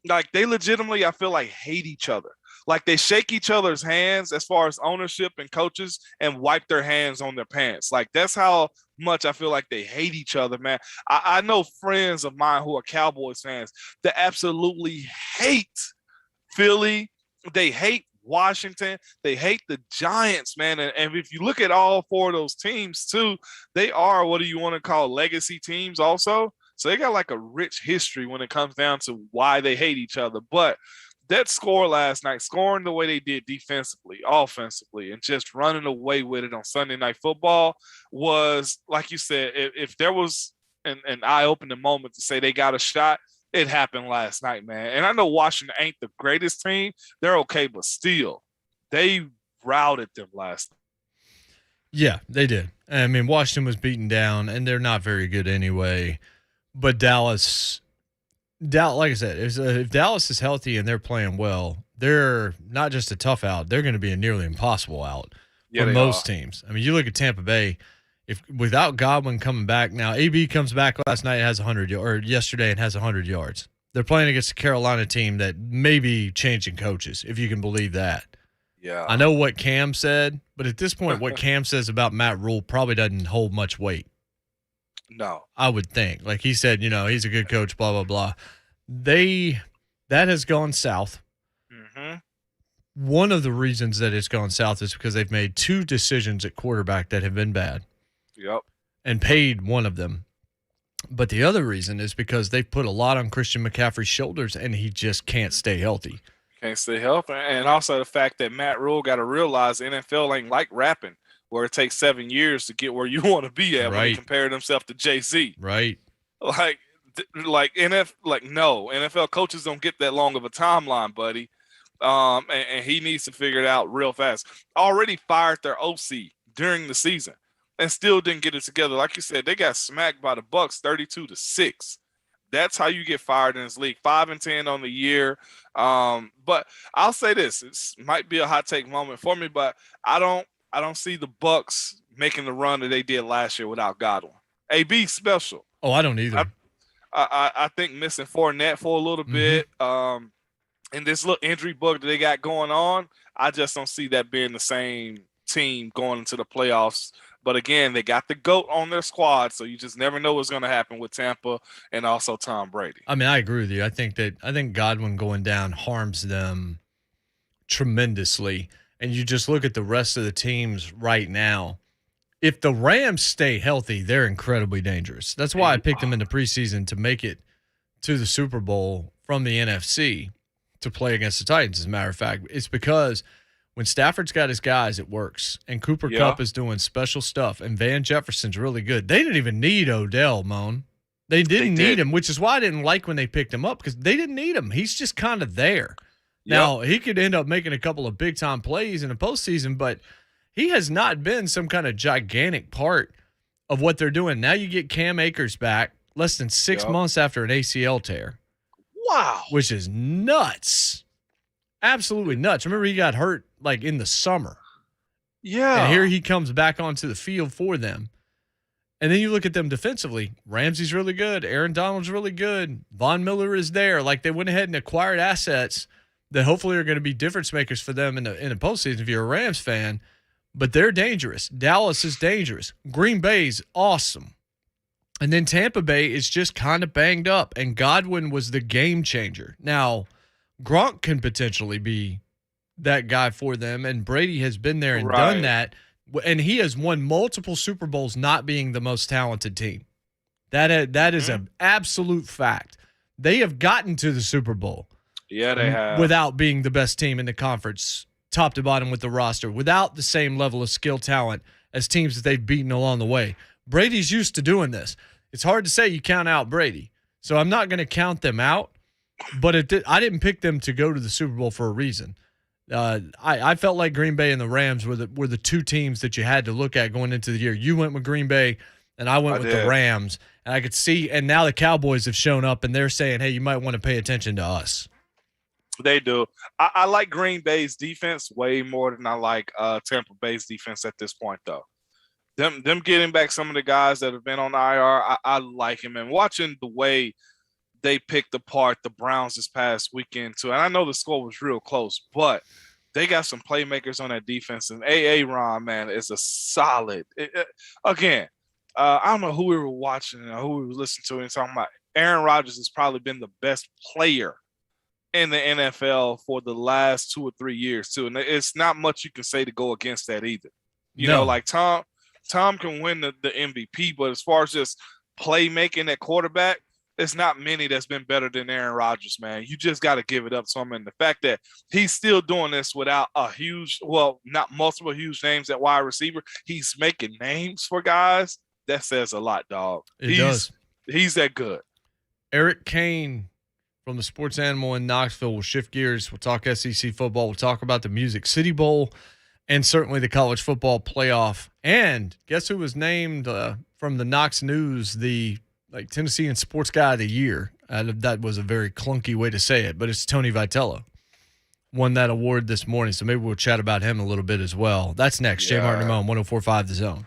Like they legitimately, I feel like, hate each other. Like they shake each other's hands as far as ownership and coaches and wipe their hands on their pants. Like that's how much I feel like they hate each other, man. I know friends of mine who are Cowboys fans that absolutely hate Philly. They hate Washington. They hate the Giants, man. And if you look at all 4 of those teams too, they are, what do you want to call, legacy teams also. So they got like a rich history when it comes down to why they hate each other. But that score last night, scoring the way they did defensively, offensively, and just running away with it on Sunday Night Football was, like you said, if there was an eye-opening moment to say they got a shot, it happened last night, man. And I know Washington ain't the greatest team. They're okay, but still, they routed them last night. Yeah, they did. I mean, Washington was beaten down, and they're not very good anyway. But Dallas, like I said, if Dallas is healthy and they're playing well, they're not just a tough out. They're going to be a nearly impossible out for most teams. I mean, you look at Tampa Bay. If without Godwin coming back now, AB comes back last night, has 100 or yesterday and has 100 yards. They're playing against a Carolina team that may be changing coaches, if you can believe that. Yeah, I know what Cam said, but at this point, what Cam says about Matt Rule probably doesn't hold much weight. No, I would think. Like he said, he's a good coach, blah, blah, blah. That has gone south. Mm-hmm. One of the reasons that it's gone south is because they've made 2 decisions at quarterback that have been bad. Yep. And paid one of them. But the other reason is because they've put a lot on Christian McCaffrey's shoulders, and he just can't stay healthy. Can't stay healthy. And also the fact that Matt Rule got to realize the NFL ain't like rapping, where it takes 7 years to get where you want to be at when he compared himself to Jay-Z. Right. NFL coaches don't get that long of a timeline, buddy. And he needs to figure it out real fast. Already fired their OC during the season and still didn't get it together. Like you said, they got smacked by the Bucs 32-6. That's how you get fired in this league. 5-10 on the year. But I'll say this: it might be a hot take moment for me, but I don't see the Bucs making the run that they did last year without Godwin. AB special. Oh, I don't either. I think missing Fournette for a little bit, and this little injury bug that they got going on, I just don't see that being the same team going into the playoffs. But again, they got the GOAT on their squad, so you just never know what's going to happen with Tampa and also Tom Brady. I mean, I agree with you. I think Godwin going down harms them tremendously. And you just look at the rest of the teams right now. If the Rams stay healthy, they're incredibly dangerous. That's why I picked them in the preseason to make it to the Super Bowl from the NFC to play against the Titans, as a matter of fact. It's because when Stafford's got his guys, it works. And Cooper Kupp is doing special stuff. And Van Jefferson's really good. They didn't even need Odell, Moan. They didn't need him, which is why I didn't like when they picked him up, because they didn't need him. He's just kind of there. Now, he could end up making a couple of big-time plays in the postseason, but he has not been some kind of gigantic part of what they're doing. Now you get Cam Akers back less than 6 months after an ACL tear. Wow. Which is nuts. Absolutely nuts. Remember, he got hurt like in the summer. Yeah. And here he comes back onto the field for them. And then you look at them defensively. Ramsey's really good. Aaron Donald's really good. Von Miller is there. Like, they went ahead and acquired assets that hopefully are going to be difference makers for them in the postseason if you're a Rams fan. But they're dangerous. Dallas is dangerous. Green Bay's awesome. And then Tampa Bay is just kind of banged up, and Godwin was the game changer. Now, Gronk can potentially be that guy for them, and Brady has been there and done that, and he has won multiple Super Bowls not being the most talented team. That is an absolute fact. They have gotten to the Super Bowl. Yeah, they have. Without being the best team in the conference, top to bottom with the roster, without the same level of skill talent as teams that they've beaten along the way. Brady's used to doing this. It's hard to say you count out Brady. So I'm not going to count them out, but I didn't pick them to go to the Super Bowl for a reason. I felt like Green Bay and the Rams were the two teams that you had to look at going into the year. You went with Green Bay, and I went with the Rams. And I could see, and now the Cowboys have shown up, and they're saying, hey, you might want to pay attention to us. They do. I like Green Bay's defense way more than I like Tampa Bay's defense at this point, though. Them getting back some of the guys that have been on IR, I like him. And watching the way they picked apart the Browns this past weekend, too. And I know the score was real close, but they got some playmakers on that defense. And Ron, man, is a solid. Again, I don't know who we were watching or who we were listening to and talking about. Aaron Rodgers has probably been the best player in the NFL for the last 2 or 3 years, too. And it's not much you can say to go against that either. You know, like Tom can win the MVP, but as far as just playmaking at quarterback, there's not many that's been better than Aaron Rodgers, man. You just got to give it up to him. And the fact that he's still doing this without not multiple huge names at wide receiver, he's making names for guys. That says a lot, dog. It does. He's that good. Eric Kane from the Sports Animal in Knoxville will shift gears. We'll talk SEC football. We'll talk about the Music City Bowl and certainly the college football playoff. And guess who was named from the Knox News the Tennessean Sports Guy of the Year? That was a very clunky way to say it, but it's Tony Vitello. Won that award this morning, so maybe we'll chat about him a little bit as well. That's next. JMart Ramon, 104.5 The Zone.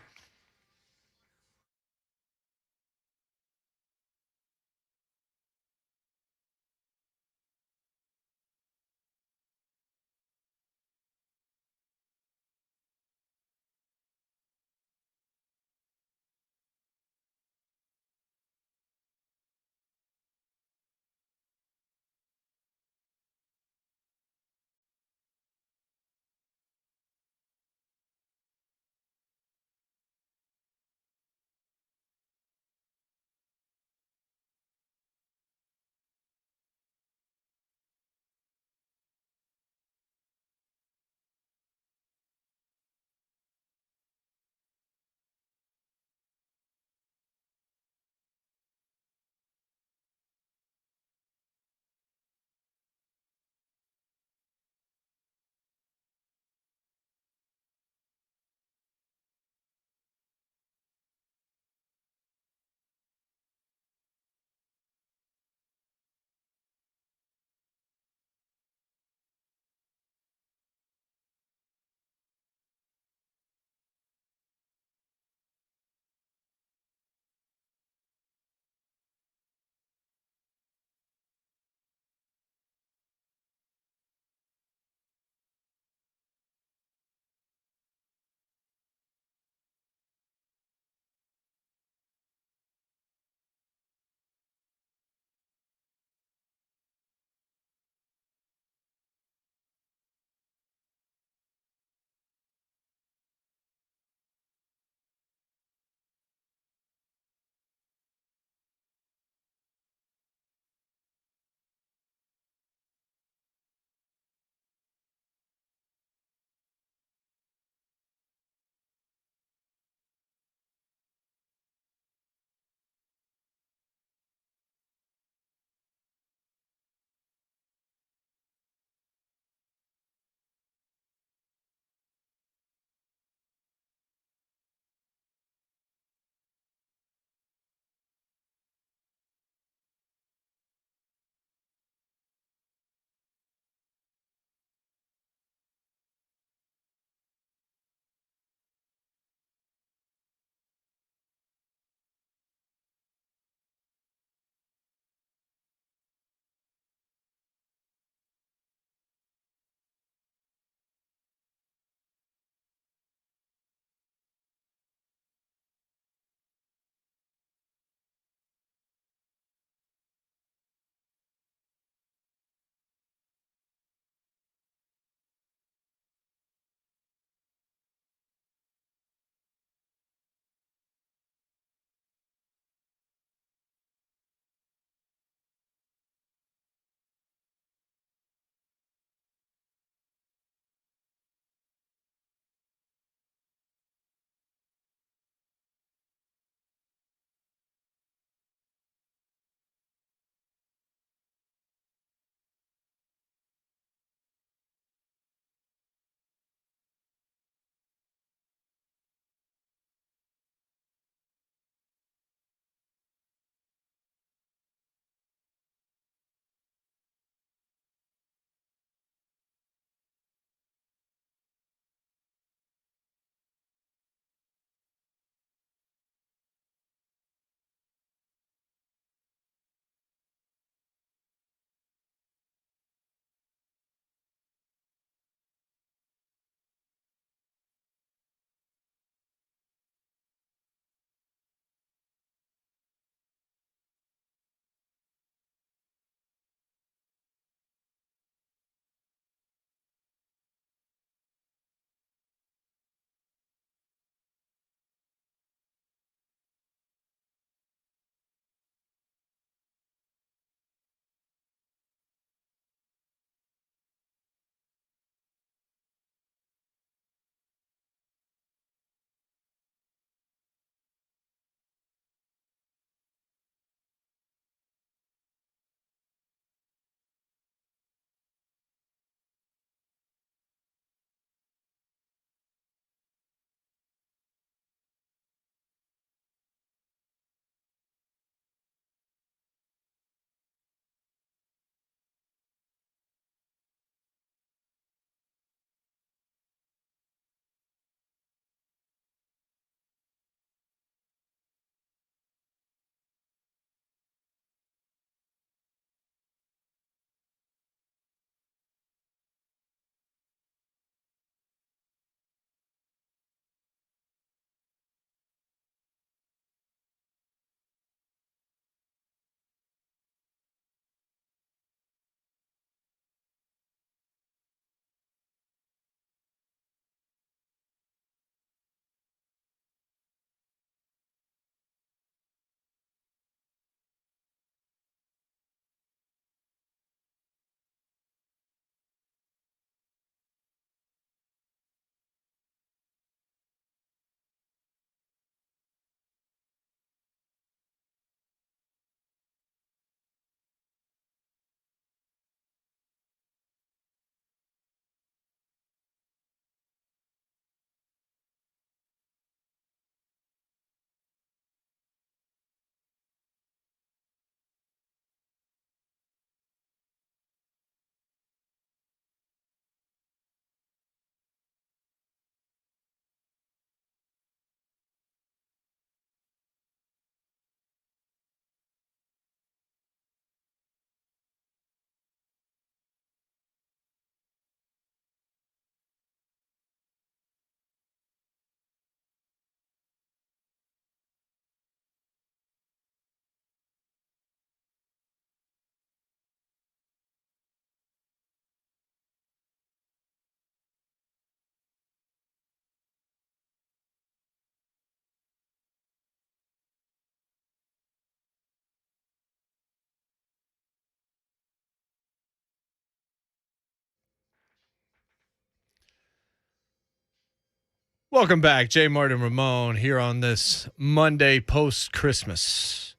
Welcome back, JMart and Ramon here on this Monday post-Christmas.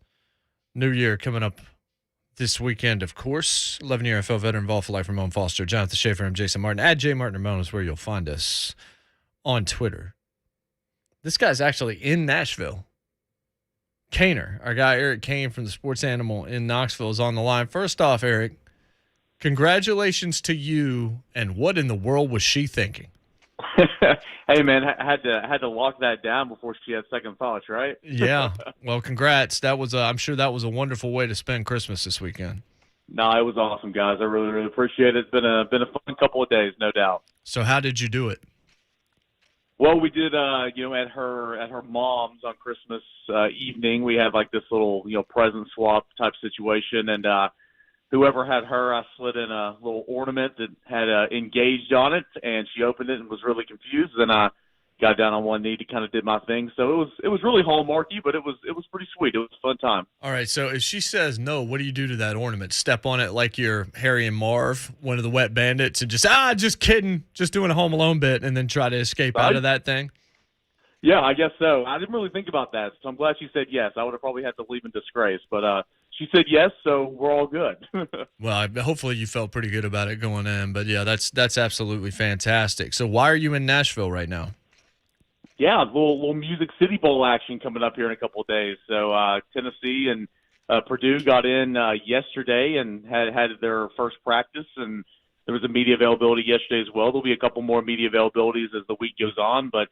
New Year coming up this weekend, of course. 11-year NFL veteran, Vol for Life, Ramon Foster, Jonathan Schaefer, and Jason Martin. At JMart Ramon is where you'll find us on Twitter. This guy's actually in Nashville. Kaner, our guy Eric Kane from the Sports Animal in Knoxville, is on the line. First off, Eric, congratulations to you, and what in the world was she thinking? Hey man, I had to lock that down before she had second thoughts, right? Yeah. Well, congrats. That was I'm sure that was a wonderful way to spend Christmas this weekend. No, it was awesome, guys. I really, really appreciate it. It's been a fun couple of days, no doubt. So how did you do it? Well, we did at her mom's on Christmas evening. We had like this little present swap type situation, and whoever had her, I slid in a little ornament that had engaged on it, and she opened it and was really confused. Then I got down on one knee to kind of did my thing. So it was really hallmarky, but it was pretty sweet. It was a fun time. All right. So if she says no, what do you do to that ornament? Step on it like you're Harry and Marv, one of the wet bandits, and just kidding, just doing a Home Alone bit, and then try to escape out of that thing? Yeah, I guess so. I didn't really think about that, so I'm glad she said yes. I would have probably had to leave in disgrace, but she said yes, so we're all good. Well, hopefully you felt pretty good about it going in, but yeah, that's absolutely fantastic. So why are you in Nashville right now? Yeah, a little Music City Bowl action coming up here in a couple of days. So Tennessee and Purdue got in yesterday and had their first practice, and there was a media availability yesterday as well. There'll be a couple more media availabilities as the week goes on, but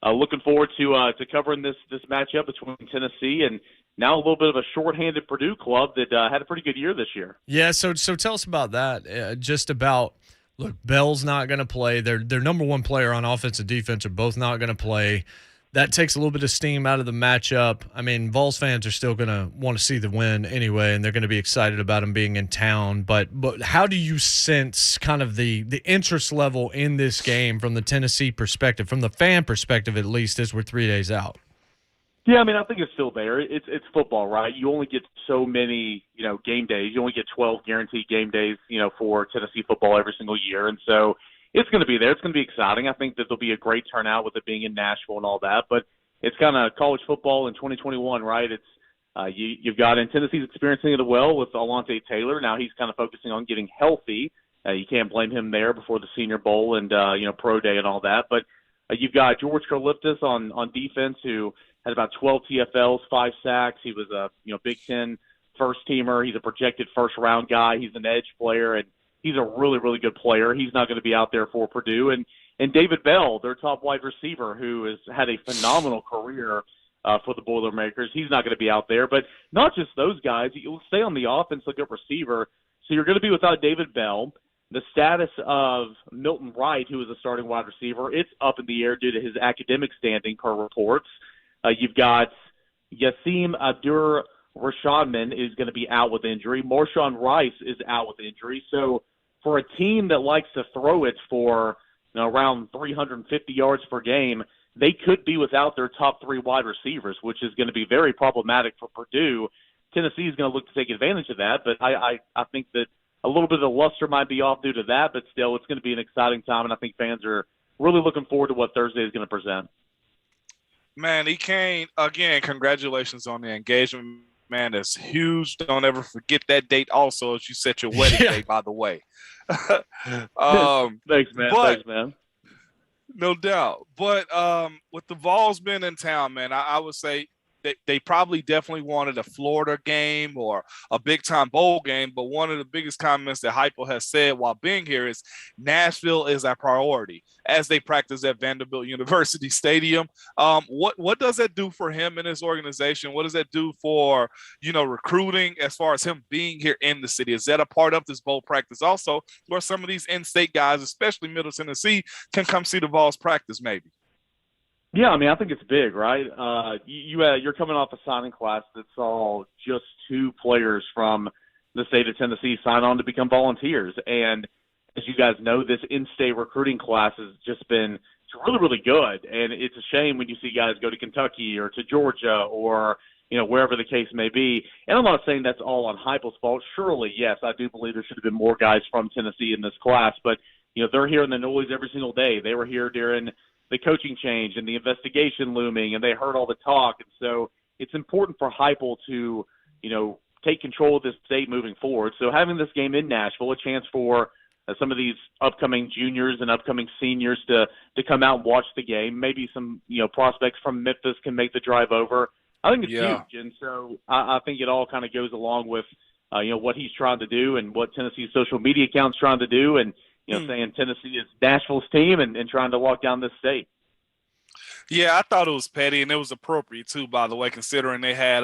looking forward to covering this matchup between Tennessee and now a little bit of a shorthanded Purdue club that had a pretty good year this year. Yeah, so tell us about that. Just about, look, Bell's not going to play. Their number one player on offense and defense are both not going to play. That takes a little bit of steam out of the matchup. I mean, Vols fans are still going to want to see the win anyway, and they're going to be excited about them being in town. But how do you sense kind of the interest level in this game from the Tennessee perspective, from the fan perspective at least, as we're 3 days out? Yeah, I mean, I think it's still there. It's football, right? You only get so many, game days. You only get 12 guaranteed game days, for Tennessee football every single year. And so it's going to be there. It's going to be exciting. I think that there'll be a great turnout with it being in Nashville and all that. But it's kind of college football in 2021, right? It's you've got in Tennessee's experiencing it well with Alontae Taylor. Now he's kind of focusing on getting healthy. You can't blame him there before the Senior Bowl and pro day and all that. But you've got George Karlaftis on defense, who had about 12 TFLs, 5 sacks. He was a Big Ten first teamer. He's a projected first round guy. He's an edge player, and he's a really, really good player. He's not going to be out there for Purdue. And David Bell, their top wide receiver, who has had a phenomenal career for the Boilermakers. He's not going to be out there. But not just those guys. You'll stay on the offense, look at receiver. So you're going to be without David Bell. The status of Milton Wright, who is a starting wide receiver, it's up in the air due to his academic standing per reports. You've got Yassim Abdur-Rashadman is going to be out with injury. Marshawn Rice is out with injury. So for a team that likes to throw it for around 350 yards per game, they could be without their top 3 wide receivers, which is going to be very problematic for Purdue. Tennessee is going to look to take advantage of that, but I think that a little bit of the luster might be off due to that, but still it's going to be an exciting time, and I think fans are really looking forward to what Thursday is going to present. Man, Kane, again, congratulations on the engagement. Man, that's huge. Don't ever forget that date also as you set your wedding date, by the way. Thanks, man. Thanks, man. No doubt. But with the Vols being in town, man, I would say they probably definitely wanted a Florida game or a big-time bowl game, but one of the biggest comments that Heupel has said while being here is Nashville is our priority as they practice at Vanderbilt University Stadium. What does that do for him and his organization? What does that do for, recruiting as far as him being here in the city? Is that a part of this bowl practice also, where some of these in-state guys, especially Middle Tennessee, can come see the Vols practice maybe? Yeah, I mean, I think it's big, right? You're coming off a signing class that saw just 2 players from the state of Tennessee sign on to become volunteers. And as you guys know, this in-state recruiting class has just been really, really good. And it's a shame when you see guys go to Kentucky or to Georgia or, wherever the case may be. And I'm not saying that's all on Heupel's fault. Surely, yes, I do believe there should have been more guys from Tennessee in this class. But, they're hearing the noise every single day. They were here during the coaching change and the investigation looming, and they heard all the talk. And so it's important for Heupel to, take control of this state moving forward. So having this game in Nashville, a chance for some of these upcoming juniors and upcoming seniors to come out and watch the game. Maybe some, prospects from Memphis can make the drive over. I think it's huge. And so I think it all kind of goes along with, what he's trying to do and what Tennessee's social media account's trying to do. And, saying Tennessee is Nashville's team and trying to lock down this state. Yeah, I thought it was petty, and it was appropriate too, by the way, considering they had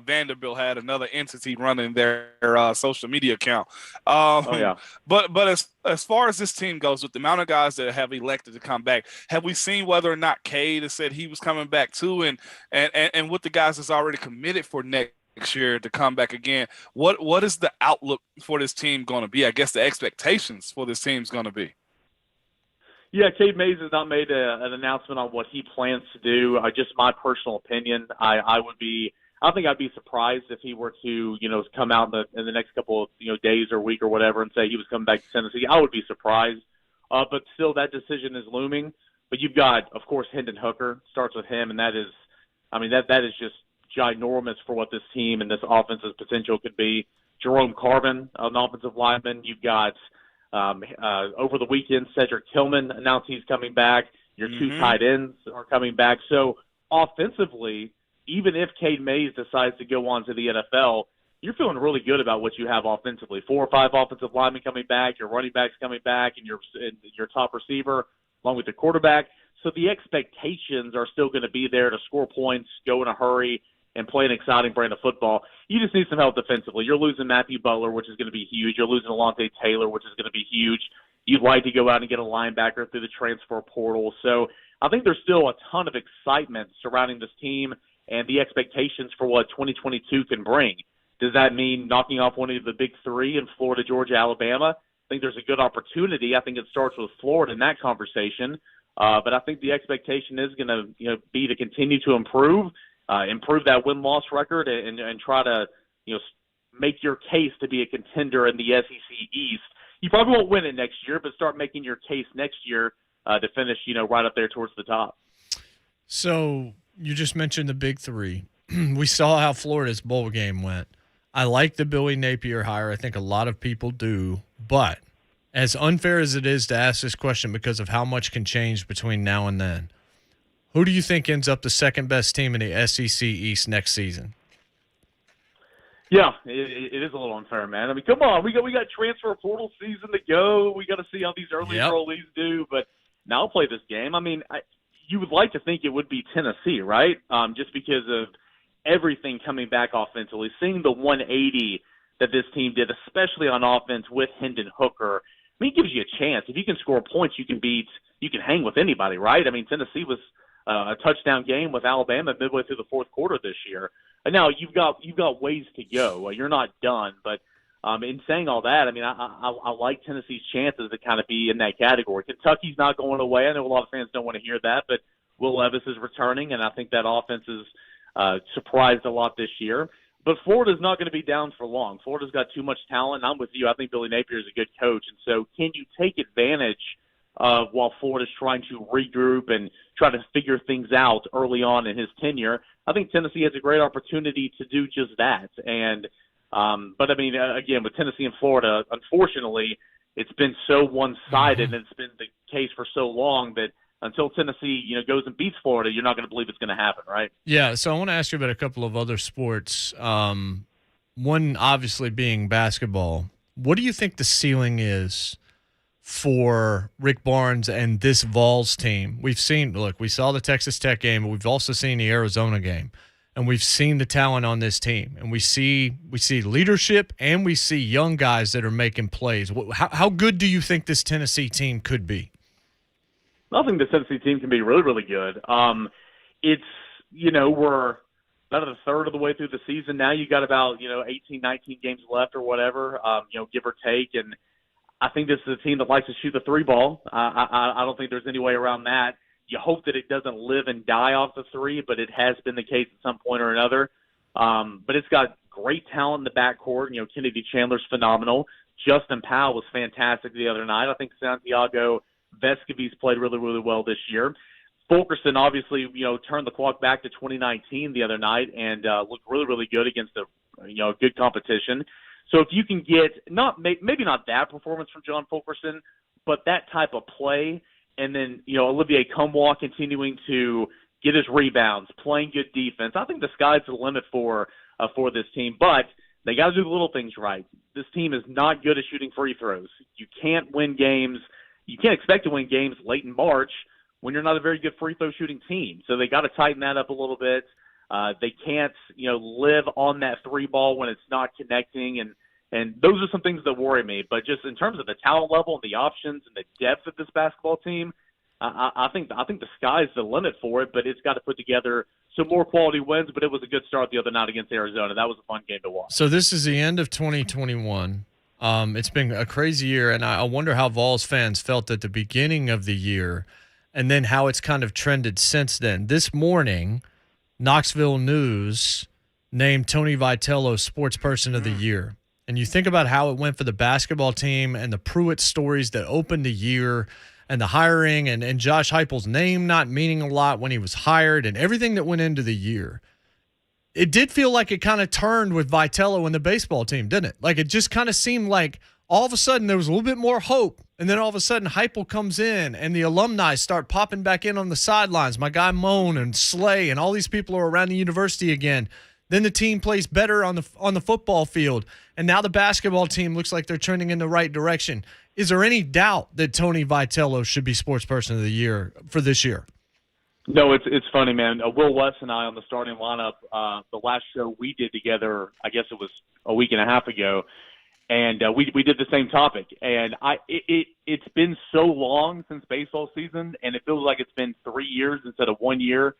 Vanderbilt had another entity running their social media account. But as far as this team goes, with the amount of guys that have elected to come back, have we seen whether or not Cade has said he was coming back too, and with the guys that's already committed for next year to come back again? What is the outlook for this team going to be? I guess the expectations for this team is going to be. Yeah, Cade Mays has not made an announcement on what he plans to do. Just my personal opinion, I think I'd be surprised if he were to, come out in the next couple of, days or week or whatever and say he was coming back to Tennessee. I would be surprised. But still, that decision is looming. But you've got, of course, Hendon Hooker starts with him, and that is just ginormous for what this team and this offense's potential could be. Jerome Carvin, an offensive lineman. You've got over the weekend, Cedric Tillman announced he's coming back. Your two tight ends are coming back. So offensively, even if Cade Mays decides to go on to the NFL, you're feeling really good about what you have offensively. 4 or 5 offensive linemen coming back, your running backs coming back, and your top receiver, along with the quarterback. So the expectations are still going to be there to score points, go in a hurry, and play an exciting brand of football. You just need some help defensively. You're losing Matthew Butler, which is going to be huge. You're losing Alontae Taylor, which is going to be huge. You'd like to go out and get a linebacker through the transfer portal. So I think there's still a ton of excitement surrounding this team and the expectations for what 2022 can bring. Does that mean knocking off one of the big three in Florida, Georgia, Alabama? I think there's a good opportunity. I think it starts with Florida in that conversation. But I think the expectation is going to be to continue to improve that win-loss record and try to, make your case to be a contender in the SEC East. You probably won't win it next year, but start making your case next year to finish, right up there towards the top. So you just mentioned the big three. We saw how Florida's bowl game went. I like the Billy Napier hire. I think a lot of people do. But as unfair as it is to ask this question because of how much can change between now and then, who do you think ends up the second best team in the SEC East next season? Yeah, it is a little unfair, man. I mean, come on, we got transfer portal season to go. We got to see how these early enrollees do. But now I'll play this game. I mean, you would like to think it would be Tennessee, right? Just because of everything coming back offensively, seeing the 180 that this team did, especially on offense with Hendon Hooker. I mean, it gives you a chance. If you can score points, you can hang with anybody, right? I mean, Tennessee was a touchdown game with Alabama midway through the fourth quarter this year. And now you've got ways to go. You're not done. But in saying all that, I mean, I like Tennessee's chances to kind of be in that category. Kentucky's not going away. I know a lot of fans don't want to hear that, but Will Levis is returning, and I think that offense is surprised a lot this year. But Florida's not going to be down for long. Florida's got too much talent. I'm with you. I think Billy Napier is a good coach. And so can you take advantage of while Florida's trying to regroup and try to figure things out early on in his tenure? I think Tennessee has a great opportunity to do just that. And but, I mean, again, with Tennessee and Florida, unfortunately, it's been so one-sided and it's been the case for so long that until Tennessee, goes and beats Florida, you're not going to believe it's going to happen, right? Yeah, so I want to ask you about a couple of other sports. One obviously being basketball. What do you think the ceiling is for Rick Barnes and this Vols team? We saw the Texas Tech game, but we've also seen the Arizona game, and we've seen the talent on this team, and we see leadership, and we see young guys that are making plays. How good do you think this Tennessee team could be? I think the Tennessee team can be really, really good. We're about a third of the way through the season now. You got about 18, 19 games left or whatever, give or take, and I think this is a team that likes to shoot the three ball. I don't think there's any way around that. You hope that it doesn't live and die off the three, but it has been the case at some point or another. But it's got great talent in the backcourt. Kennedy Chandler's phenomenal. Justin Powell was fantastic the other night. I think Santiago Vescovi's played really, really well this year. Fulkerson obviously, turned the clock back to 2019 the other night and looked really, really good against a good competition. So if you can get maybe not that performance from John Fulkerson, but that type of play, and then Olivier Cumwaw continuing to get his rebounds, playing good defense, I think the sky's the limit for this team. But they got to do the little things right. This team is not good at shooting free throws. You can't win games. You can't expect to win games late in March when you're not a very good free throw shooting team. So they got to tighten that up a little bit. They can't, live on that three ball when it's not connecting, and those are some things that worry me. But just in terms of the talent level and the options and the depth of this basketball team, I think the sky's the limit for it. But it's got to put together some more quality wins. But it was a good start the other night against Arizona. That was a fun game to watch. So this is the end of 2021. It's been a crazy year, and I wonder how Vols fans felt at the beginning of the year, and then how it's kind of trended since then. This morning, Knoxville News named Tony Vitello Sports Person of the Year. And you think about how it went for the basketball team and the Pruitt stories that opened the year and the hiring and Josh Heupel's name not meaning a lot when he was hired and everything that went into the year. It did feel like it kind of turned with Vitello and the baseball team, didn't it? Like it just kind of seemed like all of a sudden there was a little bit more hope, and then all of a sudden Heupel comes in and the alumni start popping back in on the sidelines. My guy Moan and Slay and all these people are around the university again. Then the team plays better on the football field, and now the basketball team looks like they're turning in the right direction. Is there any doubt that Tony Vitello should be Sports Person of the Year for this year? No, it's funny, man. Will West and I on the starting lineup, the last show we did together, I guess it was a week and a half ago, and we did the same topic. And it's been so long since baseball season, and it feels like it's been 3 years instead of 1 year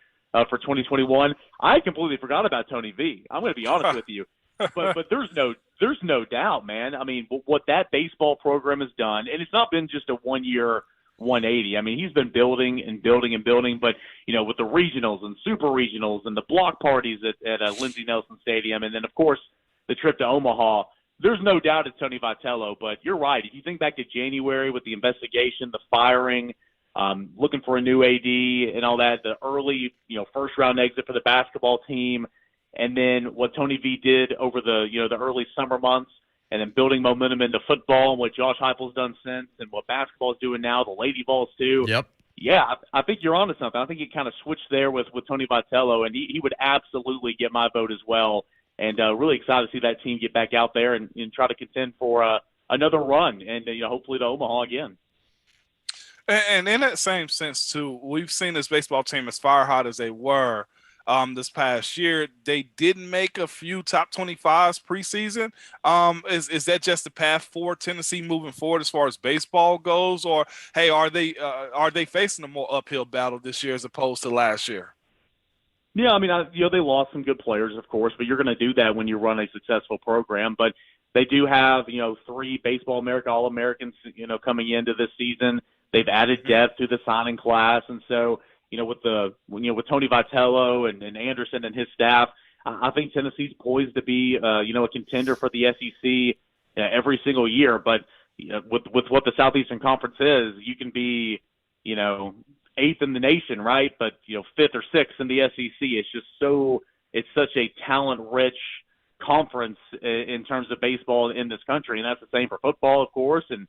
for 2021. I completely forgot about Tony V. I'm going to be honest with you, but there's no doubt, man. I mean, what that baseball program has done, and it's not been just a 1 year 180. I mean, he's been building and building and building, but, with the regionals and super regionals and the block parties at Lindsey Nelson Stadium, and then, of course, the trip to Omaha, there's no doubt it's Tony Vitello. But you're right. If you think back to January with the investigation, the firing, looking for a new AD and all that, the early, first-round exit for the basketball team, and then what Tony V did over the early summer months, and then building momentum into football and what Josh Heupel's done since and what basketball is doing now, the Lady Vols too. Yep. Yeah, I think you're onto something. I think it kind of switched there with Tony Vitello, and he would absolutely get my vote as well. And really excited to see that team get back out there and try to contend for another run and hopefully to Omaha again. And in that same sense, too, we've seen this baseball team as fire hot as they were this past year. They didn't make a few top 25s preseason. Is that just the path for Tennessee moving forward as far as baseball goes? Or, hey, are they facing a more uphill battle this year as opposed to last year? Yeah, I mean, they lost some good players, of course, but you're going to do that when you run a successful program. But they do have, 3 Baseball America All-Americans, coming into this season. They've added depth to the signing class, and so with Tony Vitello and Anderson and his staff, I think Tennessee's poised to be a contender for the SEC every single year. But with what the Southeastern Conference is, you can be 8th in the nation, right? But 5th or 6th in the SEC. It's such a talent-rich conference in terms of baseball in this country, and that's the same for football, of course, and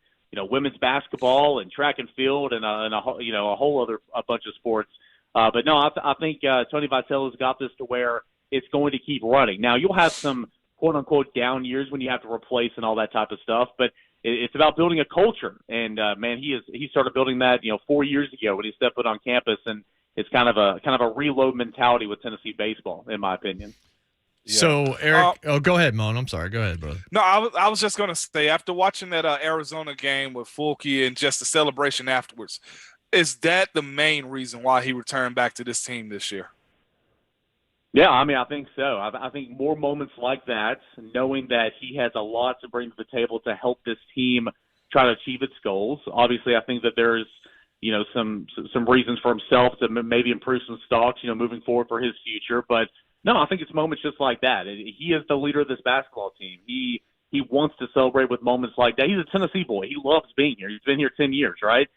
women's basketball and track and field and a whole other bunch of sports. But no, I think Tony Vitello's got this to where it's going to keep running. Now you'll have some quote unquote down years when you have to replace and all that type of stuff, but it's about building a culture. And man, he started building that 4 years ago when he stepped foot on campus, and it's kind of a reload mentality with Tennessee baseball, in my opinion. Yeah. So, Eric, go ahead, Moan. I'm sorry. Go ahead, brother. No, I was just going to say, after watching that Arizona game with Fulke and just the celebration afterwards, is that the main reason why he returned back to this team this year? Yeah, I mean, I think so. I think more moments like that, knowing that he has a lot to bring to the table to help this team try to achieve its goals. Obviously, I think that there's some reasons for himself to maybe improve some stocks, moving forward for his future, but no, I think it's moments just like that. He is the leader of this basketball team. He wants to celebrate with moments like that. He's a Tennessee boy. He loves being here. He's been here 10 years, right?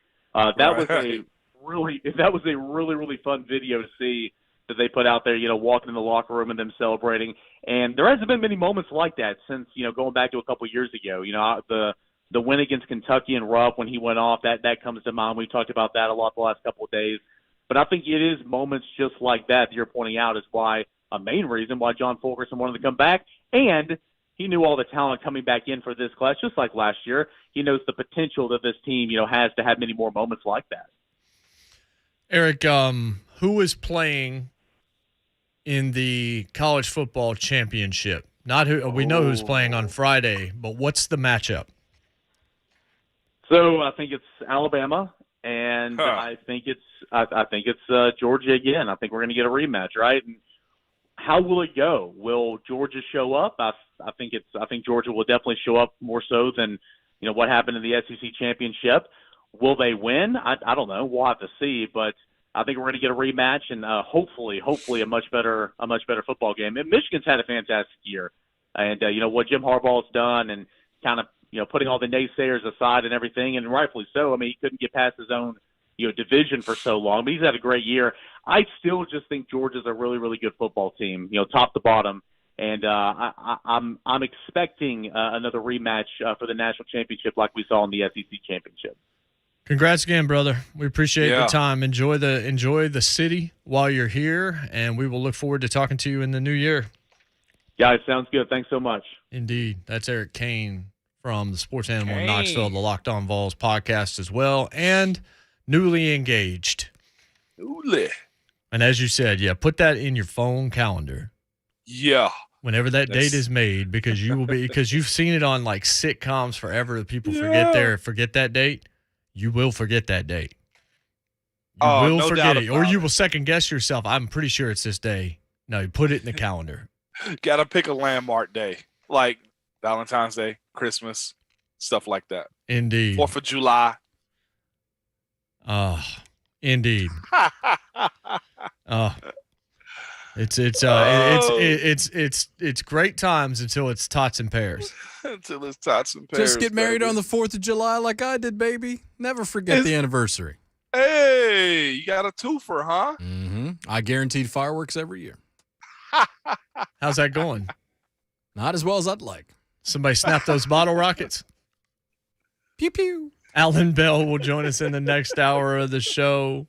That was a really fun video to see that they put out there, walking in the locker room and them celebrating. And there hasn't been many moments like that since, going back to a couple years ago. The win against Kentucky and Rupp when he went off, that comes to mind. We talked about that a lot the last couple of days. But I think it is moments just like that you're pointing out is why a main reason why John Fulkerson wanted to come back. And he knew all the talent coming back in for this class, just like last year. He knows the potential that this team, has to have many more moments like that. Eric, who is playing in the college football championship? Not who we know who's playing on Friday, but what's the matchup? So I think it's Alabama, and I think it's Georgia again. I think we're going to get a rematch, right? And how will it go? Will Georgia show up? I think Georgia will definitely show up more so than what happened in the SEC championship. Will they win? I don't know. We'll have to see, but I think we're going to get a rematch and hopefully a much better football game. And Michigan's had a fantastic year, and what Jim Harbaugh's done and kind of putting all the naysayers aside and everything, and rightfully so. I mean, he couldn't get past his own division for so long, but he's had a great year. I still just think Georgia's a really, really good football team, top to bottom. And I'm expecting another rematch for the national championship like we saw in the SEC championship. Congrats again, brother. We appreciate the time. Enjoy the city while you're here, and we will look forward to talking to you in the new year. Guys, sounds good. Thanks so much. Indeed. That's Eric Kane from the Sports Animal in Knoxville, the Locked On Vols podcast as well, and newly engaged. Newly. And as you said, put that in your phone calendar. Yeah. Whenever that date is made, because you've seen it on like sitcoms forever. People forget that date. You will forget that date. You will forget it, or you will second guess yourself. I'm pretty sure it's this day. No, you put it in the calendar. Got to pick a landmark day, like Valentine's Day, Christmas, stuff like that. Indeed. 4th of July. Indeed. It's great times until it's tots and pears. Until it's tots and pears. Just get married on the 4th of July like I did, baby. Never forget the anniversary. Hey, you got a twofer, huh? Mm-hmm. I guaranteed fireworks every year. How's that going? Not as well as I'd like. Somebody snap those bottle rockets. Pew pew. Alan Bell will join us in the next hour of the show.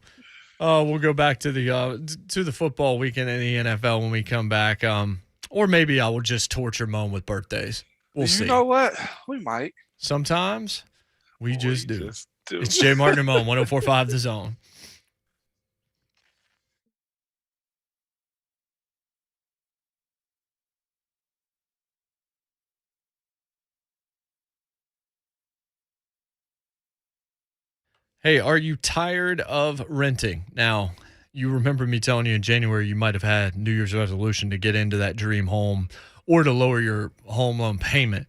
We'll go back to the football weekend in the NFL when we come back. Or maybe I will just torture Moan with birthdays. We'll see. You know what? We might. Sometimes we just do. It's JMart Ramon, 104.5 The Zone. Hey, are you tired of renting? Now, you remember me telling you in January you might have had New Year's resolution to get into that dream home or to lower your home loan payment.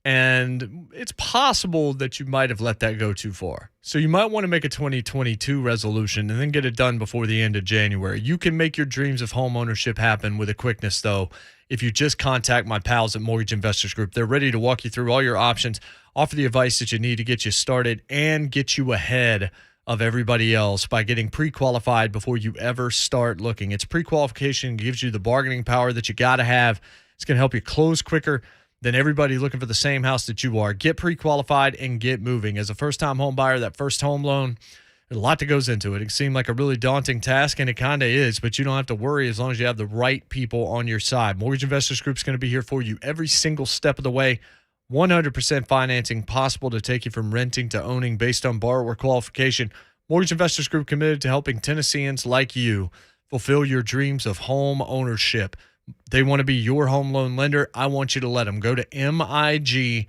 And it's possible that you might have let that go too far. So you might want to make a 2022 resolution and then get it done before the end of January. You can make your dreams of home ownership happen with a quickness, though, if you just contact my pals at Mortgage Investors Group. They're ready to walk you through all your options, offer the advice that you need to get you started, and get you ahead of everybody else by getting pre-qualified before you ever start looking. It's pre-qualification, gives you the bargaining power that you got to have. It's going to help you close quicker than everybody looking for the same house that you are. Get pre-qualified and get moving. As a first-time home buyer, that first home loan, there's a lot that goes into it. It can seem like a really daunting task, and it kind of is, but you don't have to worry as long as you have the right people on your side. Mortgage Investors Group is going to be here for you every single step of the way. 100% financing possible to take you from renting to owning based on borrower qualification. Mortgage Investors Group committed to helping Tennesseans like you fulfill your dreams of home ownership. They want to be your home loan lender. I want you to let them. Go to migonline.com.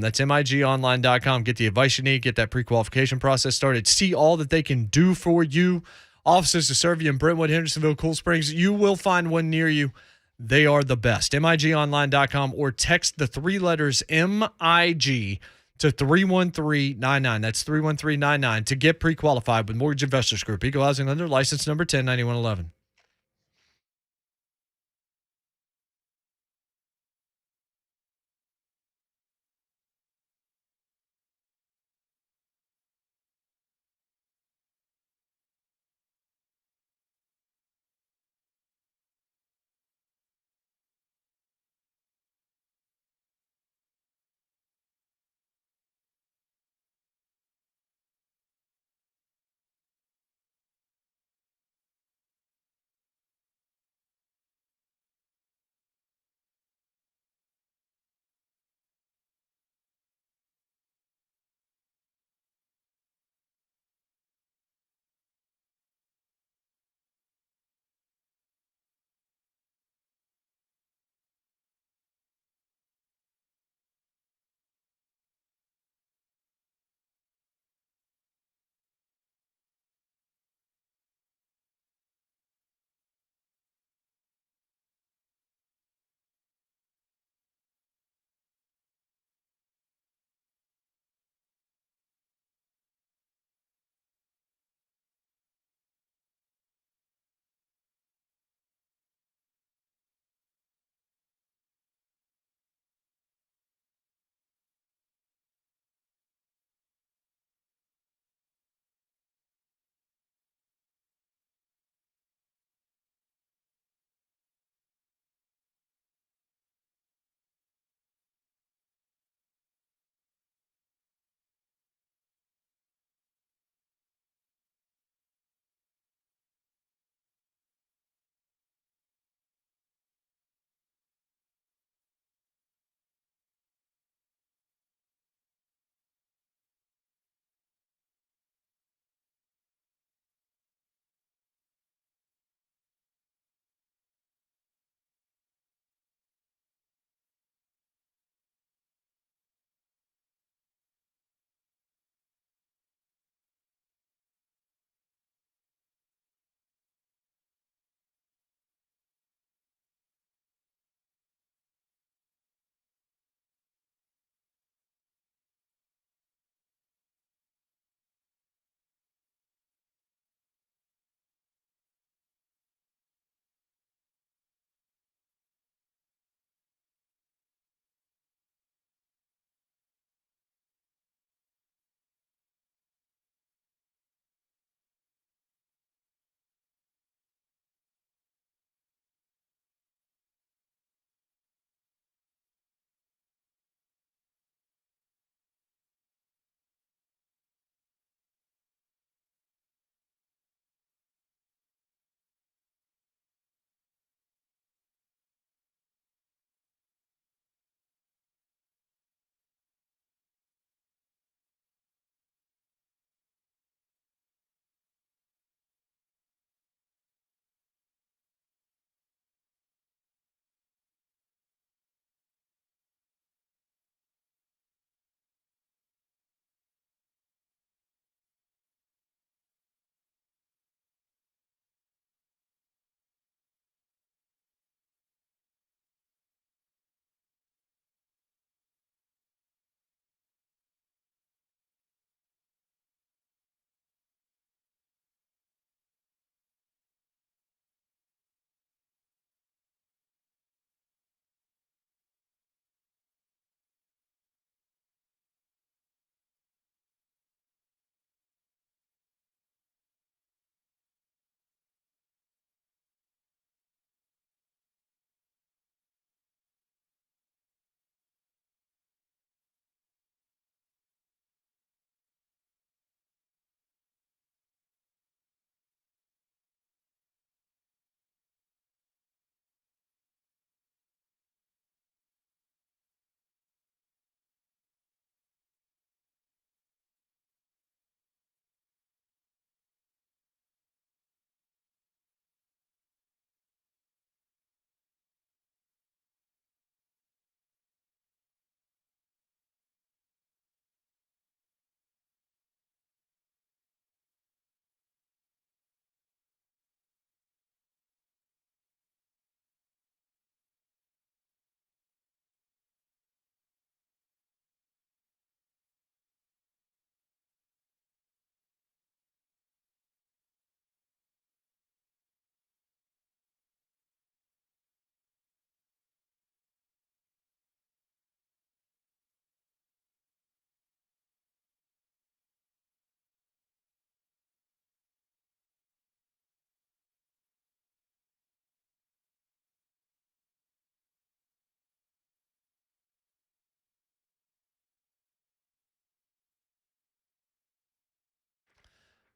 That's migonline.com. Get the advice you need. Get that pre-qualification process started. See all that they can do for you. Offices to serve you in Brentwood, Hendersonville, Cool Springs. You will find one near you. They are the best. migonline.com, or text the three letters MIG to 31399. That's 31399 to get pre-qualified with Mortgage Investors Group. Equal Housing Lender, license number 109111.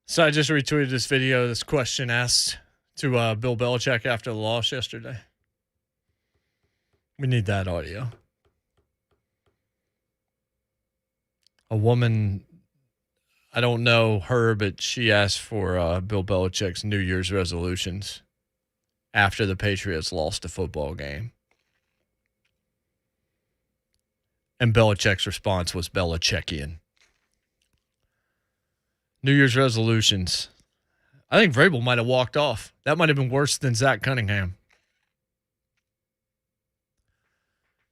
So I just retweeted this video, this question asked to Bill Belichick after the loss yesterday. We need that audio. A woman, I don't know her, but she asked for Bill Belichick's New Year's resolutions after the Patriots lost a football game. And Belichick's response was Belichickian. New Year's resolutions. I think Vrabel might have walked off. That might have been worse than Zach Cunningham.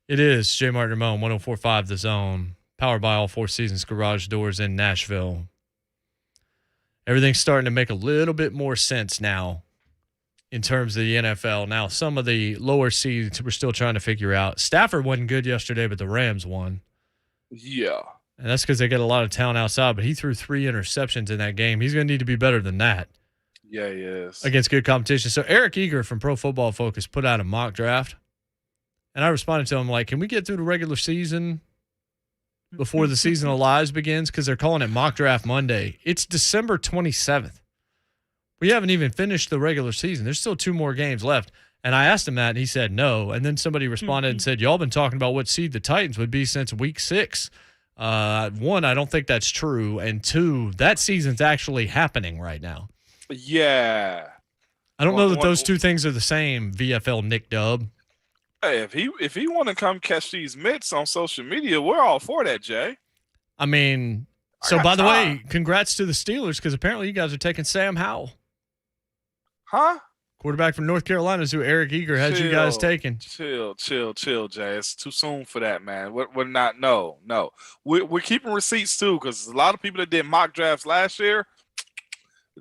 It is JMart Ramon, 104.5 The Zone, powered by All Four Seasons Garage Doors in Nashville. Everything's starting to make a little bit more sense now in terms of the NFL. Now, some of the lower seeds we're still trying to figure out. Stafford wasn't good yesterday, but the Rams won. Yeah. And that's because they got a lot of talent outside, but he threw 3 interceptions in that game. He's going to need to be better than that. Yeah, he is. Against good competition. So Eric Eager from Pro Football Focus put out a mock draft. And I responded to him like, can we get through the regular season before the season of lies begins? Because they're calling it Mock Draft Monday. It's December 27th. We haven't even finished the regular season. There's still 2 more games left. And I asked him that, and he said no. And then somebody responded and said, y'all been talking about what seed the Titans would be since week 6. 1, I don't think that's true. And 2, that season's actually happening right now. Yeah. I don't know that those 2 things are the same, VFL Nick Dub. Hey, if he want to come catch these mitts on social media, we're all for that, Jay. I mean, so by the way, congrats to the Steelers because apparently you guys are taking Sam Howell. Huh? Quarterback from North Carolina is who Eric Eager has you guys taking. Chill, Jay. It's too soon for that, man. We're not. No. We're keeping receipts too because a lot of people that did mock drafts last year.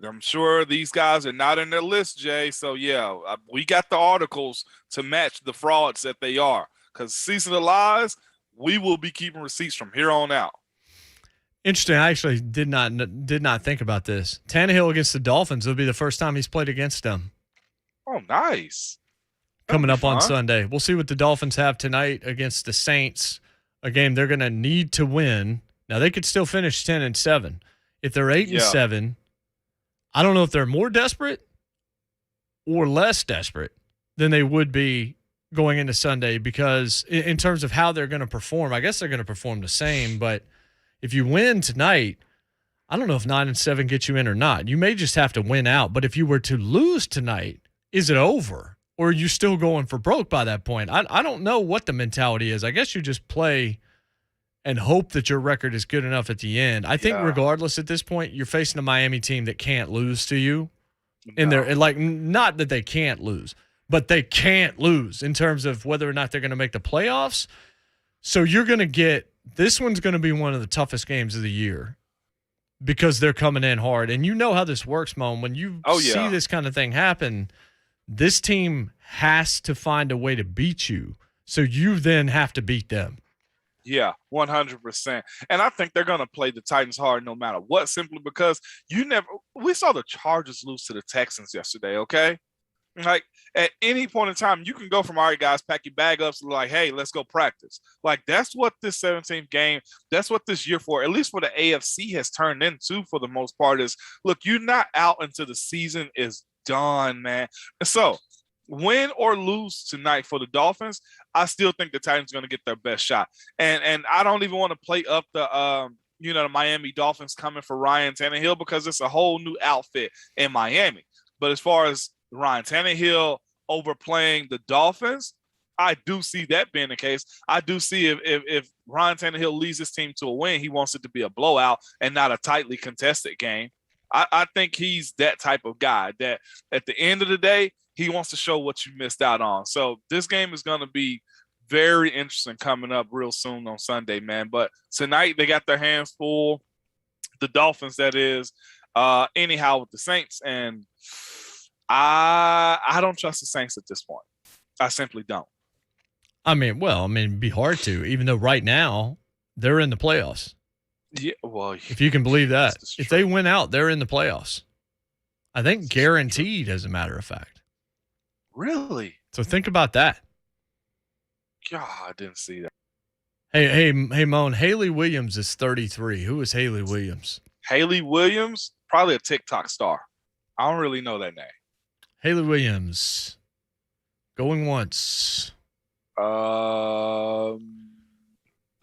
I'm sure these guys are not in their list, Jay. So, yeah, we got the articles to match the frauds that they are. Because season of lies, we will be keeping receipts from here on out. Interesting. I actually did not think about this. Tannehill against the Dolphins will be the first time he's played against them. Oh, nice. Coming up on Sunday. We'll see what the Dolphins have tonight against the Saints, a game they're going to need to win. Now, they could still finish 10-7. If they're 8-7, I don't know if they're more desperate or less desperate than they would be going into Sunday because in terms of how they're going to perform, I guess they're going to perform the same. But if you win tonight, I don't know if 9-7 gets you in or not. You may just have to win out. But if you were to lose tonight, is it over? Or are you still going for broke by that point? I don't know what the mentality is. I guess you just play and hope that your record is good enough at the end. I think regardless at this point, you're facing a Miami team that can't lose to you. And they're like, not that they can't lose, but they can't lose in terms of whether or not they're going to make the playoffs. So you're going to get, this one's going to be one of the toughest games of the year because they're coming in hard. And you know how this works, Mom. When you see this kind of thing happen, this team has to find a way to beat you. So you then have to beat them. Yeah, 100%. And I think they're going to play the Titans hard no matter what, simply because we saw the Chargers lose to the Texans yesterday, okay? Like, at any point in time, you can go from, all right, guys, pack your bag up, to like, hey, let's go practice. Like, that's what this 17th game, that's what this year for, at least for the AFC, has turned into for the most part is, look, you're not out until the season is done, man. And so, win or lose tonight for the Dolphins, I still think the Titans are going to get their best shot. And I don't even want to play up the the Miami Dolphins coming for Ryan Tannehill because it's a whole new outfit in Miami. But as far as Ryan Tannehill overplaying the Dolphins, I do see that being the case. I do see if Ryan Tannehill leads his team to a win, he wants it to be a blowout and not a tightly contested game. I think he's that type of guy that at the end of the day, he wants to show what you missed out on. So this game is going to be very interesting coming up real soon on Sunday, man. But tonight they got their hands full, the Dolphins, that is, anyhow with the Saints. And I don't trust the Saints at this point. I simply don't. It'd be hard to, even though right now they're in the playoffs. Yeah, well, if you can believe that. If they win out, they're in the playoffs. I think guaranteed, as a matter of fact. Really? So think about that. God, I didn't see that. Hey, Moan, Haley Williams is 33. Who is Haley Williams? Haley Williams, Probably a TikTok star. I don't really know that name. Haley Williams. Going once. The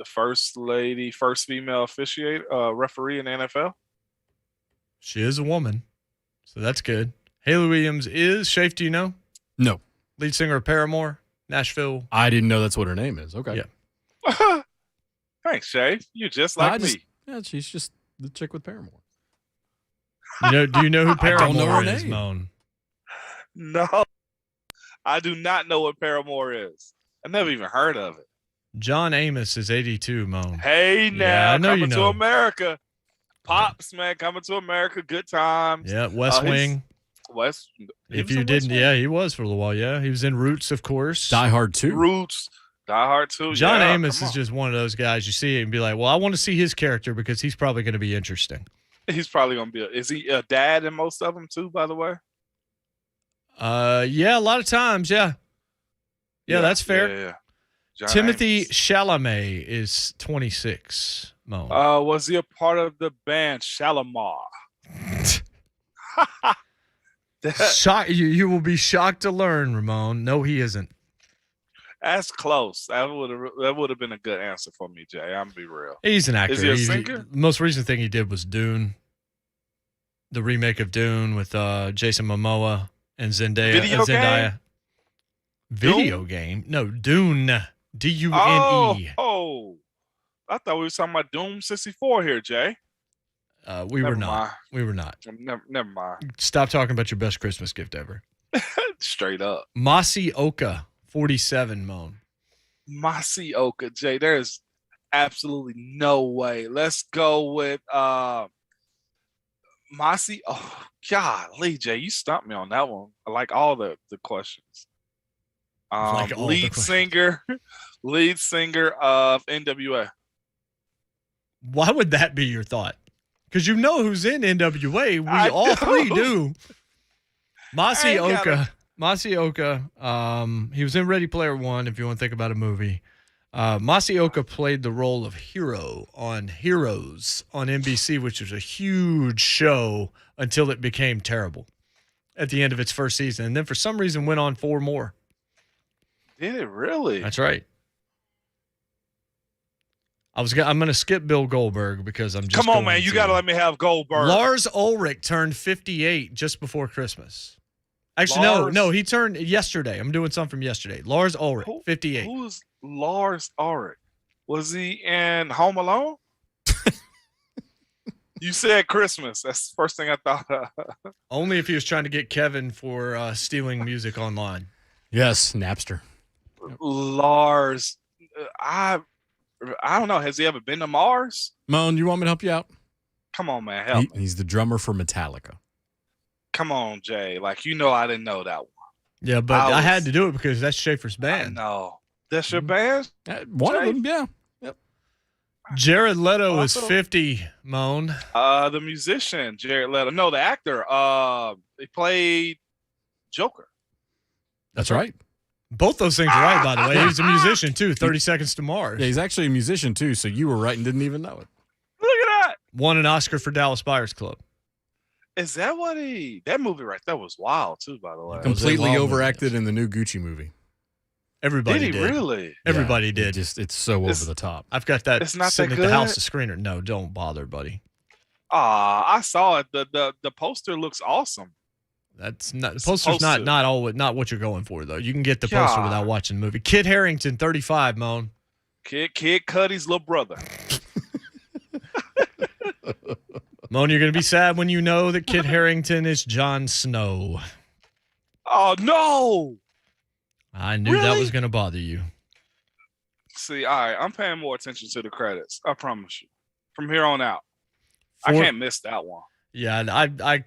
first female referee in the NFL. She is a woman, so that's good. Haley Williams is, Shafe, do you know? No. Lead singer of Paramore, Nashville. I didn't know that's what her name is. Okay. Yeah. Thanks, Shay. You're just like me. Yeah, she's just the chick with Paramore. Do you know who Paramore know her is, name. Moan? No, I do not know what Paramore is. I've never even heard of it. John Amos is 82, Moan. Hey, now, Yeah, I know coming you to know. America. Pops, man, coming to America. Good times. Yeah, West Wing. If you didn't, yeah, he was for a little while. Yeah, he was in Roots, of course. Die Hard 2. Roots. Die Hard 2. John Amos is just one of those guys you see it and be like, well, I want to see his character because he's probably going to be interesting. He's probably going to be is he a dad in most of them too, by the way? Yeah, a lot of times, yeah. Yeah, that's fair. Yeah. Timothy Amos. Chalamet is 26, Mo. Was he a part of the band Shalimar? You will be shocked to learn, Ramon. No, he isn't. That's close. That would have been a good answer for me, Jay. I'm gonna be real. He's an actor. Is he a singer? Most recent thing he did was Dune, the remake of Dune with Jason Momoa and Zendaya. Video Zendaya. game? Video game? No, Dune. Dune. Oh, I thought we were talking about Doom 64 here, Jay. We were Never not. mind. We were not. Never mind. Stop talking about your best Christmas gift ever. Straight up. Masi Oka, 47, Moan. Masi Oka, Jay. There's absolutely no way. Let's go with Masi. Oh, golly, Jay, you stumped me on that one. I like all the questions. Lead singer of NWA. Why would that be your thought? Because you know who's in NWA. We all three do. Masi Oka. He was in Ready Player One, if you want to think about a movie. Masi Oka played the role of Hero on Heroes on NBC, which was a huge show until it became terrible at the end of its first season. And then for some reason went on 4 more. Did it really? That's right. I'm going to skip Bill Goldberg because I'm just Come on, man. You got to let me have Goldberg. Lars Ulrich turned 58 just before Christmas. Actually, no, he turned yesterday. I'm doing something from yesterday. Lars Ulrich, 58. Who's Lars Ulrich? Was he in Home Alone? You said Christmas. That's the first thing I thought of. Only if he was trying to get Kevin for stealing music online. Yes, Napster. Lars, I don't know. Has he ever been to Mars? Moan, you want me to help you out? Come on, man. Help me. He's the drummer for Metallica. Come on, Jay. Like, I didn't know that one. Yeah, but I had to do it because that's Schaefer's band. No. That's your band? One of them, yeah. Yep. Jared Leto is 50, Moan. The musician, Jared Leto. No, the actor. He played Joker. That's right. Both those things are right, by the way. He's a musician, too. 30 Seconds to Mars. Yeah, he's actually a musician, too, so you were right and didn't even know it. Look at that. Won an Oscar for Dallas Buyers Club. Is that what that movie right there was wild, too, by the way. Completely overacted in the new Gucci movie. Everybody did. Did. He really? Everybody did. It's so over the top. I've got that it's not sitting that at the house, good? the screener. No, don't bother, buddy. I saw it. The poster looks awesome. That's not the poster's not what you're going for though. You can get the poster without watching the movie. Kit Harington, 35, Moan. Kid Cudi's little brother. Moan, you're gonna be sad when you know that Kit Harington is Jon Snow. Oh no! I knew that was gonna bother you. See, all right, I'm paying more attention to the credits. I promise you. From here on out, I can't miss that one. Yeah, I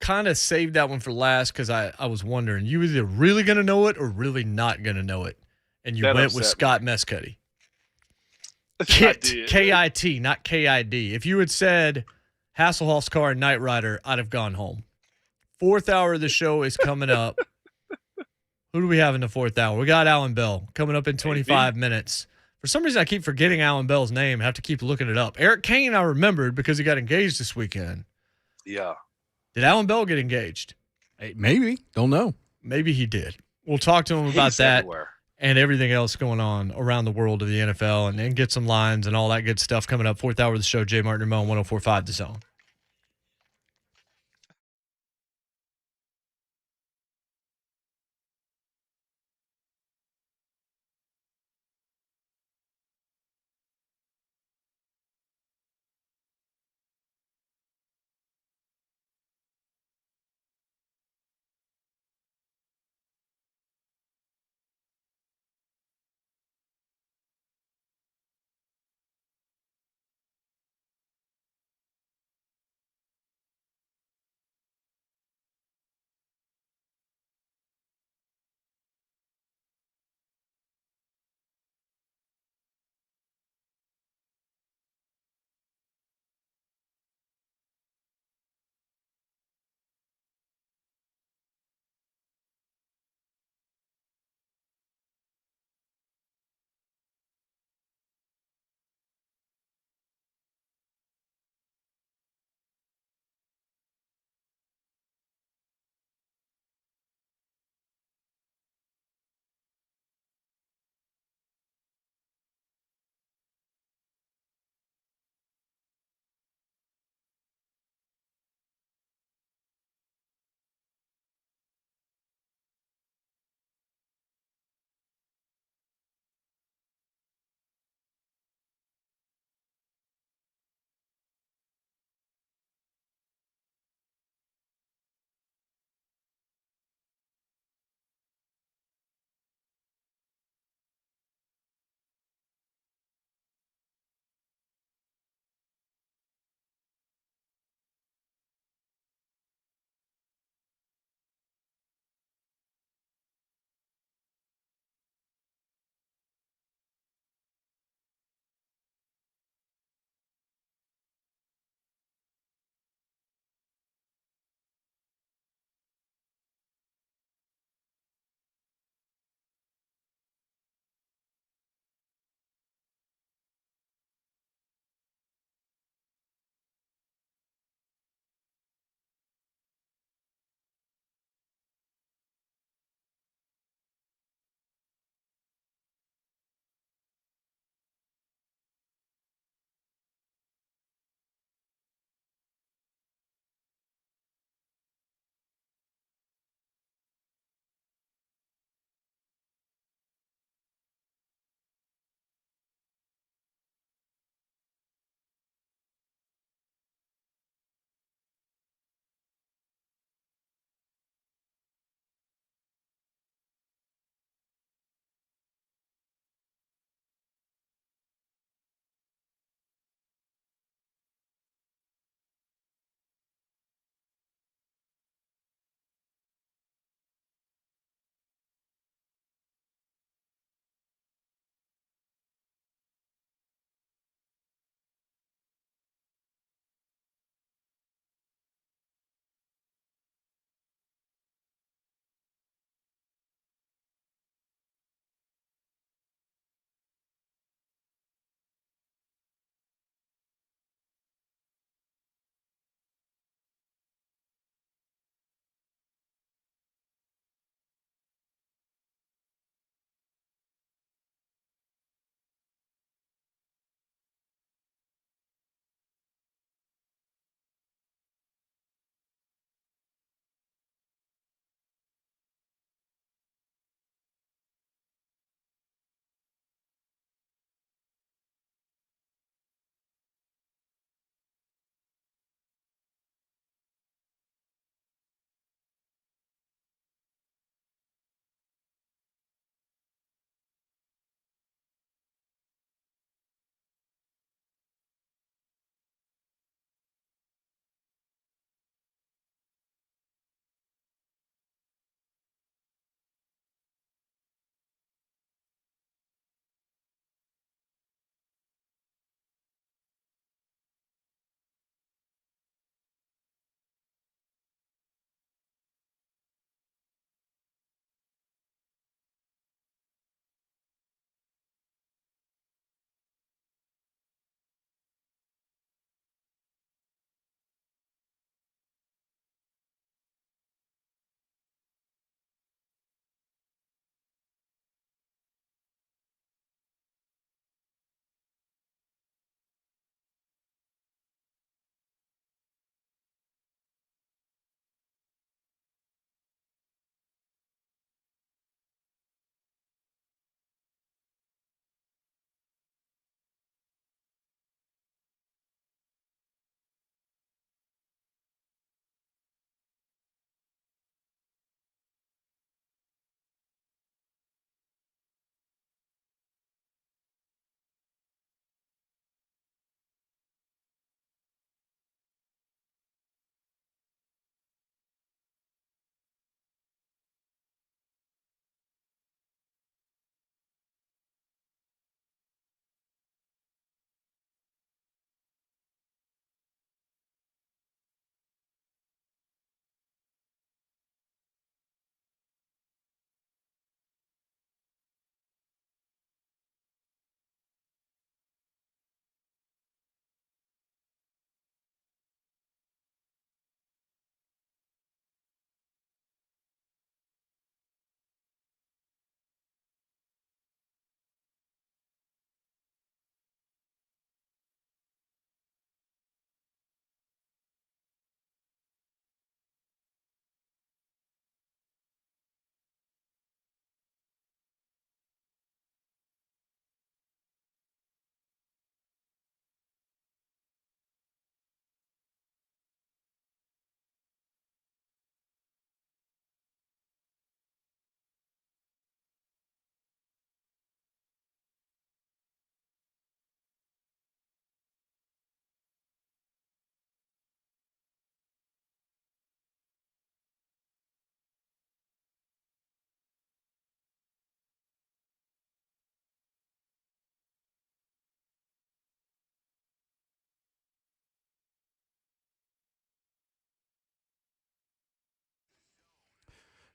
kind of saved that one for last because I was wondering, you either really going to know it or really not going to know it. And you went with Scott Mescudi. Kit, K-I-T, not K-I-D. If you had said Hasselhoff's Car and Knight Rider, I'd have gone home. 4th hour of the show is coming up. Who do we have in the 4th hour? We got Alan Bell coming up in 25 minutes. For some reason, I keep forgetting Alan Bell's name. I have to keep looking it up. Eric Kane, I remembered because he got engaged this weekend. Yeah. Did Alan Bell get engaged? Hey, maybe. Don't know. Maybe he did. We'll talk to him about He's that everywhere. and everything else going on around the world of the NFL and get some lines and all that good stuff coming up. Fourth hour of the show, JMart Ramon, 104.5 The Zone.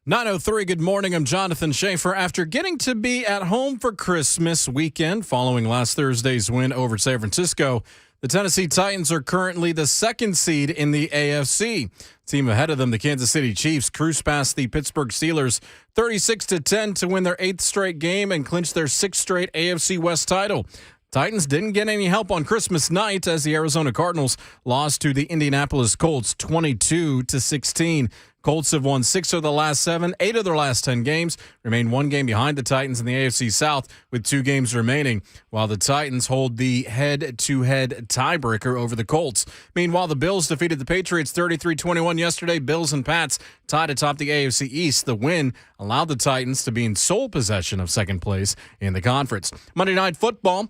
9:03, good morning. I'm Jonathan Schaefer. After getting to be at home for Christmas weekend following last Thursday's win over San Francisco, the Tennessee Titans are currently the second seed in the AFC. Team ahead of them, the Kansas City Chiefs, cruise past the Pittsburgh Steelers 36-10 to win their 8th straight game and clinch their 6th straight AFC West title. Titans didn't get any help on Christmas night as the Arizona Cardinals lost to the Indianapolis Colts 22-16. Colts have won 6 of the last 7, 8 of their last 10 games, remain 1 game behind the Titans in the AFC South with 2 games remaining, while the Titans hold the head-to-head tiebreaker over the Colts. Meanwhile, the Bills defeated the Patriots 33-21 yesterday. Bills and Pats tied atop the AFC East. The win allowed the Titans to be in sole possession of second place in the conference. Monday Night Football.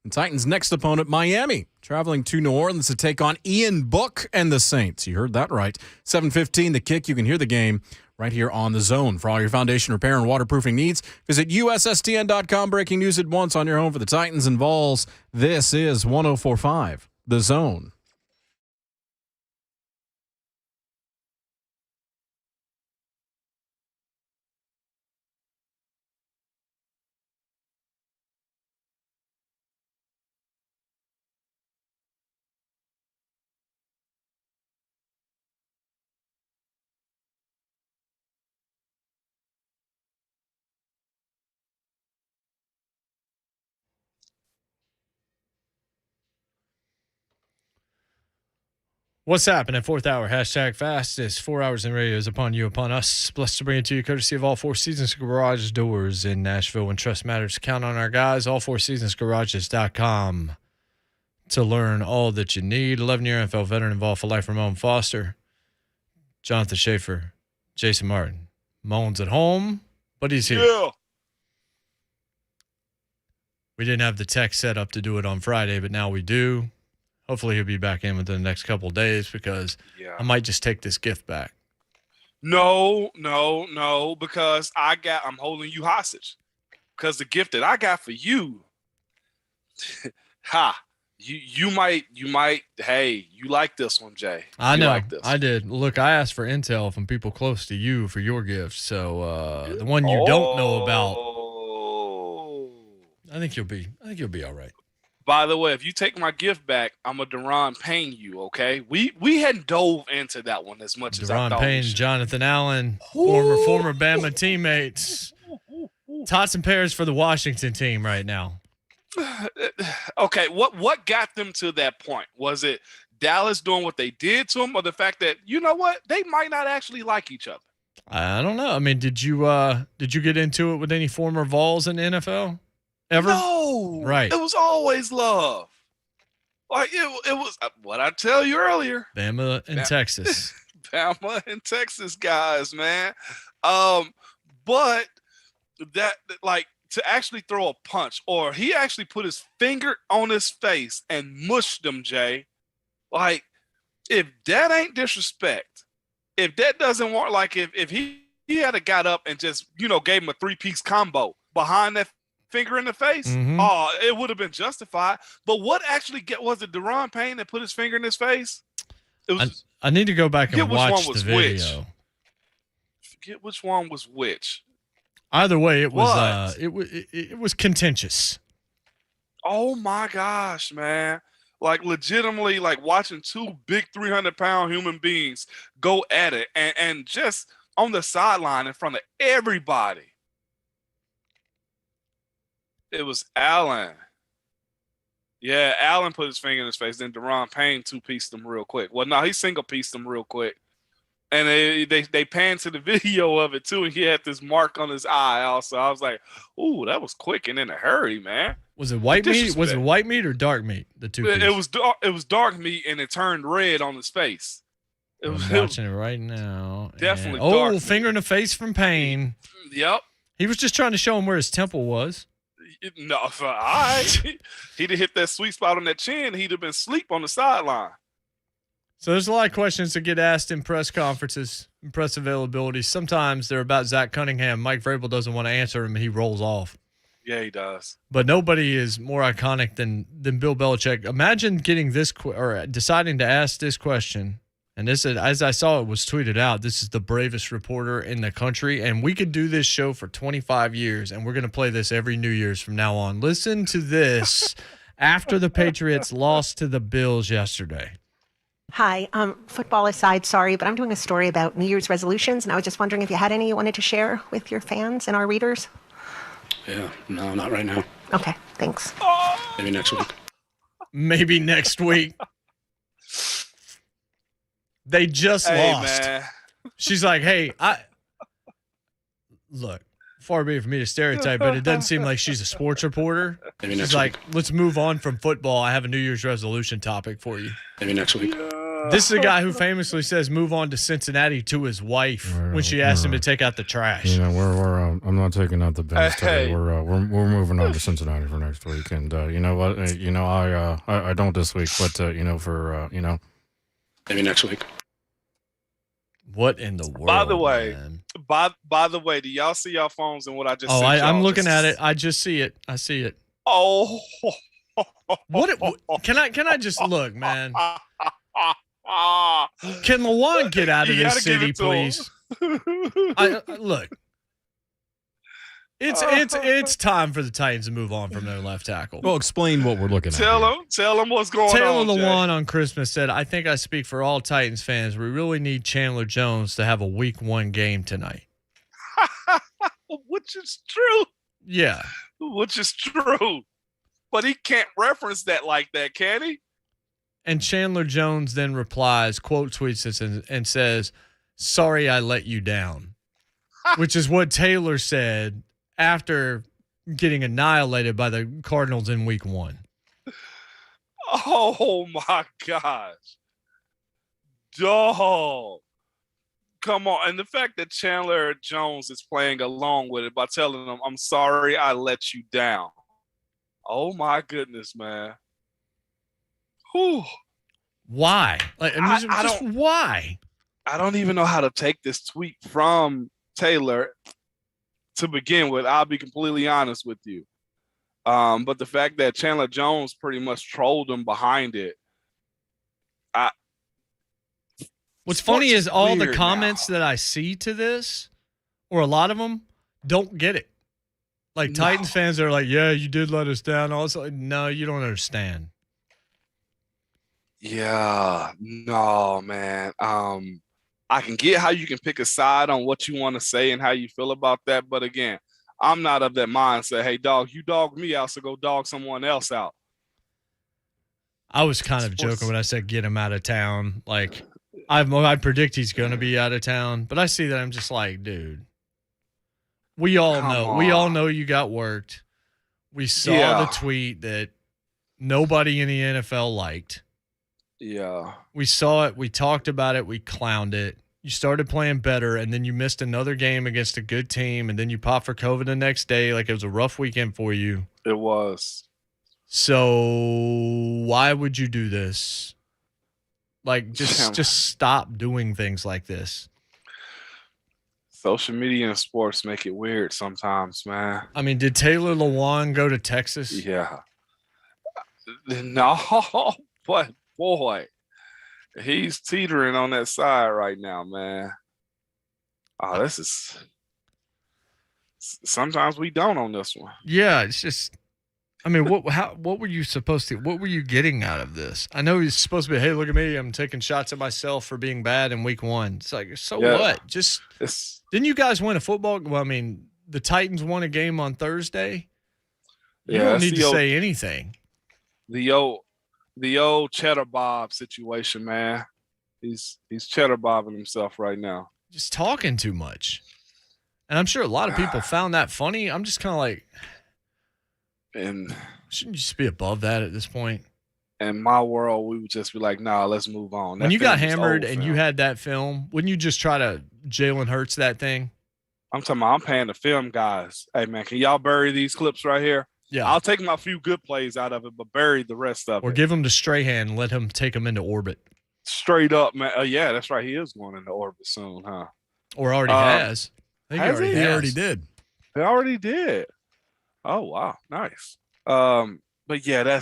The Titans' next opponent, Miami, traveling to New Orleans to take on Ian Book and the Saints. You heard that right. 7:15, the kick. You can hear the game right here on The Zone. For all your foundation repair and waterproofing needs, visit USSTN.com. Breaking news at once on your home for the Titans and Vols. This is 104.5, The Zone. What's happening? 4th hour, hashtag fastest. 4 hours in radio is upon you, upon us. Blessed to bring it to you courtesy of All Four Seasons Garage Doors in Nashville. When trust matters, count on our guys. AllFourSeasonsGarages.com to learn all that you need. 11-year NFL veteran involved for life, Ramon Foster. Jonathan Schaefer, Jason Martin. Moan's at home, but he's here. Yeah. We didn't have the tech set up to do it on Friday, but now we do. Hopefully he'll be back in within the next couple of days because I might just take this gift back. No, because I'm holding you hostage. Because the gift that I got for you, you might, hey, you like this one, Jay. I know, like this. I did. Look, I asked for intel from people close to you for your gift, so the one you don't know about, I think you'll be all right. By the way, if you take my gift back, I'm a Deron Payne you, okay? We hadn't dove into that one as much as I thought. Deron Payne, Jonathan Allen, former Bama teammates. Tots and pairs for the Washington team right now. Okay, what got them to that point? Was it Dallas doing what they did to them, or the fact that, you know what, they might not actually like each other? I don't know. I mean, did you get into it with any former Vols in the NFL? Ever? No, right. It was always love. Like it was what I tell you earlier. Bama and Texas. Bama and Texas guys, man. But that like to actually throw a punch, or he actually put his finger on his face and mushed him, Jay. Like, if that ain't disrespect, if that doesn't want, like if he had a got up and just, gave him a 3-piece combo behind that finger in the face, it would have been justified. But what actually was it Deron Payne that put his finger in his face? It was. I need to go back and watch the video. Which. Forget which one was which. Either way, it was it was contentious. Oh my gosh, man! Like legitimately, like watching 2 big 300-pound human beings go at it, and just on the sideline in front of everybody. It was Allen. Yeah, Allen put his finger in his face. Then Deron Payne 2-pieced him real quick. Well, no, he single-pieced him real quick. And they panned to the video of it, too, and he had this mark on his eye also. I was like, ooh, that was quick and in a hurry, man. Was it white meat? Was it white meat or dark meat, the 2-piece? It was dark meat, and it turned red on his face. I'm watching it right now. Definitely dark meat. Finger in the face from Payne. Yep. He was just trying to show him where his temple was. No, all right. He'd have hit that sweet spot on that chin. He'd have been asleep on the sideline. So there's a lot of questions that get asked in press conferences, in press availability. Sometimes they're about Zach Cunningham. Mike Vrabel doesn't want to answer him, and he rolls off. Yeah, he does. But nobody is more iconic than Bill Belichick. Imagine getting this or deciding to ask this question And this, as I saw it was tweeted out, this is the bravest reporter in the country, and we could do this show for 25 years, and we're going to play this every New Year's from now on. Listen to this after the Patriots lost to the Bills yesterday. Hi, football aside, sorry, but I'm doing a story about New Year's resolutions, and I was just wondering if you had any you wanted to share with your fans and our readers? Yeah, no, not right now. Okay, thanks. Maybe next week. Maybe next week. They just lost. Man. She's like, hey, look, far be it for me to stereotype, but it doesn't seem like she's a sports reporter. Maybe next She's like, week. let's move on from football. I have a New Year's resolution topic for you. Maybe next week. This is a guy who famously says move on to Cincinnati to his wife when she asked him to take out the trash. You know, we're I'm not taking out the Bills today. We're moving on to Cincinnati for next week, and you know what? I don't this week, but Maybe next week. What in the world? By the way, man? by the way, do y'all see y'all phones and what I just? Oh, sent y'all? I'm looking at it. I just see it. I see it. Oh, What can I just look, man? Can Lawan get out of You this gotta give city, it to him. please? Look. It's time for the Titans to move on from their left tackle. Well, explain what we're looking at. Tell them what's going Taylor on. Lewan on Christmas said, I think I speak for all Titans fans. We really need Chandler Jones to have a week 1 game tonight. Which is true. Yeah. Which is true. But he can't reference that like that, can he? And Chandler Jones then replies, quote tweets this and says, sorry I let you down, which is what Taylor said after getting annihilated by the Cardinals in week 1. Oh, my gosh. Dog. Come on. And the fact that Chandler Jones is playing along with it by telling him, I'm sorry I let you down. Oh, my goodness, man. Whew. Why? Like, I just why? I don't even know how to take this tweet from Taylor to begin with. I'll be completely honest with you. But the fact that Chandler Jones pretty much trolled him behind it. What's funny is all the weird comments that I see to this, or a lot of them, don't get it. Like Titans fans are like, yeah, you did let us down. Also, like, no, you don't understand. Yeah, no, man. I can get how you can pick a side on what you want to say and how you feel about that. But again, I'm not of that mindset. Hey, dog, you dogged me out, so go dog someone else out. I was kind of joking when I said get him out of town. Like, I predict he's going to be out of town. But I see that I'm just like, dude, we all know. We all know you got worked. We saw the tweet that nobody in the NFL liked. Yeah. We saw it. We talked about it. We clowned it. You started playing better, and then you missed another game against a good team, and then you popped for COVID the next day. Like, it was a rough weekend for you. It was. So why would you do this? Like, just stop doing things like this. Social media and sports make it weird sometimes, man. I mean, did Taylor Lewan go to Texas? Yeah. No, but boy, he's teetering on that side right now, man. Oh, this is. Sometimes we don't on this one. Yeah, it's just. I mean, what were you supposed to? What were you getting out of this? I know he's supposed to be, hey, look at me, I'm taking shots at myself for being bad in week 1. It's like, so what? Just didn't you guys win a football? Well, I mean, the Titans won a game on Thursday. You don't need to say anything. The old Cheddar Bob situation, man. He's Cheddar Bobbing himself right now. Just talking too much. And I'm sure a lot of people found that funny. I'm just kind of like, and shouldn't you just be above that at this point? In my world, we would just be like, nah, let's move on. When you got hammered and you had that film, wouldn't you just try to Jalen Hurts that thing? I'm talking about, I'm paying the film guys. Hey, man, can y'all bury these clips right here? Yeah. I'll take my few good plays out of it, but bury the rest of it. Or give them to Strahan and let him take them into orbit. Straight up, man. Yeah, that's right. He is going into orbit soon, huh? Or already has. I think he already did. He already did. Oh, wow. Nice. But yeah,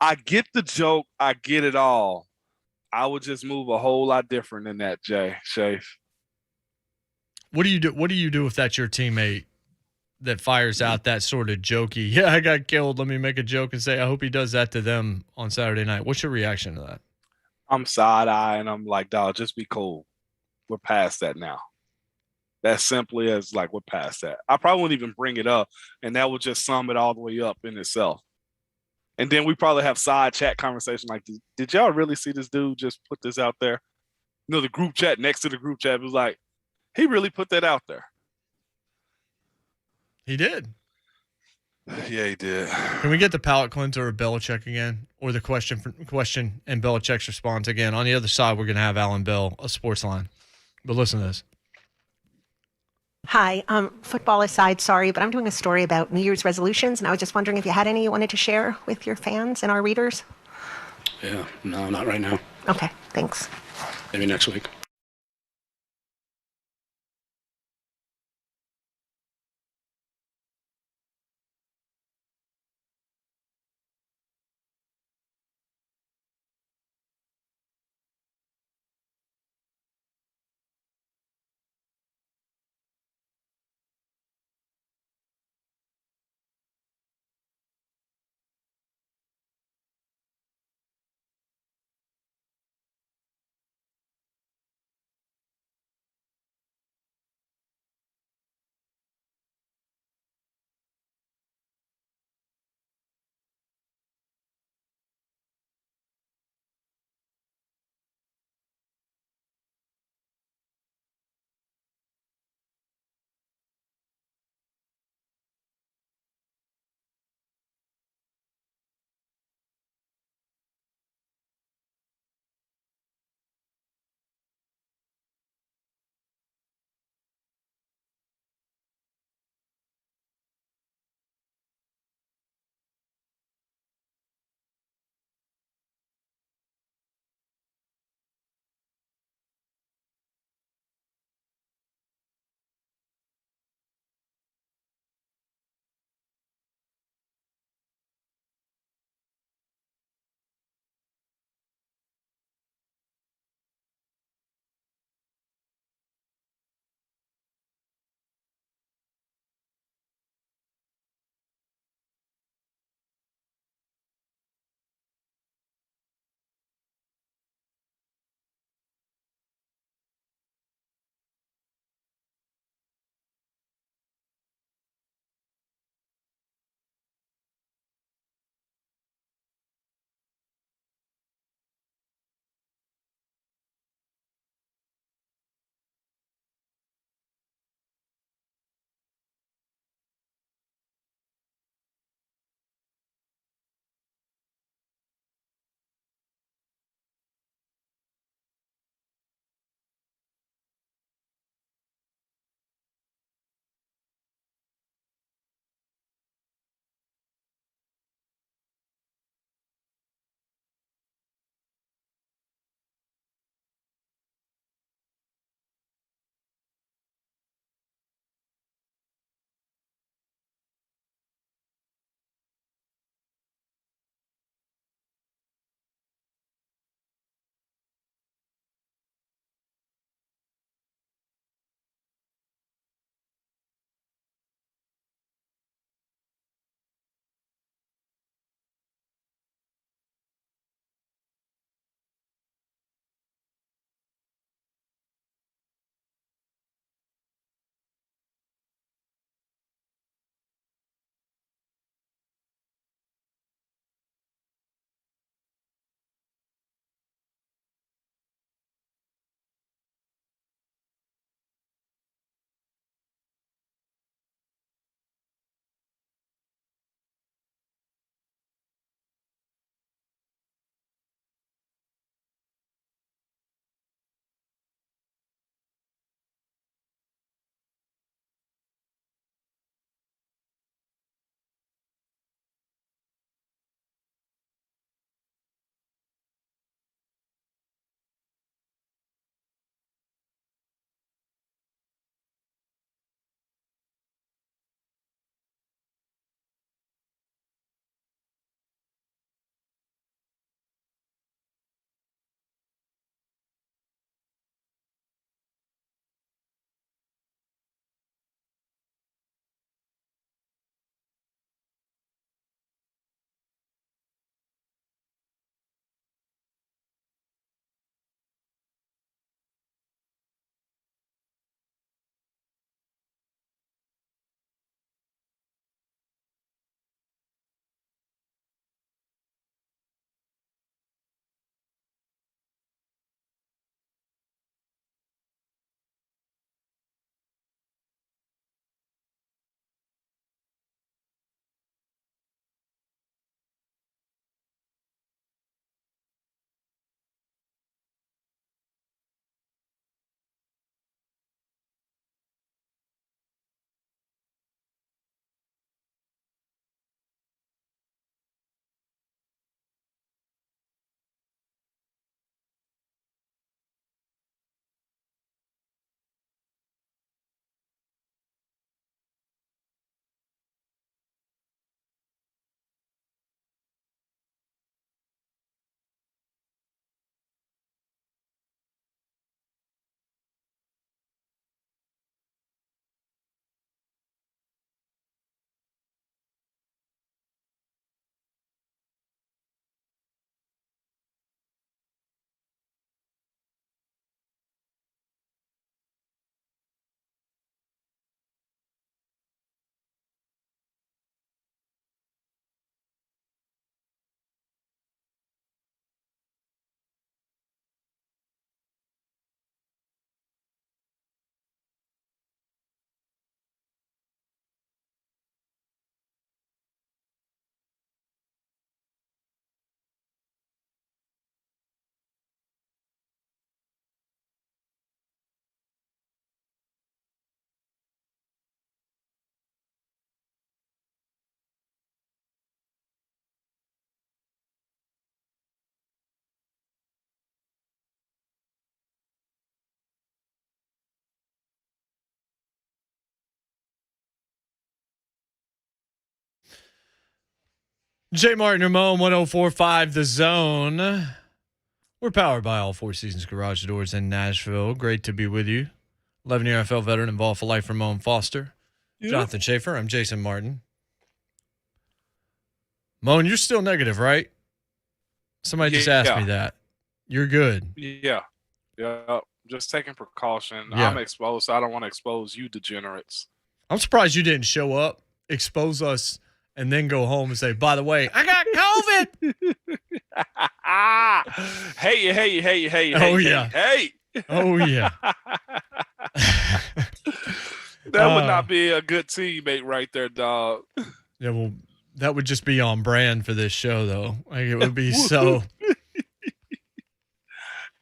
I get the joke. I get it all. I would just move a whole lot different than that, Shafe. What do you do? What do you do if that's your teammate that fires out that sort of jokey? Yeah, I got killed. Let me make a joke and say I hope he does that to them on Saturday night. What's your reaction to that? I'm side eye and I'm like, dog, just be cool. We're past that now. That's simply as like we're past that. I probably wouldn't even bring it up, and that would just sum it all the way up in itself. And then we probably have side chat conversation like, did y'all really see this dude just put this out there? You know, the group chat next to the group chat was like, he really put that out there. He did. Yeah, he did. Can we get the palate cleanser of Belichick again, or the question and Belichick's response again? On the other side, we're going to have Alan Bell, a sports line. But listen to this. Hi, football aside, sorry, but I'm doing a story about New Year's resolutions, and I was just wondering if you had any you wanted to share with your fans and our readers. Yeah, no, not right now. Okay, thanks. Maybe next week. JMart Ramon, 104.5 The Zone. We're powered by All Four Seasons Garage Doors in Nashville. Great to be with you. 11-year NFL veteran involved for life, Ramon Foster. Yep. Jonathan Schaefer. I'm Jason Martin. Moan, you're still negative, right? Somebody just asked me that. You're good. Yeah. Just taking precaution. Yeah. I'm exposed, so I don't want to expose you degenerates. I'm surprised you didn't show up, expose us, and then go home and say, by the way, I got COVID. Hey. Oh, yeah. Hey. Oh, yeah. That would not be a good teammate right there, dog. Yeah, well, that would just be on brand for this show, though. Like, it would be so.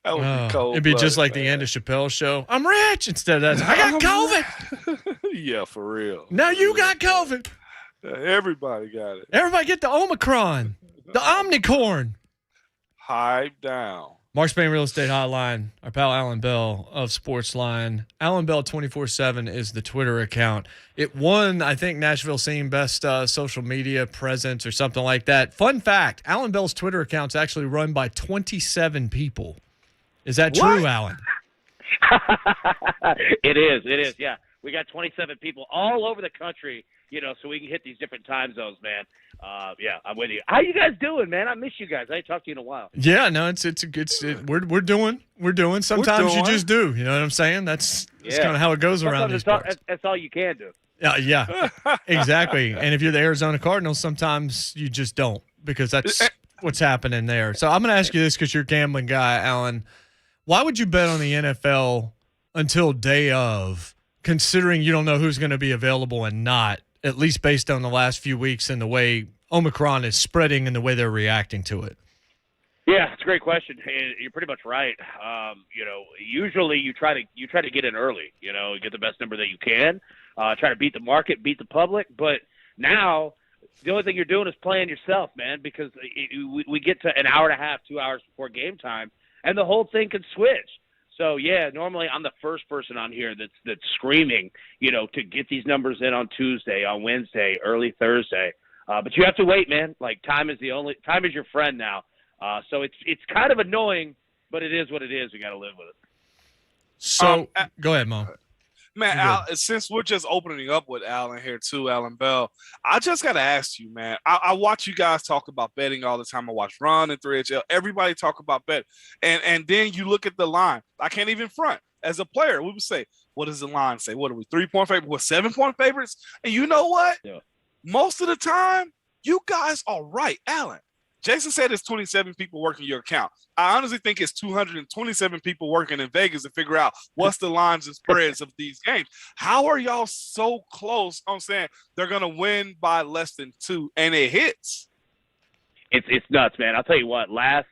That would be cold. It'd be just like the Andy Chappelle show. I'm rich instead of that. I got COVID. Yeah, for real. Now you got COVID. Everybody got it. Everybody get the Omicron, the Omnicorn. Hype down. Mark Spain Real Estate Hotline, our pal Alan Bell of Sportsline. Alan Bell 24/7 is the Twitter account. It won, I think, Nashville Scene Best Social Media Presence or something like that. Fun fact, Alan Bell's Twitter account's actually run by 27 people. Is that true, Alan? It is. Yeah. We got 27 people all over the country, so we can hit these different time zones, man. Yeah, I'm with you. How you guys doing, man? I miss you guys. I ain't talked to you in a while. Yeah, no, we're doing. Sometimes you just do. You know what I'm saying? That's kind of how it goes around these parts. That's all you can do. Yeah, exactly. And if you're the Arizona Cardinals, sometimes you just don't, because that's what's happening there. So I'm going to ask you this because you're a gambling guy, Alan. Why would you bet on the NFL until day of, considering you don't know who's going to be available and not, at least based on the last few weeks and the way Omicron is spreading and the way they're reacting to it? Yeah, it's a great question. You're pretty much right. Usually you try to get in early, get the best number that you can, try to beat the market, beat the public. But now the only thing you're doing is playing yourself, man, because we get to an hour and a half, 2 hours before game time, and the whole thing could switch. So, yeah, normally I'm the first person on here that's screaming, to get these numbers in on Tuesday, on Wednesday, early Thursday. But you have to wait, man. Like, time is your friend now. So it's kind of annoying, but it is what it is. We got to live with it. So, go ahead, Mom. Man, Al, since we're just opening up with Alan here too, Alan Bell, I just got to ask you, man. I watch you guys talk about betting all the time. I watch Ron and 3HL. Everybody talk about bet. And then you look at the line. I can't even front. As a player, we would say, what does the line say? What are we, 3-point favorites? What, 7-point favorites? And you know what? Yeah. Most of the time, you guys are right, Alan. Jason said it's 27 people working your account. I honestly think it's 227 people working in Vegas to figure out what's the lines and spreads of these games. How are y'all so close on saying they're going to win by less than 2 and it hits? It's nuts, man. I'll tell you what, last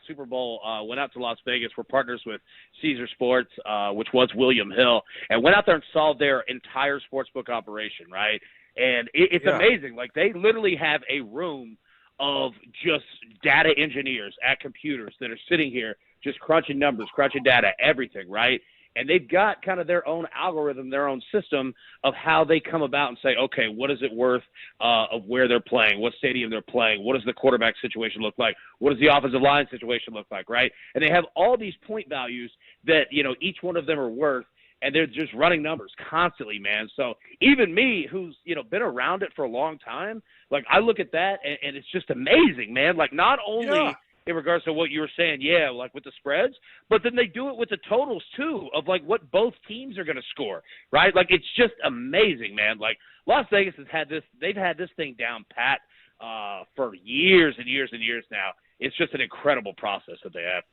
Super Bowl went out to Las Vegas. We're partners with Caesar Sports, which was William Hill, and went out there and saw their entire sportsbook operation, right? And it's amazing. Like, they literally have a room of just data engineers at computers that are sitting here just crunching numbers, crunching data, everything, right? And they've got kind of their own algorithm, their own system of how they come about and say, okay, what is it worth of where they're playing, what stadium they're playing, what does the quarterback situation look like, what does the offensive line situation look like, right? And they have all these point values that, each one of them are worth, and they're just running numbers constantly, man. So even me, who's, been around it for a long time, like, I look at that, and it's just amazing, man. Like, not only in regards to what you were saying, like with the spreads, but then they do it with the totals, too, of, like, what both teams are going to score, right? Like, it's just amazing, man. Like, Las Vegas they've had this thing down pat for years and years and years now. It's just an incredible process that they have.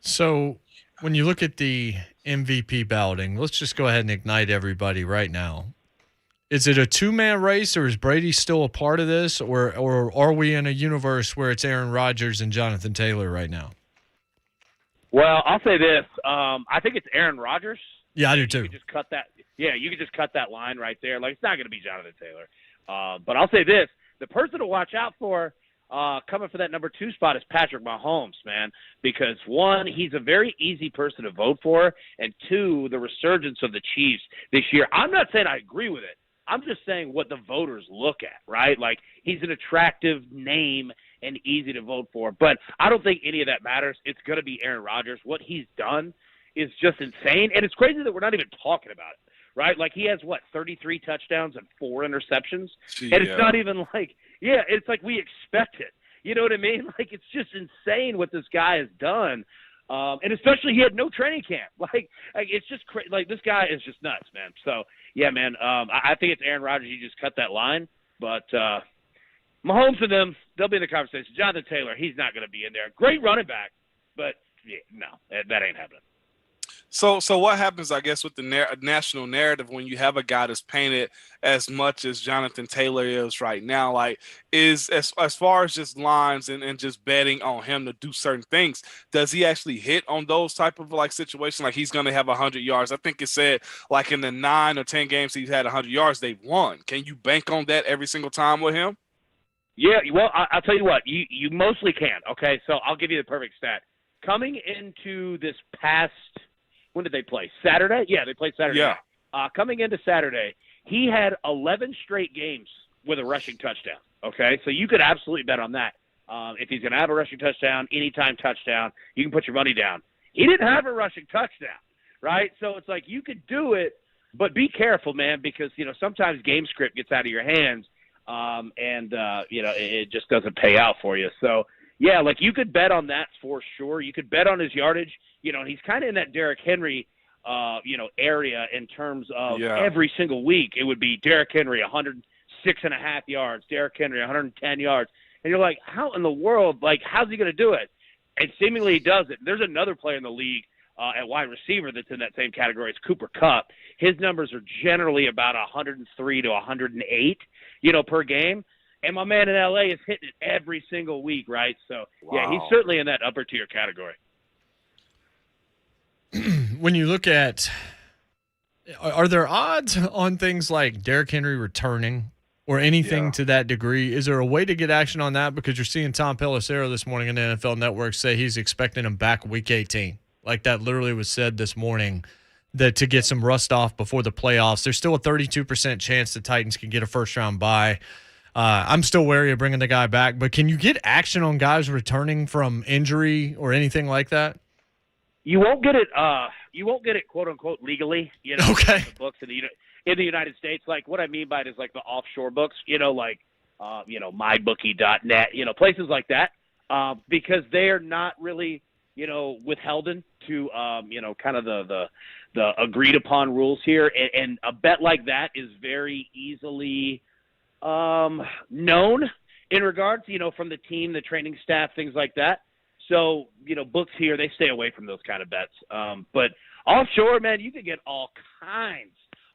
So when you look at the MVP balloting, let's just go ahead and ignite everybody right now. Is it a two-man race, or is Brady still a part of this, or are we in a universe where it's Aaron Rodgers and Jonathan Taylor right now? Well, I'll say this. I think it's Aaron Rodgers. Yeah, I do too. You can just cut that. Yeah, you can just cut that line right there. Like, it's not going to be Jonathan Taylor. But I'll say this. The person to watch out for coming for that number 2 spot is Patrick Mahomes, man, because 1, he's a very easy person to vote for, and 2, the resurgence of the Chiefs this year. I'm not saying I agree with it, I'm just saying what the voters look at, right? Like, he's an attractive name and easy to vote for. But I don't think any of that matters. It's going to be Aaron Rodgers. What he's done is just insane. And it's crazy that we're not even talking about it, right? Like, he has, 33 touchdowns and 4 interceptions? And it's not even like, it's like we expect it. You know what I mean? Like, it's just insane what this guy has done. And especially he had no training camp. Like it's just crazy. Like, this guy is just nuts, man. So, yeah, man, I think it's Aaron Rodgers. You just cut that line. But Mahomes and them, they'll be in the conversation. Jonathan Taylor, he's not going to be in there. Great running back, but, no, that ain't happening. So what happens, I guess, with the national narrative when you have a guy that's painted as much as Jonathan Taylor is right now? Like, is as far as just lines and just betting on him to do certain things, does he actually hit on those type of like situations? Like, he's going to have 100 yards. I think it said like in the 9 or 10 games he's had 100 yards, they've won. Can you bank on that every single time with him? Yeah, well, I'll tell you what, you mostly can. Okay, so I'll give you the perfect stat. Coming into this past. When did they play? Saturday? Yeah, they played Saturday. Yeah. Coming into Saturday, he had 11 straight games with a rushing touchdown. Okay, so you could absolutely bet on that. If he's going to have a rushing touchdown, anytime touchdown, you can put your money down. He didn't have a rushing touchdown, right? So it's like you could do it, but be careful, man, because, sometimes game script gets out of your hands, and it just doesn't pay out for you. So, yeah, like you could bet on that for sure. You could bet on his yardage. He's kind of in that Derrick Henry, area in terms of every single week. It would be Derrick Henry, 106.5 yards, Derrick Henry, 110 yards. And you're like, how in the world, like, how's he going to do it? And seemingly he does it. There's another player in the league at wide receiver that's in that same category. It's Cooper Kupp. His numbers are generally about 103 to 108, per game. And my man in L.A. is hitting it every single week, right? So, yeah, he's certainly in that upper tier category. When you look at, are there odds on things like Derrick Henry returning or anything to that degree? Is there a way to get action on that? Because you're seeing Tom Pelissero this morning on the NFL Network say he's expecting him back week 18. Like that literally was said this morning, that to get some rust off before the playoffs. There's still a 32% chance the Titans can get a first-round bye. I'm still wary of bringing the guy back, but can you get action on guys returning from injury or anything like that? You won't get it. You won't get it, quote unquote, legally. Okay. The books in the United States. Like what I mean by it is like the offshore books. Like mybookie.net. Places like that. Because they are not really withholden to kind of the agreed upon rules here, and a bet like that is very easily known in regards, from the team, the training staff, things like that. So, books here, they stay away from those kind of bets. But offshore, man, you can get all kinds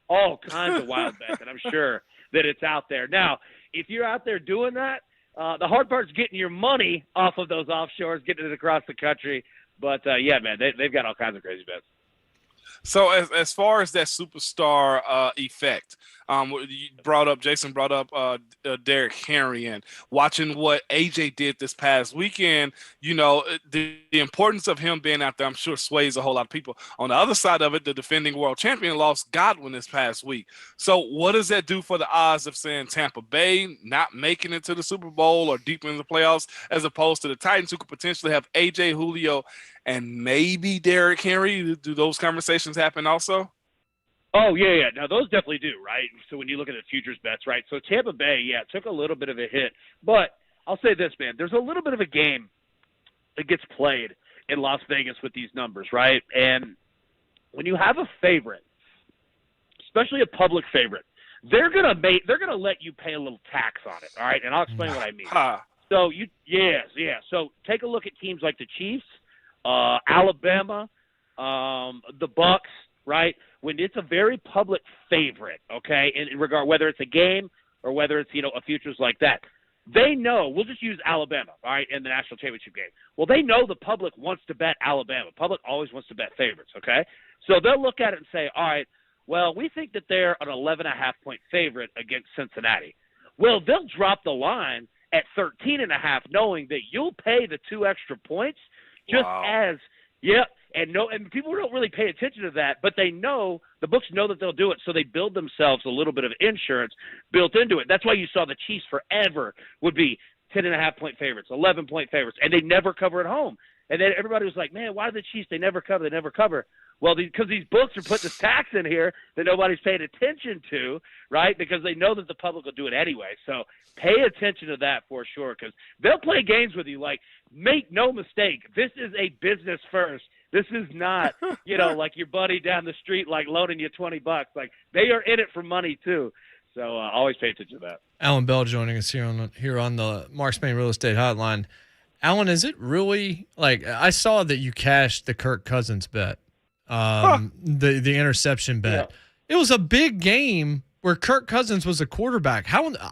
of wild bets, and I'm sure that it's out there. Now, if you're out there doing that, the hard part is getting your money off of those offshores, getting it across the country. But, yeah, man, they've got all kinds of crazy bets. So as far as that superstar effect, Jason brought up Derrick Henry, and watching what AJ did this past weekend, the importance of him being out there, I'm sure sways a whole lot of people. On the other side of it, the defending world champion lost Godwin this past week. So what does that do for the odds of saying Tampa Bay not making it to the Super Bowl or deep in the playoffs, as opposed to the Titans, who could potentially have AJ, Julio, and maybe Derrick Henry? Do those conversations happen also? Oh, yeah. Now, those definitely do, right? So when you look at the futures bets, right? So Tampa Bay, took a little bit of a hit. But I'll say this, man. There's a little bit of a game that gets played in Las Vegas with these numbers, right? And when you have a favorite, especially a public favorite, they're gonna let you pay a little tax on it, all right? And I'll explain what I mean. So So take a look at teams like the Chiefs, Alabama, the Bucks, right? When it's a very public favorite, okay, in regard whether it's a game or whether it's a futures like that, they know. We'll just use Alabama, all right, in the national championship game. Well, they know the public wants to bet Alabama. Public always wants to bet favorites, okay? So they'll look at it and say, all right, well, we think that they're an 11.5-point favorite against Cincinnati. Well, they'll drop the line at 13.5, knowing that you'll pay the 2 extra points just as And people don't really pay attention to that, but they know, the books know that they'll do it, so they build themselves a little bit of insurance built into it. That's why you saw the Chiefs forever would be 10.5-point favorites, 11-point favorites, and they never cover at home. And then everybody was like, man, why the Chiefs? They never cover. Well, because these books are putting this tax in here that nobody's paying attention to, right? Because they know that the public will do it anyway. So pay attention to that for sure, because they'll play games with you. Like, make no mistake, this is a business first. This is not, like your buddy down the street, like loaning you $20. Like, they are in it for money too. So always pay attention to that. Alan Bell joining us here on the Mark Spain Real Estate Hotline. Alan, is it really I saw that you cashed the Kirk Cousins bet, the interception bet. Yeah. It was a big game where Kirk Cousins was a quarterback.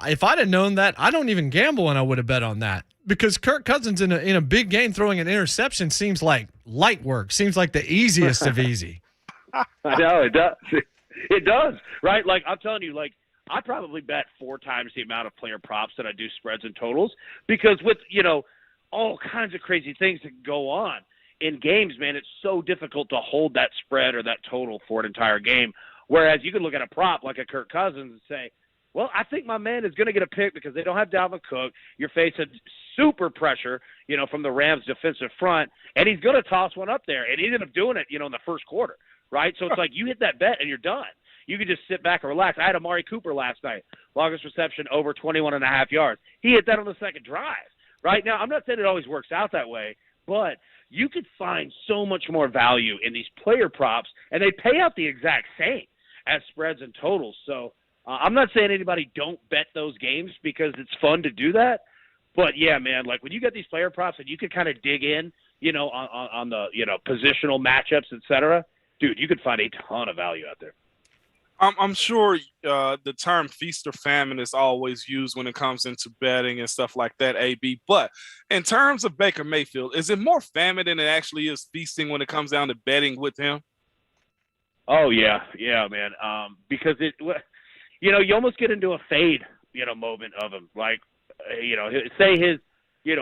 If I'd have known that, I don't even gamble and I would have bet on that, because Kirk Cousins in a big game throwing an interception seems like light work. Seems like the easiest of easy. I know it does. It does, right? Like, I'm telling you, I probably bet 4 times the amount of player props that I do spreads and totals, because with, all kinds of crazy things that go on in games, man, it's so difficult to hold that spread or that total for an entire game. Whereas you can look at a prop like a Kirk Cousins and say, well, I think my man is going to get a pick because they don't have Dalvin Cook. You're facing super pressure, from the Rams defensive front, and he's going to toss one up there. And he ended up doing it, in the first quarter, right? So it's like you hit that bet and you're done. You can just sit back and relax. I had Amari Cooper last night, longest reception over 21.5 yards. He hit that on the second drive. Right now, I'm not saying it always works out that way, but you could find so much more value in these player props, and they pay out the exact same as spreads and totals. So I'm not saying anybody don't bet those games, because it's fun to do that. But, yeah, man, when you get these player props and you can kind of dig in, on the, positional matchups, et cetera, dude, you could find a ton of value out there. I'm sure the term feast or famine is always used when it comes into betting and stuff like that, AB. But in terms of Baker Mayfield, is it more famine than it actually is feasting when it comes down to betting with him? Oh, yeah, man. Because you almost get into a fade, moment of him. Say his,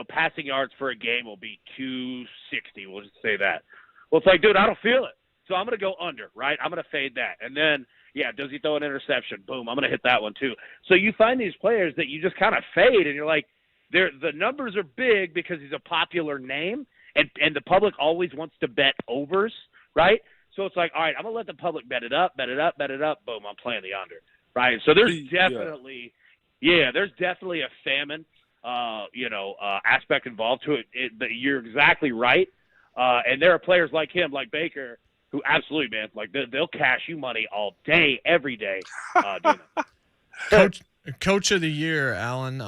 passing yards for a game will be 260. We'll just say that. Well, it's like, dude, I don't feel it. So I'm going to go under, right? I'm going to fade that. And then, does he throw an interception? Boom, I'm going to hit that one too. So you find these players that you just kind of fade, and you're like, the numbers are big because he's a popular name, and the public always wants to bet overs, right? So it's like, all right, I'm going to let the public bet it up. Boom, I'm playing the under, right? So there's definitely there's definitely a famine, aspect involved to it. You're exactly right. And there are players like him, like Baker, who absolutely, man, they'll cash you money all day, every day. Doing it. Coach of the year, Alan.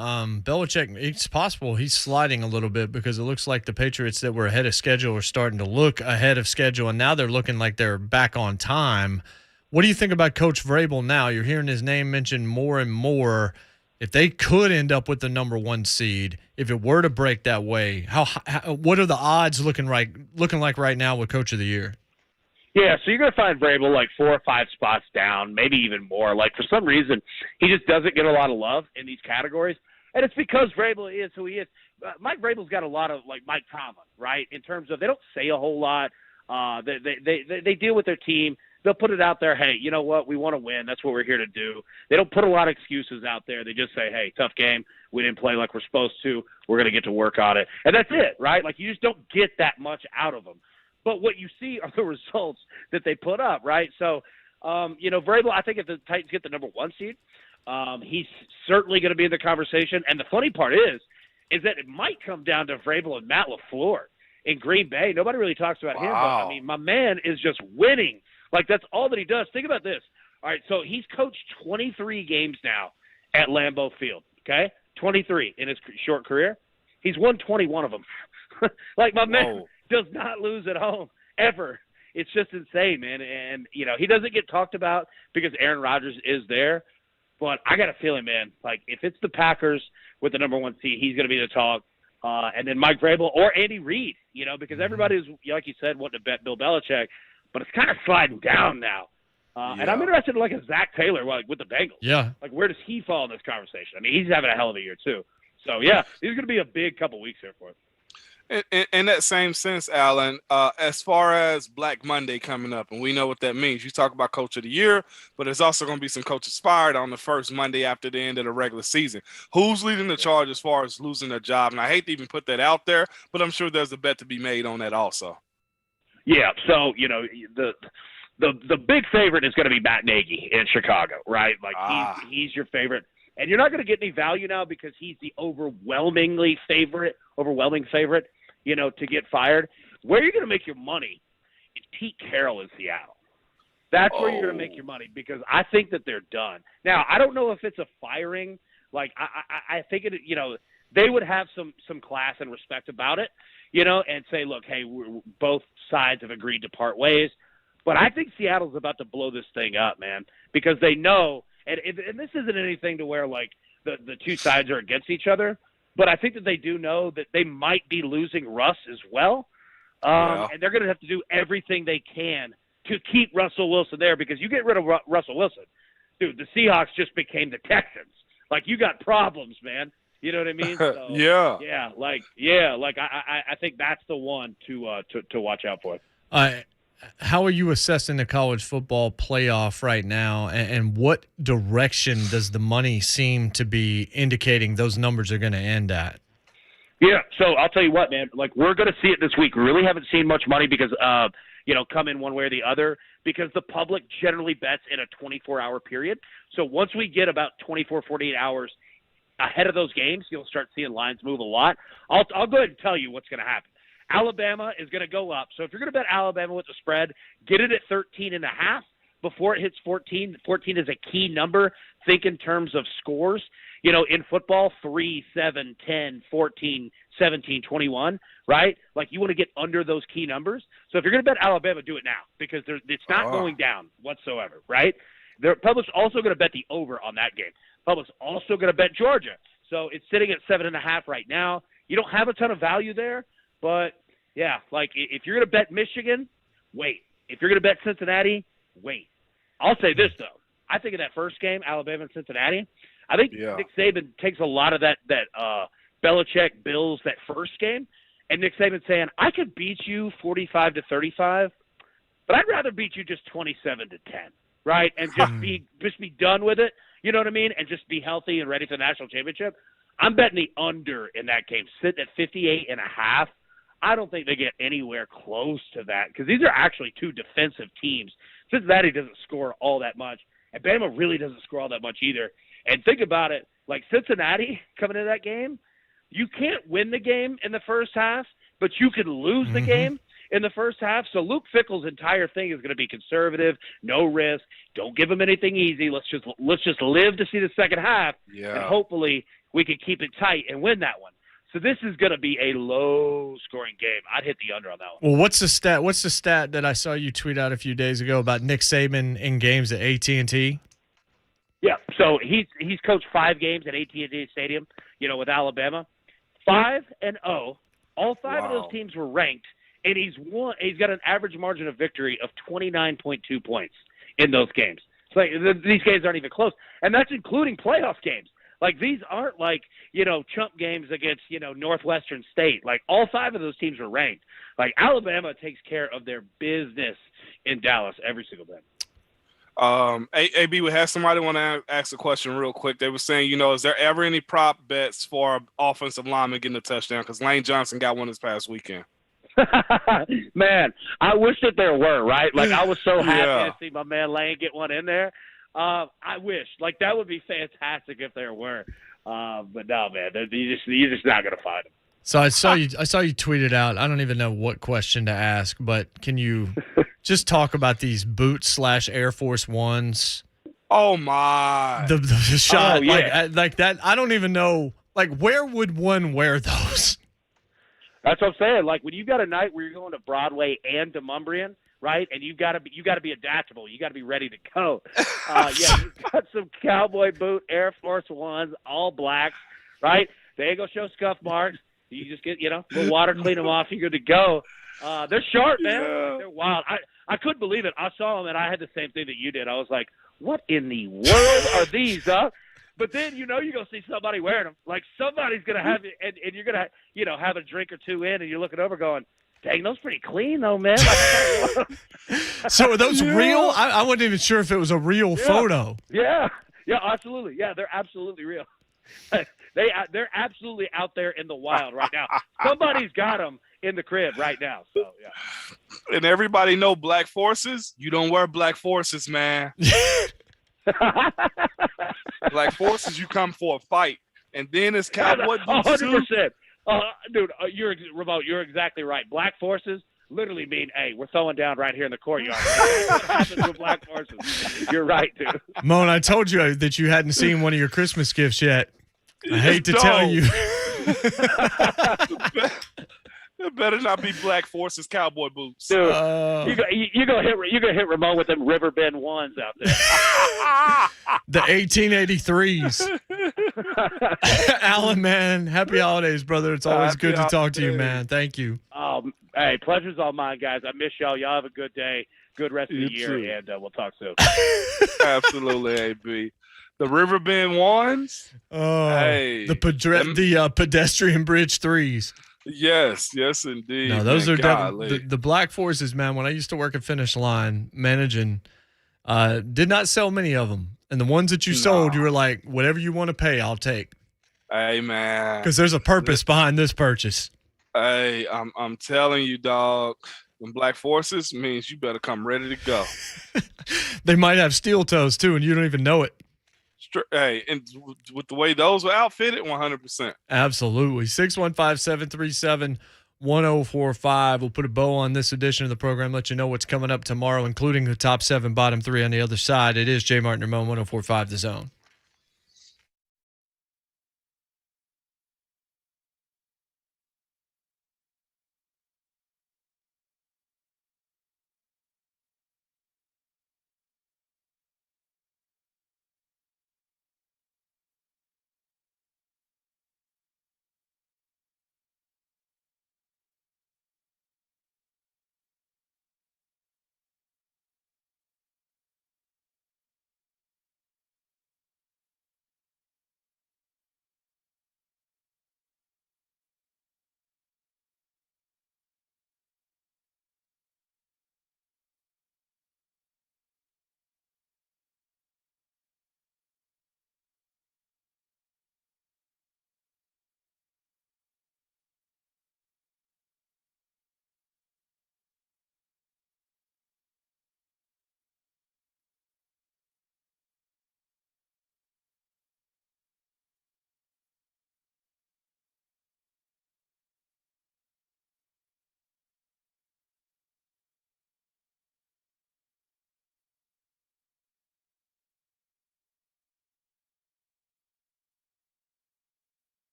Belichick, it's possible he's sliding a little bit, because it looks like the Patriots that were ahead of schedule are starting to look ahead of schedule, and now they're looking like they're back on time. What do you think about Coach Vrabel now? You're hearing his name mentioned more and more. If they could end up with the number 1 seed, if it were to break that way, what are the odds looking like right now with Coach of the Year? Yeah, so you're going to find Vrabel 4 or 5 spots down, maybe even more. For some reason, he just doesn't get a lot of love in these categories. And it's because Vrabel is who he is. Mike Vrabel's got a lot of, Mike Tomlin, right, in terms of they don't say a whole lot. They deal with their team. They'll put it out there, hey, you know what, we want to win. That's what we're here to do. They don't put a lot of excuses out there. They just say, hey, tough game. We didn't play like we're supposed to. We're going to get to work on it. And that's it, right? You just don't get that much out of them. But what you see are the results that they put up, right? So, Vrabel, I think if the Titans get the number 1 seed, he's certainly going to be in the conversation. And the funny part is that it might come down to Vrabel and Matt LaFleur in Green Bay. Nobody really talks about him. But, my man is just winning. That's all that he does. Think about this. All right, so he's coached 23 games now at Lambeau Field, okay? 23 in his short career. He's won 21 of them. My man does not lose at home ever. It's just insane, man. And, he doesn't get talked about because Aaron Rodgers is there. But I got a feeling, man, if it's the Packers with the number 1 seed, he's going to be the talk. And then Mike Vrabel or Andy Reid, because everybody is, like you said, wanting to bet Bill Belichick. But it's kind of sliding down now. And I'm interested in a Zach Taylor with the Bengals. Yeah. Where does he fall in this conversation? I mean, he's having a hell of a year too. So, yeah, these are going to be a big couple weeks here for him. In that same sense, Alan, as far as Black Monday coming up, and we know what that means. You talk about Coach of the Year, but there's also going to be some coaches fired on the first Monday after the end of the regular season. Who's leading the charge as far as losing their job? And I hate to even put that out there, but I'm sure there's a bet to be made on that also. Yeah, so, the big favorite is going to be Matt Nagy in Chicago, right? Like, he's your favorite. And you're not going to get any value now because he's the overwhelming favorite, to get fired. Where you're going to make your money is Pete Carroll in Seattle. That's where you're going to make your money because I think that they're done. Now, I don't know if it's a firing. Like, I think they would have some class and respect about it, and say, look, hey, both sides have agreed to part ways. But I think Seattle's about to blow this thing up, man, because they know – and this isn't anything to where, like, the two sides are against each other, but I think that they do know that they might be losing Russ as well. And they're going to have to do everything they can to keep Russell Wilson there because you get rid of Russell Wilson. Dude, the Seahawks just became the Texans. Like, you got problems, man. You know what I mean? So, I think that's the one to watch out for. How are you assessing the college football playoff right now, and what direction does the money seem to be indicating those numbers are going to end at? Yeah, so I'll tell you what, man. Like, we're going to see it this week. We really haven't seen much money because, come in one way or the other because the public generally bets in a 24-hour period. So once we get about 24, 48 hours ahead of those games, you'll start seeing lines move a lot. I'll go ahead and tell you what's going to happen. Alabama is going to go up. So if you're going to bet Alabama with the spread, get it at 13.5 before it hits 14. 14 is a key number. Think in terms of scores. In football, 3, 7, 10, 14, 17, 21, right? Like, you want to get under those key numbers. So if you're going to bet Alabama, do it now because it's not going down whatsoever, right? The public's also going to bet the over on that game. Public's also going to bet Georgia. So it's sitting at 7.5 right now. You don't have a ton of value there. But, yeah, like, if you're going to bet Michigan, wait. If you're going to bet Cincinnati, wait. I'll say this, though. I think in that first game, Alabama and Cincinnati, I think Nick Saban takes a lot of that Belichick Bills, that first game, and Nick Saban saying, I could beat you 45-35, but I'd rather beat you just 27-10, right? And just be done with it, you know what I mean? And just be healthy and ready for the national championship. I'm betting the under in that game, sitting at 58.5. I don't think they get anywhere close to that because these are actually two defensive teams. Cincinnati doesn't score all that much, and Bama really doesn't score all that much either. And think about it, like Cincinnati coming into that game, you can't win the game in the first half, but you can lose the game in the first half. So Luke Fickell's entire thing is going to be conservative, no risk, don't give him anything easy. Let's just live to see the second half, and hopefully we can keep it tight and win that one. So this is going to be a low-scoring game. I'd hit the under on that one. Well, what's the stat? What's the stat that I saw you tweet out a few days ago about Nick Saban in games at AT&T? Yeah, so he's coached 5 games at AT&T Stadium, with Alabama. 5-0. All 5 of those teams were ranked, and he's got an average margin of victory of 29.2 points in those games. So these games aren't even close, and that's including playoff games. Like, these aren't like, chump games against, Northwestern State. Like, all 5 of those teams are ranked. Like, Alabama takes care of their business in Dallas every single day. AB, we had somebody want to ask a question real quick. They were saying, is there ever any prop bets for offensive lineman getting a touchdown? Because Lane Johnson got one this past weekend. Man, I wish that there were, right? Like, I was so happy to see my man Lane get one in there. I wish. Like, that would be fantastic if there were. But no, man, you're just not going to find them. So I saw you tweeted out, I don't even know what question to ask, but can you just talk about these boots / Air Force Ones? Oh, my. The shot, like that. I don't even know. Like, where would one wear those? That's what I'm saying. Like, when you got a night where you're going to Broadway and to Mumbrian, right? And you got to be adaptable. You got to be ready to go. You've got some cowboy boot Air Force Ones, all blacks, right? They ain't gonna show scuff marks. You just get, a little water, clean them off. You're good to go. They're sharp, man. Yeah. They're wild. I couldn't believe it. I saw them, and I had the same thing that you did. I was like, what in the world are these, huh? But then you're gonna see somebody wearing them. Like somebody's gonna have it, and you're gonna have a drink or two in, and you're looking over going, "Dang, those pretty clean though, man." So are those real? I wasn't even sure if it was a real photo. Yeah, absolutely. Yeah, they're absolutely real. They're absolutely out there in the wild right now. Somebody's got them in the crib right now. So yeah. And everybody know Black Forces. You don't wear Black Forces, man. Black Forces, you come for a fight, and then it's cowboy boots. 100%. Dude, you're exactly right. Black Forces literally mean, hey, we're throwing down right here in the courtyard. What happens with Black Forces? You're right, dude. Moan, I told you that you hadn't seen one of your Christmas gifts yet. I hate to tell you. It better not be Black Forces cowboy boots. Dude, you're gonna hit Ramon with them Riverbend ones out there. The 1883s. Alan, man, happy holidays, brother. It's always good to talk to you, man. Thank you. Hey, pleasure's all mine, guys. I miss y'all. Y'all have a good day, good rest of the year, too. and we'll talk soon. Absolutely, AB. The Riverbend ones. Oh, hey, the pedestrian bridge threes. Yes, indeed. No, those are definitely the Black Forces, man. When I used to work at Finish Line managing, did not sell many of them. And the ones that you sold, you were like, whatever you want to pay, I'll take. Hey, man. Because there's a purpose behind this purchase. Hey, I'm telling you, dog. When Black Forces means you better come ready to go. They might have steel toes too, and you don't even know it. Hey, and with the way those were outfitted, 100%. Absolutely. 615-737-1045. We'll put a bow on this edition of the program, let you know what's coming up tomorrow, including the top 7, bottom 3 on the other side. It is JMart Ramon, 1045 The Zone.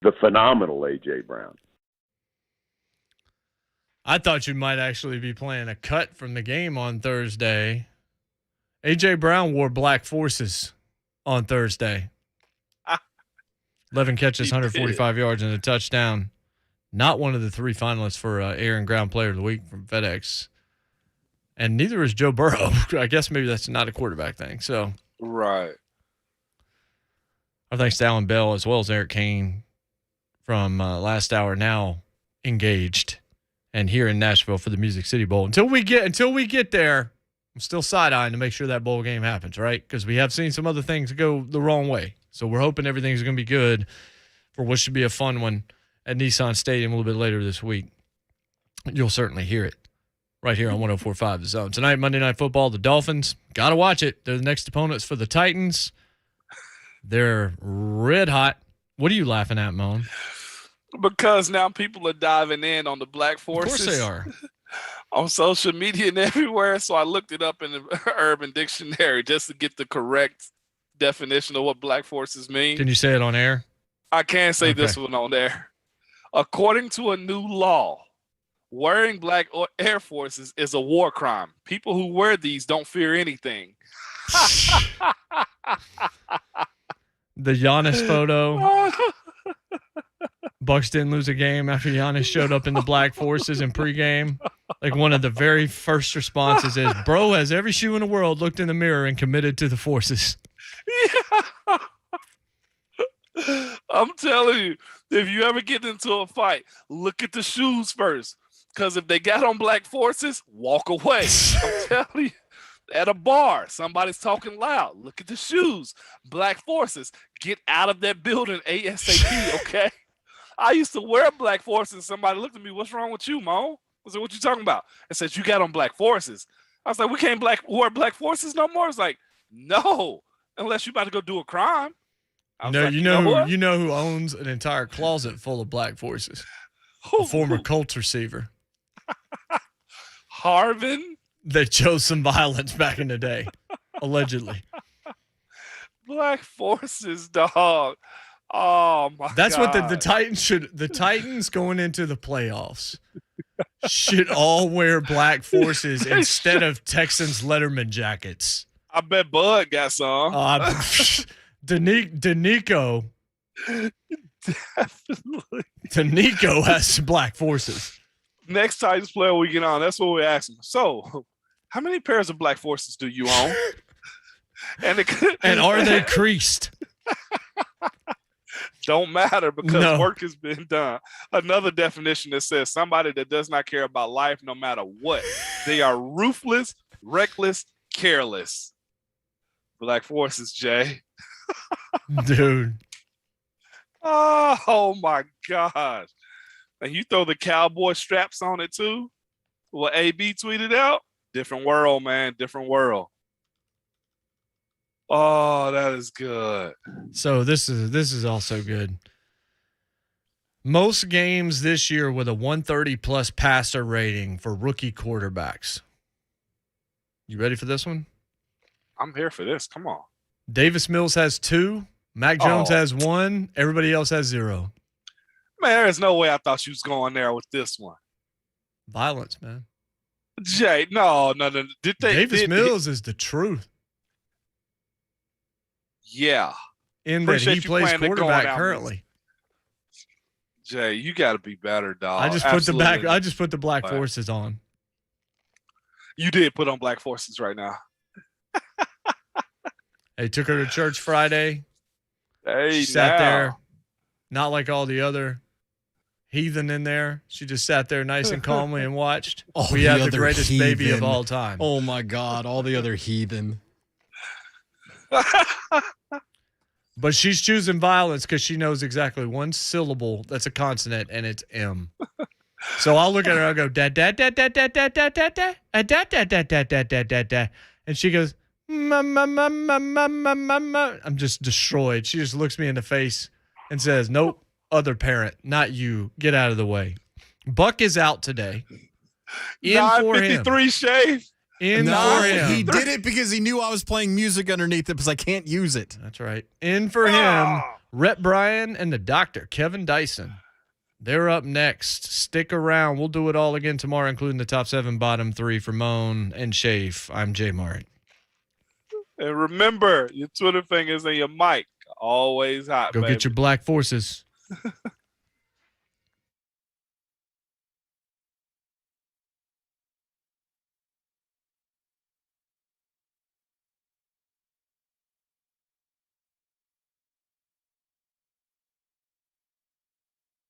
The phenomenal A.J. Brown. I thought you might actually be playing a cut from the game on Thursday. A.J. Brown wore black forces on Thursday. 11 catches, 145 yards, and a touchdown. Not one of the 3 finalists for Air and Ground Player of the Week from FedEx. And neither is Joe Burrow. I guess maybe that's not a quarterback thing. So, right. Our thanks to Alan Bell as well as Eric Kane from last hour, now engaged and here in Nashville for the Music City Bowl. Until we get there, I'm still side-eyeing to make sure that bowl game happens, right? Because we have seen some other things go the wrong way. So we're hoping everything's going to be good for what should be a fun one at Nissan Stadium a little bit later this week. You'll certainly hear it right here on 104.5 The Zone. Tonight, Monday Night Football, the Dolphins. Got to watch it. They're the next opponents for the Titans. They're red hot. What are you laughing at, Moan? Because now people are diving in on the black forces. Of course they are. On social media and everywhere. So I looked it up in the Urban Dictionary just to get the correct definition of what black forces mean. Can you say it on air? I can't say this one on there. According to a new law, wearing black Air Forces is a war crime. People who wear these don't fear anything. The Giannis photo. Bucks didn't lose a game after Giannis showed up in the black forces in pregame. Like one of the very first responses is, bro has every shoe in the world, looked in the mirror and committed to the forces. Yeah. I'm telling you, if you ever get into a fight, look at the shoes first. Because if they got on black forces, walk away. I'm telling you. At a bar, somebody's talking loud. Look at the shoes. Black forces. Get out of that building ASAP, okay? I used to wear black forces. Somebody looked at me, what's wrong with you, Mo? I said, what you talking about? I said, you got on black forces. I was like, we can't wear black forces no more? It's like, no, unless you about to go do a crime. No, like, you know who owns an entire closet full of black forces? A former Colts receiver. Harvin? That chose some violence back in the day, allegedly. Black forces, dog. Oh my! That's God. what the Titans should. The Titans going into the playoffs should all wear black forces instead of Texans Letterman jackets. I bet Bud got some. Danico. Definitely. Danico has black forces. Next Titans player we get on, that's what we're asking. So, how many pairs of black forces do you own? and are they creased? Don't matter because work has been done. Another definition that says somebody that does not care about life no matter what. They are ruthless, reckless, careless. Black forces, Jay. Dude. Oh my gosh. And you throw the cowboy straps on it too? What AB tweeted out? Different world, man. Different world. Oh, that is good. So this is also good. Most games this year with a 130 plus passer rating for rookie quarterbacks. You ready for this one? I'm here for this. Come on. Davis Mills has 2. Mac Jones has 1. Everybody else has 0. Man, there is no way I thought you was going there with this one. Violence, man. Jay, no. Davis Mills is the truth. Yeah. In that he plays quarterback currently. Jay, you got to be better, dog. I just put the black forces on. You did put on black forces right now. Hey, took her to church Friday. Hey, she sat there, not like all the other heathen in there. She just sat there nice and calmly and watched. We have the greatest baby of all time. Oh my God, all the other heathen. But she's choosing violence because she knows exactly one syllable that's a consonant, and it's M. So I'll look at her, I'll go, da da da da da da da da da da da da da da da da da da, and she goes, ma ma ma ma ma ma ma ma. I'm just destroyed. She just looks me in the face and says, nope, other parent, not you. Get out of the way. Buck is out today. In for him. 953 shave. In for him. He did it because he knew I was playing music underneath it because I can't use it. That's right. In for him Rhett Bryan and the doctor, Kevin Dyson. They're up next. Stick around. We'll do it all again tomorrow, including the top 7, bottom 3 for Moan and Shafe. I'm JMart. And remember, your Twitter fingers and your mic always hot, Go baby. get your black forces.